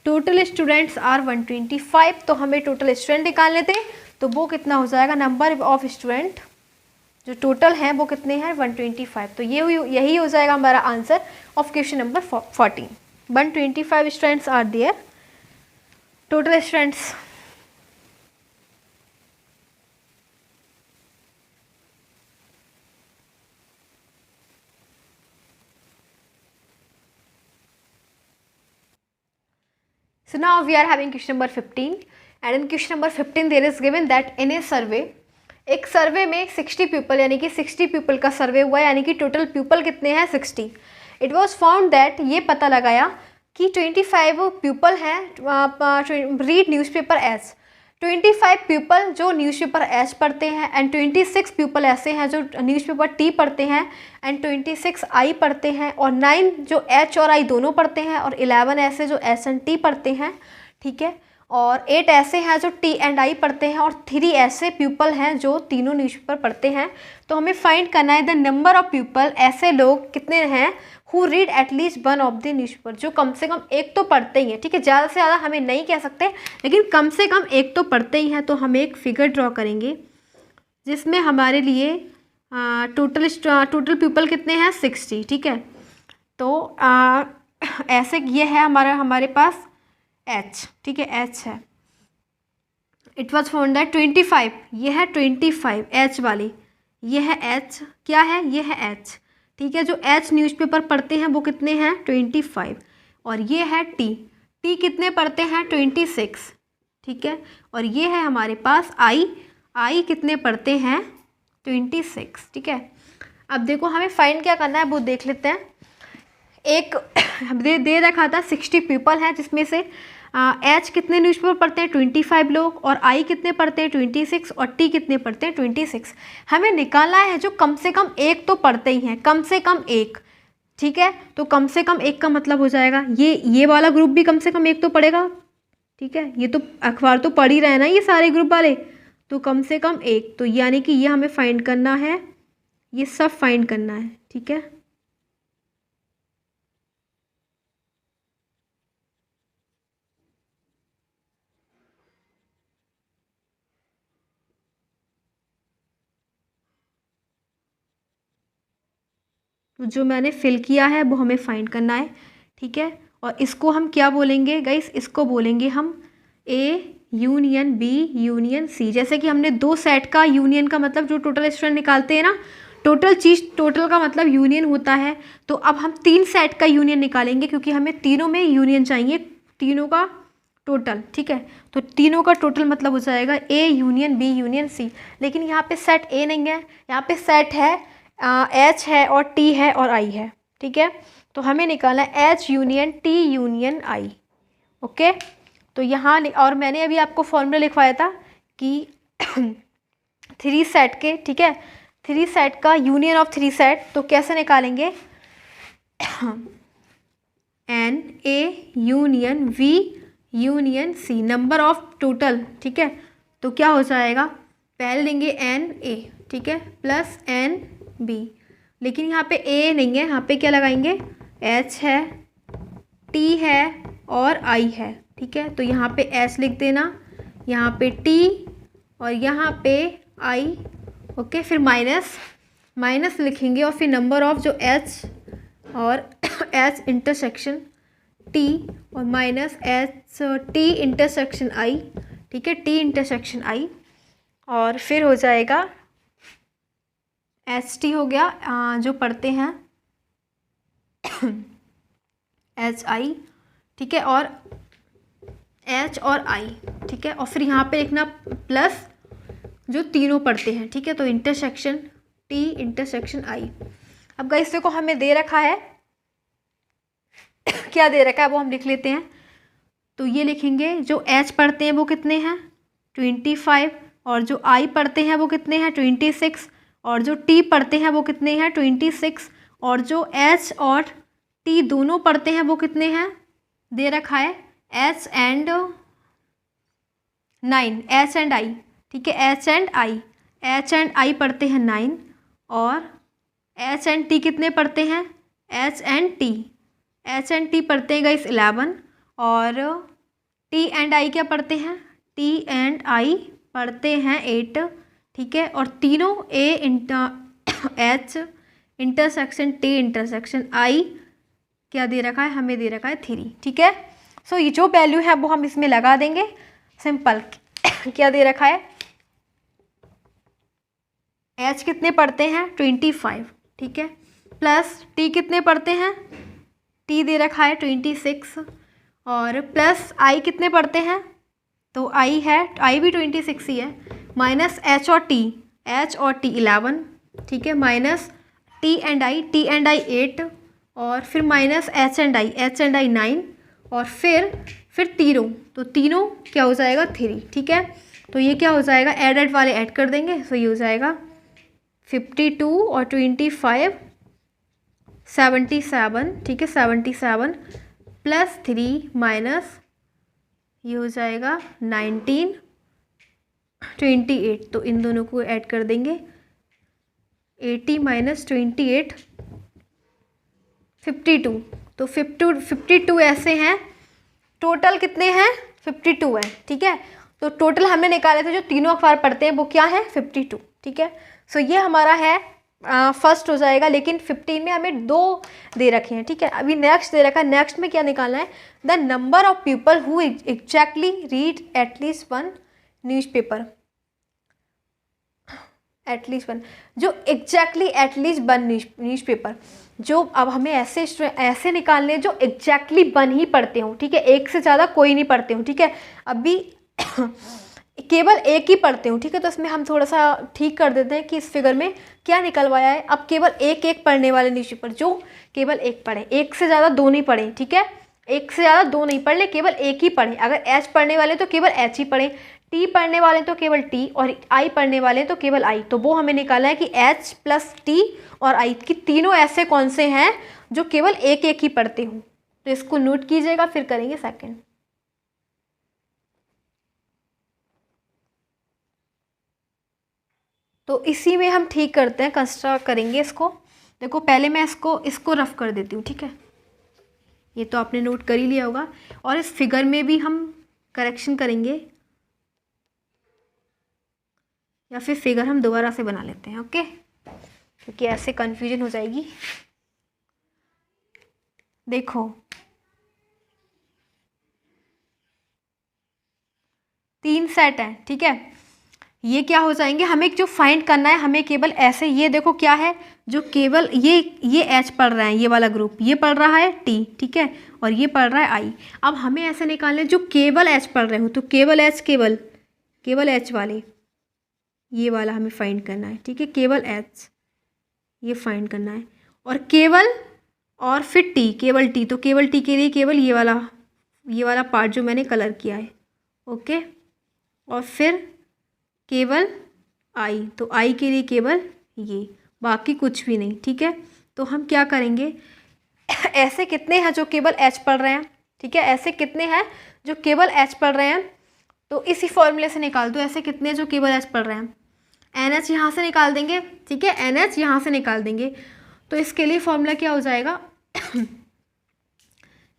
टोटल स्टूडेंट्स आर 125, तो हमें टोटल स्टूडेंट निकालने थे, तो वो कितना हो जाएगा, नंबर ऑफ स्टूडेंट जो टोटल हैं वो कितने हैं 125, तो यही हो जाएगा हमारा answer of question number 14। 125 students are there, total students. So now we are having question number 15, and in question number 15 there is given that in a survey, एक सर्वे में 60 पीपल, यानी कि 60 पीपल का सर्वे हुआ है, यानी कि टोटल पीपल कितने हैं 60। इट वॉज फाउंड दैट, ये पता लगाया कि 25 पीपल हैं रीड न्यूज़पेपर एज, 25 पीपल जो न्यूज़पेपर एच पढ़ते हैं, एंड 26 पीपल ऐसे हैं जो न्यूज़पेपर टी पढ़ते हैं, एंड 26 आई पढ़ते हैं, और 9 जो एच और आई दोनों पढ़ते हैं, और 11 ऐसे जो एस एंड टी पढ़ते हैं। ठीक है, और 8 ऐसे हैं जो टी एंड आई पढ़ते हैं, और 3 ऐसे पीपल हैं जो तीनों न्यूज़पेपर पढ़ते हैं। तो हमें फाइंड करना है द नंबर ऑफ पीपल, ऐसे लोग कितने हैं who read at least one of the newspaper, जो कम से कम एक तो पढ़ते ही हैं। ठीक है, ज़्यादा से ज़्यादा हमें नहीं कह सकते, लेकिन कम से कम एक तो पढ़ते ही हैं। तो हम एक फिगर ड्रॉ करेंगे जिसमें हमारे लिए टोटल पीपल कितने हैं 60। ठीक है, तो ऐसे ये है हमारे पास एच। ठीक है, एच है, इट वॉज फाउंड दैट 25, ये है 25 एच वाली, ये है एच, क्या है ये है एच। ठीक है, जो एच न्यूज़पेपर पढ़ते हैं वो कितने हैं 25, और ये है टी, टी कितने पढ़ते हैं 26। ठीक है, और ये है हमारे पास आई, आई कितने पढ़ते हैं 26। ठीक है, अब देखो हमें फाइंड क्या करना है वो देख लेते हैं। एक दे रखा था 60 पीपल हैं, जिसमें से एच कितने न्यूज़पेपर पढ़ते हैं 25 लोग, और आई कितने पढ़ते हैं 26, और टी कितने पढ़ते हैं 26। हमें निकालना है जो कम से कम एक तो पढ़ते ही हैं, कम से कम एक। ठीक है, तो कम से कम एक का मतलब हो जाएगा ये वाला ग्रुप भी कम से कम एक तो पढ़ेगा। ठीक है, ये तो अखबार तो पढ़ ही रहे हैं ना ये सारे ग्रुप वाले, तो कम से कम एक, तो यानी कि ये हमें फाइंड करना है, ये सब फाइंड करना है। ठीक है, तो जो मैंने फिल किया है वो हमें फाइंड करना है। ठीक है, और इसको हम क्या बोलेंगे गाइस, इसको बोलेंगे हम A union B union C. जैसे कि हमने 2 सेट का यूनियन का मतलब जो टोटल स्टूडेंट निकालते हैं ना, टोटल चीज़ टोटल का मतलब यूनियन होता है, तो अब हम 3 सेट का यूनियन निकालेंगे, क्योंकि हमें तीनों में यूनियन चाहिए, तीनों का टोटल, ठीक है। तो तीनों का टोटल मतलब हो जाएगा A union B union C. लेकिन यहाँ पे सेट ए नहीं है, यहाँ पे सेट है एच है और टी है और आई है, ठीक है। तो हमें निकालना है एच यूनियन टी यूनियन आई, ओके। तो यहाँ और मैंने अभी आपको फॉर्मूला लिखवाया था कि 3 सेट के, ठीक है, 3 सेट का यूनियन ऑफ 3 सेट, तो कैसे निकालेंगे n A union B union C, number of total, ठीक है। तो क्या हो जाएगा, पहले लेंगे एन ए, ठीक है, प्लस एन बी। लेकिन यहाँ पे ए नहीं है, यहाँ पे क्या लगाएंगे, एच है, टी है और आई है, ठीक है। तो यहाँ पे एच लिख देना, यहाँ पे टी और यहाँ पे आई, ओके। फिर माइनस लिखेंगे और फिर नंबर ऑफ जो एच और एच इंटरसेक्शन टी और माइनस एच टी इंटरसेक्शन आई, ठीक है, टी इंटरसेक्शन आई। और फिर हो जाएगा एच टी हो गया जो पढ़ते हैं एच आई, ठीक है, और एच और आई, ठीक है। और फिर यहाँ पे लिखना प्लस जो तीनों पढ़ते हैं, ठीक है। तो इंटरसेक्शन टी इंटरसेक्शन आई। अब गाइस देखो हमें दे रखा है क्या दे रखा है वो हम लिख लेते हैं। तो ये लिखेंगे जो एच पढ़ते हैं वो कितने हैं 25, और जो आई पढ़ते हैं वो कितने हैं 26, और जो टी पढ़ते हैं वो कितने हैं 26, और जो एच और टी दोनों पढ़ते हैं वो कितने हैं दे रखा है H and 9, H and I, ठीक है। एच एंड आई पढ़ते हैं 9, और एच एंड टी कितने पढ़ते हैं एच एंड टी पढ़ते हैं गाइस 11, और टी एंड आई क्या पढ़ते हैं टी एंड आई पढ़ते हैं 8, ठीक है। और तीनों एच इंटरसेक्शन टी इंटरसेक्शन आई क्या दे रखा है हमें दे रखा है 3, ठीक है। सो ये जो वैल्यू है वो हम इसमें लगा देंगे, सिंपल। क्या दे रखा है एच कितने पढ़ते हैं 25, ठीक है, प्लस टी कितने पढ़ते हैं टी दे रखा है 26, और प्लस आई कितने पढ़ते हैं तो आई भी 26 ही है, माइनस एच और टी 11, ठीक है, माइनस टी एंड आई 8, और फिर माइनस एच एंड आई 9, और फिर तीनों, तो तीनों क्या हो जाएगा 3, ठीक है। तो ये क्या हो जाएगा एडेड वाले ऐड कर देंगे, तो ये हो जाएगा 52 और 25 77, ठीक है, 77 प्लस 3 माइनस ये हो जाएगा 19 28, तो इन दोनों को ऐड कर देंगे 80 माइनस 28 52, तो 52 ऐसे हैं, टोटल कितने हैं 52 है, ठीक है। तो टोटल हमने निकाले थे जो तीनों अखबार पढ़ते हैं वो क्या है 52, ठीक है। सो ये हमारा है फर्स्ट हो जाएगा, लेकिन 15 में हमें 2 दे रखे हैं, ठीक है। अभी नेक्स्ट दे रखा है, नेक्स्ट में क्या निकालना है the number of people who exactly read at least 1 newspaper, at least 1 जो एग्जैक्टली एटलीस्ट 1 न्यूज़पेपर, जो अब हमें ऐसे निकालने हैं जो एग्जैक्टली 1 ही पढ़ते हो, ठीक है, एक से ज़्यादा कोई नहीं पढ़ते हो, ठीक है। अभी केवल एक ही पढ़ते हो, ठीक है। तो इसमें हम थोड़ा सा ठीक कर देते हैं कि इस फिगर में क्या निकलवाया है। अब केवल एक पढ़ने वाले न्यूज़पेपर जो केवल एक पढ़े, एक से ज़्यादा 2 नहीं पढ़े, ठीक है, एक से ज़्यादा 2 नहीं पढ़ ले, केवल एक ही पढ़े। अगर एच पढ़ने वाले तो केवल एच ही पढ़े, टी पढ़ने वाले तो केवल टी, और आई पढ़ने वाले तो केवल आई। तो वो हमें निकाला है कि एच प्लस टी और आई की तीनों ऐसे कौन से हैं जो केवल एक ही पढ़ते हो। तो इसको नोट कीजिएगा, फिर करेंगे सेकंड। तो इसी में हम ठीक करते हैं, कंस्ट्रक्ट करेंगे इसको। देखो पहले मैं इसको रफ कर देती हूँ, ठीक है, ये तो आपने नोट कर ही लिया होगा, और इस फिगर में भी हम करेक्शन करेंगे, या फिर फिगर हम दोबारा से बना लेते हैं, ओके, क्योंकि ऐसे कंफ्यूजन हो जाएगी। देखो 3 सेट है, ठीक है, ये क्या हो जाएंगे, हमें जो फाइंड करना है हमें केवल ऐसे, ये देखो क्या है जो केवल ये एच पढ़ रहा है, ये वाला ग्रुप ये पढ़ रहा है टी, ठीक है, और ये पढ़ रहा है आई। अब हमें ऐसे निकालने जो केवल एच पढ़ रहे हो, तो केवल एच, केवल एच वाले, ये वाला हमें फाइंड करना है, ठीक है, केवल एच ये फाइंड करना है, और केवल, और फिर टी, केवल टी, तो केवल टी के लिए केवल ये वाला पार्ट जो मैंने कलर किया है, ओके, और फिर केवल आई, तो आई के लिए केवल ये, बाकी कुछ भी नहीं, ठीक है। तो हम क्या करेंगे, ऐसे कितने हैं जो केवल एच पढ़ रहे हैं, ठीक है, ऐसे कितने हैं जो केवल एच पढ़ रहे हैं, तो इसी फॉर्मूले से निकाल दो ऐसे कितने जो केवल एच पढ़ रहे हैं। एन एच यहाँ से निकाल देंगे, ठीक है, एन एच यहाँ से निकाल देंगे, तो इसके लिए फॉर्मूला क्या हो जाएगा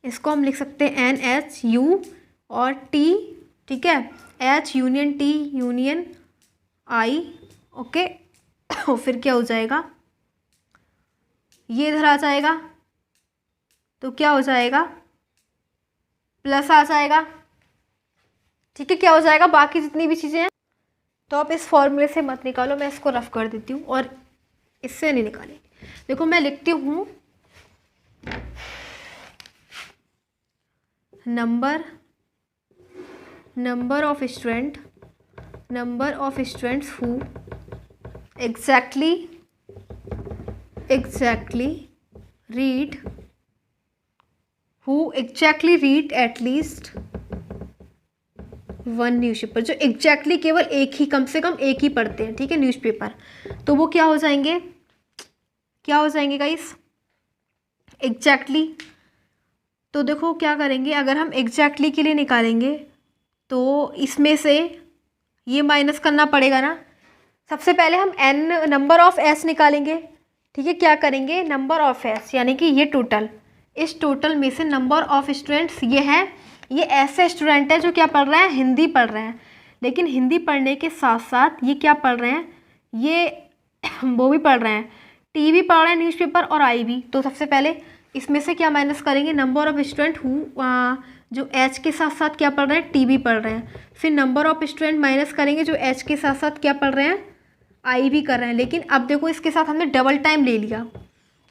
इसको हम लिख सकते हैं एन एच यू और टी, ठीक है, एच यूनियन टी यूनियन आई, ओके। और फिर क्या हो जाएगा, ये इधर आ जाएगा, तो क्या हो जाएगा, प्लस आ जाएगा, ठीक है, क्या हो जाएगा, बाकी जितनी भी चीज़ें हैं। तो आप इस फॉर्मूले से मत निकालो, मैं इसको रफ कर देती हूँ, और इससे नहीं निकालेंगे। देखो मैं लिखती हूँ number of students who exactly read at least one newspaper, जो एग्जैक्टली केवल एक ही, कम से कम एक ही पढ़ते हैं, ठीक है, न्यूज़पेपर, तो वो क्या हो जाएंगे गाइस, एग्जैक्टली। तो देखो क्या करेंगे, अगर हम एग्जैक्टली के लिए निकालेंगे तो इसमें से ये माइनस करना पड़ेगा ना। सबसे पहले हम एन नंबर ऑफ एस निकालेंगे, ठीक है, क्या करेंगे, नंबर ऑफ एस यानी कि ये टोटल, इस टोटल में से नंबर ऑफ स्टूडेंट्स ये है, ये ऐसे स्टूडेंट है जो क्या पढ़ रहे हैं, हिंदी पढ़ रहे हैं, लेकिन हिंदी पढ़ने के साथ साथ ये क्या पढ़ रहे हैं, ये वो भी पढ़ रहे हैं, टी भी पढ़ रहे हैं न्यूज़पेपर, और आई भी। तो सबसे पहले इसमें से क्या माइनस करेंगे, नंबर ऑफ स्टूडेंट हु जो एच के साथ साथ क्या पढ़ रहे हैं, टी भी पढ़ रहे हैं, फिर नंबर ऑफ स्टूडेंट माइनस करेंगे जो एच के साथ साथ क्या पढ़ रहे हैं, आई भी कर रहे हैं। लेकिन अब देखो इसके साथ हमने डबल टाइम ले लिया,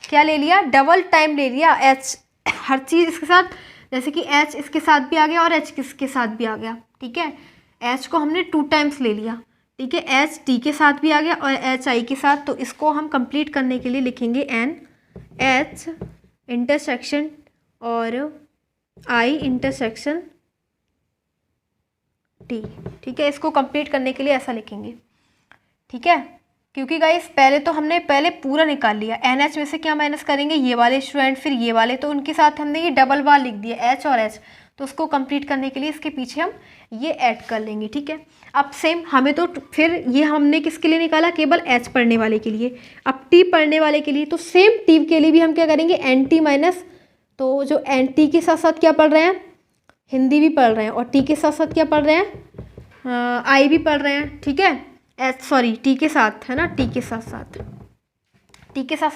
क्या ले लिया, डबल टाइम ले लिया, एच हर चीज़ इसके साथ, जैसे कि एच इसके साथ भी आ गया और एच किसके साथ भी आ गया, ठीक है, एच को हमने 2 टाइम्स ले लिया, ठीक है, एच टी के साथ भी आ गया और एच आई के साथ। तो इसको हम कंप्लीट करने के लिए लिखेंगे एन एच इंटरसेक्शन और आई इंटरसेक्शन टी, ठीक है, इसको कंप्लीट करने के लिए ऐसा लिखेंगे, ठीक है, क्योंकि गाइस पहले तो हमने पूरा निकाल लिया, एन एच में से क्या माइनस करेंगे, ये वाले स्टूडेंट फिर ये वाले, तो उनके साथ हमने ये डबल बार लिख दिया एच और एच, तो उसको कंप्लीट करने के लिए इसके पीछे हम ये ऐड कर लेंगे, ठीक है। अब सेम हमें तो फिर ये हमने किसके लिए निकाला, केवल एच पढ़ने वाले के लिए, अब टी पढ़ने वाले के लिए, तो सेम टी के लिए भी हम क्या करेंगे, एन टी माइनस, तो जो एन टी के साथ साथ क्या पढ़ रहे हैं, हिंदी भी पढ़ रहे हैं, और टी के साथ साथ क्या पढ़ रहे हैं, आई भी पढ़ रहे हैं, ठीक है, टी के साथ है ना, टी के साथ साथ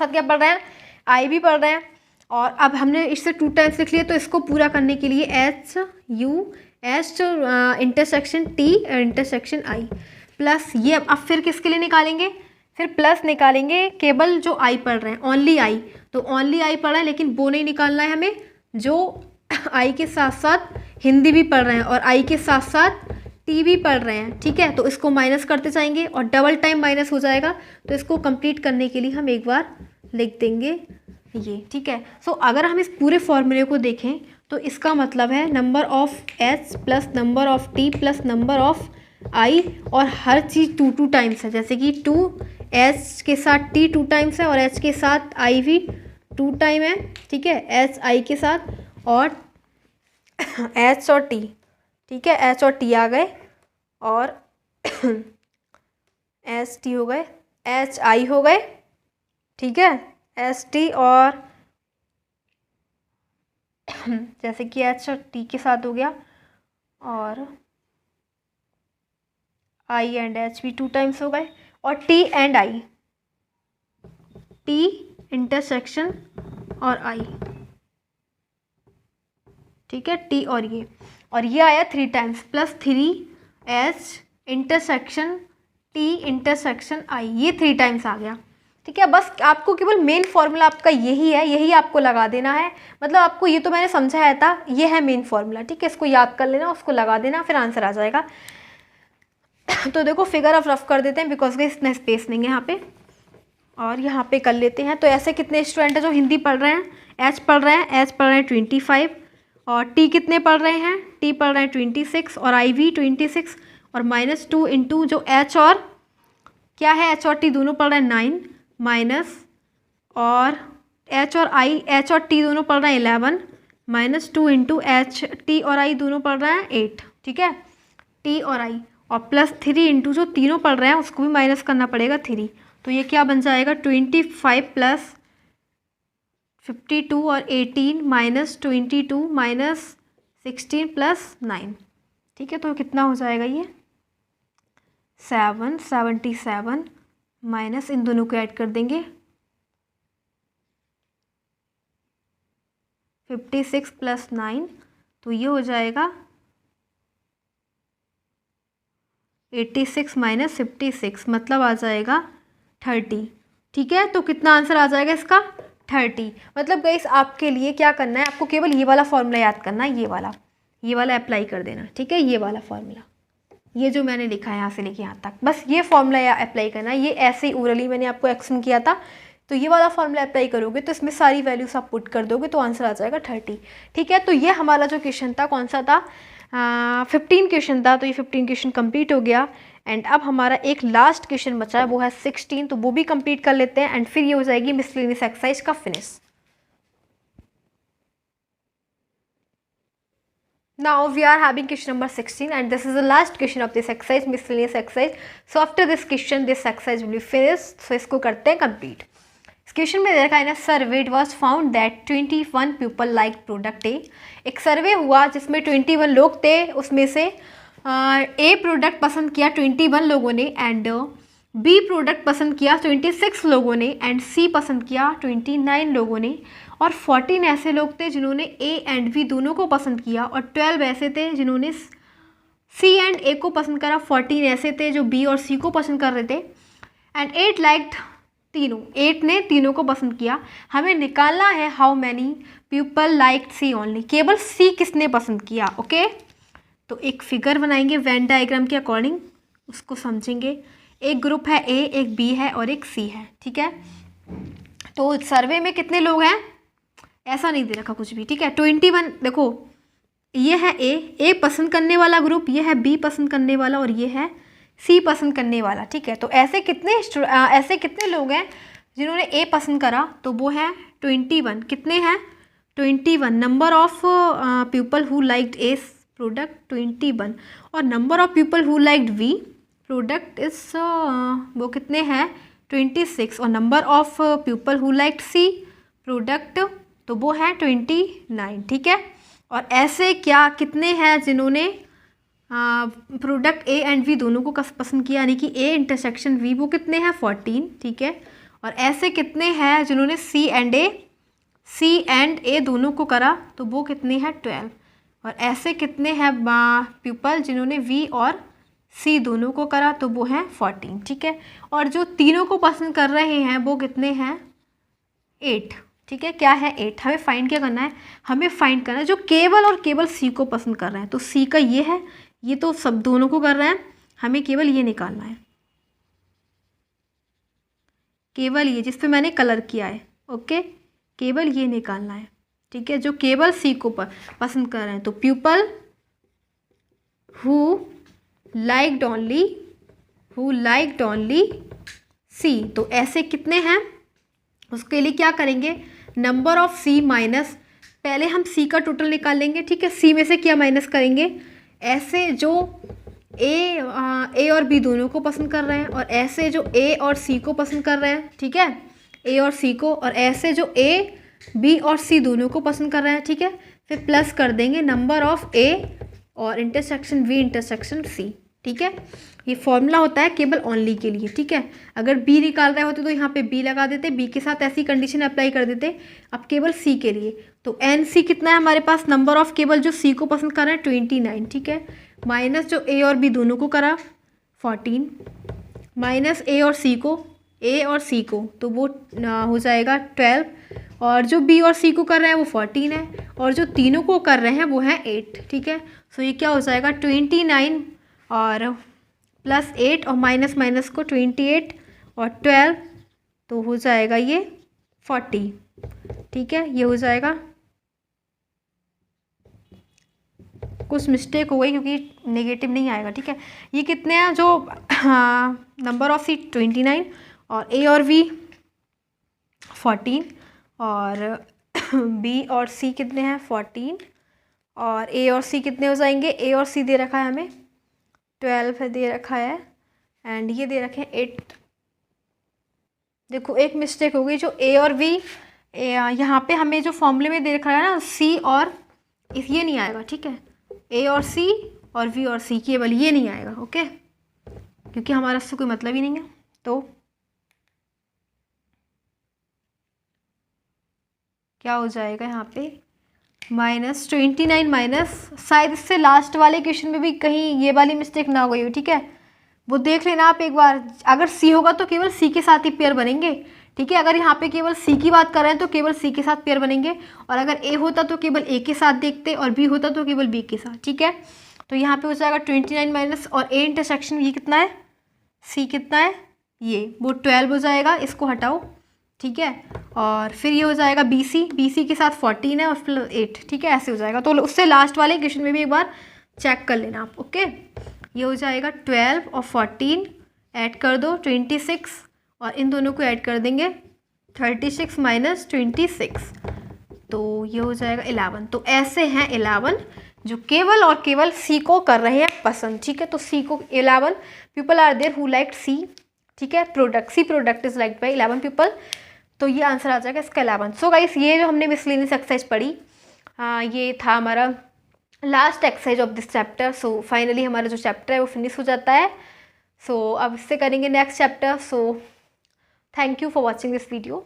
क्या पढ़ रहे हैं, आई भी पढ़ रहे हैं। और अब हमने इससे 2 टाइम्स लिख लिया, तो इसको पूरा करने के लिए H U H intersection T intersection I plus ये, अब फिर किसके लिए निकालेंगे, फिर प्लस निकालेंगे केवल जो आई पढ़ रहे हैं, ओनली आई, तो ओनली आई पढ़ा है, लेकिन वो नहीं निकालना है हमें जो आई के साथ साथ हिंदी भी पढ़ रहे हैं और आई के साथ साथ टी भी पढ़ रहे हैं, ठीक है, तो इसको माइनस करते जाएंगे और डबल टाइम माइनस हो जाएगा, तो इसको कंप्लीट करने के लिए हम एक बार लिख देंगे ये, ठीक है। सो अगर हम इस पूरे फॉर्मूले को देखें तो इसका मतलब है number of H plus number of T plus number of I, और हर चीज़ 2 टाइम्स है, जैसे कि 2 एच के साथ टी 2 टाइम्स है और एच के साथ आई भी 2 टाइम है, ठीक है, एच आई के साथ और एच और टी, ठीक है, एच और टी आ गए और एच टी हो गए, एच आई हो गए, ठीक है, एच टी और जैसे कि एच और टी के साथ हो गया, और आई एंड एच भी 2 टाइम्स हो गए, और T and I, T intersection और आई, ठीक है, टी और ये आया 3 times plus 3 H intersection T intersection I, ये 3 टाइम्स आ गया। ठीक है, बस आपको केवल मेन फॉर्मूला आपका यही है, यही आपको लगा देना है। मतलब आपको ये तो मैंने समझाया था, ये है मेन फॉर्मूला। ठीक है, इसको याद कर लेना, उसको लगा देना, फिर आंसर आ जाएगा। तो देखो फिगर ऑफ रफ कर देते हैं बिकॉज का इतना स्पेस नहीं है यहाँ पे, और यहाँ पे कर लेते हैं। तो ऐसे कितने स्टूडेंट हैं जो हिंदी पढ़ रहे हैं? एच पढ़ रहे हैं, एच पढ़ रहे हैं 25, और टी कितने पढ़ रहे हैं? टी पढ़ रहे हैं 26, और आई वी 26, और -2 इंटू जो एच और क्या है, एच और टी दोनों पढ़ रहे हैं 9, माइनस और एच और आई, एच और टी दोनों पढ़ रहे हैं 11, -2 इंटू एच, टी और आई दोनों पढ़ रहे हैं 8। ठीक है, टी और आई, और +3 इंटू जो तीनों पढ़ रहे हैं उसको भी माइनस करना पड़ेगा 3। तो ये क्या बन जाएगा? 25 प्लस 52 और 18 -22 -16 प्लस 9। ठीक है, तो कितना हो जाएगा ये? 77 माइनस इन दोनों को ऐड कर देंगे 56 प्लस 9, तो ये हो जाएगा 86 माइनस 56, मतलब आ जाएगा 30। ठीक है, तो कितना आंसर आ जाएगा इसका? 30। मतलब गाइस आपके लिए क्या करना है, आपको केवल ये वाला फॉर्मूला याद करना है, ये वाला अप्लाई कर देना। ठीक है, ये वाला फॉर्मूला, ये जो मैंने लिखा है यहाँ से लेके यहाँ तक, बस ये फॉर्मूला अप्लाई करना है। ये ऐसे ही ओरली मैंने आपको एक्सप्लेन किया था, तो ये वाला फॉर्मूला अप्लाई करोगे तो इसमें सारी वैल्यूज आप पुट कर दोगे तो आंसर आ जाएगा 30। ठीक है, तो ये हमारा जो क्वेश्चन था कौन सा था? 15 क्वेश्चन था, तो ये 15 क्वेश्चन कंप्लीट हो गया। एंड अब हमारा एक लास्ट क्वेश्चन बचा है, वो है 16, तो वो भी कंप्लीट कर लेते हैं एंड फिर ये हो जाएगी मिसलेनियस एक्सरसाइज का finish. Now we are having question number 16 and this is the last question of this exercise, miscellaneous exercise. So after this question this exercise will be finished. So इसको करते हैं complete. इस question में देखा है ना, survey it was found that 21 people like product A. एक survey हुआ जिसमें 21 लोग थे, उसमें से ए प्रोडक्ट पसंद किया 21 लोगों ने, एंड बी प्रोडक्ट पसंद किया 26 लोगों ने, एंड सी पसंद किया 29 लोगों ने, और 14 ऐसे लोग थे जिन्होंने ए एंड बी दोनों को पसंद किया, और 12 ऐसे थे जिन्होंने सी एंड ए को पसंद करा, 14 ऐसे थे जो बी और सी को पसंद कर रहे थे, एंड 8 लाइक्ड तीनों, 8 ने तीनों को पसंद किया। हमें निकालना है how many people liked C only, केवल सी किसने पसंद किया। ओके, तो एक फिगर बनाएंगे वेन डायग्राम के अकॉर्डिंग, उसको समझेंगे। एक ग्रुप है ए, एक बी है और एक सी है। ठीक है, तो सर्वे में कितने लोग हैं ऐसा नहीं दे रखा कुछ भी। ठीक है, 21, देखो ये है ए पसंद करने वाला ग्रुप, ये है बी पसंद करने वाला, और ये है सी पसंद करने वाला। ठीक है, तो ऐसे कितने लोग हैं जिन्होंने ए पसंद करा, तो वो है 21। कितने हैं? 21। Number of people who liked A product 21, और number of people who liked B product is वो कितने हैं? 26, और number of people who liked C product तो वो है 29। ठीक है, और ऐसे क्या कितने हैं जिन्होंने प्रोडक्ट ए एंड वी दोनों को पसंद किया, यानी कि ए इंटरसेक्शन वी, वो कितने हैं? 14। ठीक है, और ऐसे कितने हैं जिन्होंने सी एंड ए दोनों को करा, तो वो कितने हैं? 12। और ऐसे कितने हैं पीपल जिन्होंने वी और सी दोनों को करा, तो वो हैं 14। ठीक है, और जो तीनों को पसंद कर रहे हैं वो कितने हैं? 8। ठीक है, क्या है? 8। हमें फाइंड क्या करना है? हमें फाइंड करना है जो केवल और केवल सी को पसंद कर रहे हैं। तो सी का ये है, ये तो सब दोनों को कर रहे हैं, हमें केवल ये निकालना है, केवल ये जिस पे मैंने कलर किया है। ओके, केवल ये निकालना है। ठीक है, जो केवल सी को पसंद कर रहे हैं, तो पीपल हु लाइक्ड ओनली सी, तो ऐसे कितने हैं? उसके लिए क्या करेंगे? नंबर ऑफ सी माइनस, पहले हम सी का टोटल निकाल लेंगे। ठीक है, सी में से क्या माइनस करेंगे? ऐसे जो ए और बी दोनों को पसंद कर रहे हैं, और ऐसे जो ए और सी को पसंद कर रहे हैं। ठीक है, ए और सी को, और ऐसे जो ए बी और सी दोनों को पसंद कर रहे हैं। ठीक है, फिर प्लस कर देंगे नंबर ऑफ ए और इंटरसेक्शन वी इंटरसेक्शन सी। ठीक है, ये फॉर्मूला होता है केवल ओनली के लिए। ठीक है, अगर बी निकाल रहे होते तो यहाँ पे बी लगा देते, बी के साथ ऐसी कंडीशन अप्लाई कर देते। अब केवल सी के लिए, तो एन सी कितना है हमारे पास? नंबर ऑफ केवल जो सी को पसंद कर रहे हैं 29। ठीक है, माइनस जो ए और बी दोनों को करा 14, माइनस ए और सी को, तो वो हो जाएगा 12, और जो बी और सी को कर रहे हैं वो 14 है, और जो तीनों को कर रहे हैं वो है 8, ठीक है। सो ये क्या हो जाएगा 29 और प्लस 8 और माइनस माइनस को 28 और 12, तो हो जाएगा ये 40, ठीक है। ये हो जाएगा, कुछ मिस्टेक हो गई क्योंकि नेगेटिव नहीं आएगा, ठीक है। ये कितने हैं जो नंबर ऑफ सीट 29 और ए और वी 14 और बी और सी कितने हैं 14 और ए और सी कितने हो जाएंगे, ए और सी दे रखा है हमें 12 दे रखा है एंड ये दे रखे हैं 8। देखो एक मिस्टेक हो गई, जो ए और वी यहाँ पे हमें जो फॉर्मूले में दे रखा है ना सी और ये नहीं आएगा, ठीक है। ए और सी और वी और सी केवल ये नहीं आएगा, ओके, क्योंकि हमारा इससे कोई मतलब ही नहीं है। तो क्या हो जाएगा यहाँ पे -29 माइनस, शायद इससे लास्ट वाले क्वेश्चन में भी कहीं ये वाली मिस्टेक ना हो गई हो, ठीक है। वो देख लेना आप एक बार, अगर सी होगा तो केवल सी के साथ ही पेयर बनेंगे, ठीक है। अगर यहाँ पे केवल सी की बात कर रहे हैं तो केवल सी के साथ पेयर बनेंगे, और अगर ए होता तो केवल ए के साथ देखते और बी होता तो केवल बी के साथ, ठीक है। तो यहाँ पे हो जाएगा 29 माइनस, और ए इंटरसेक्शन ये कितना है, सी कितना है, ये वो 12 हो जाएगा, इसको हटाओ, ठीक है। और फिर ये हो जाएगा बी सी के साथ 14 है और फिर 8, ठीक है, ऐसे हो जाएगा। तो उससे लास्ट वाले क्वेश्चन में भी एक बार चेक कर लेना आप, ओके। ये हो जाएगा 12 और 14 ऐड कर दो 26, और इन दोनों को ऐड कर देंगे 36 माइनस 26, तो ये हो जाएगा 11। तो ऐसे हैं 11 जो केवल और केवल सी को कर रहे हैं पसंद, ठीक है। तो सी को 11 people are there who like C, ठीक है। C product is like by 11 people, तो ये आंसर आ जाएगा इसका 11। सो गाइस ये जो हमने मिसलेनियस एक्सरसाइज पढ़ी, ये था हमारा last exercise of this chapter. So finally हमारा जो चैप्टर है वो फिनिश हो जाता है। सो अब इससे करेंगे next chapter. So thank you for watching this video.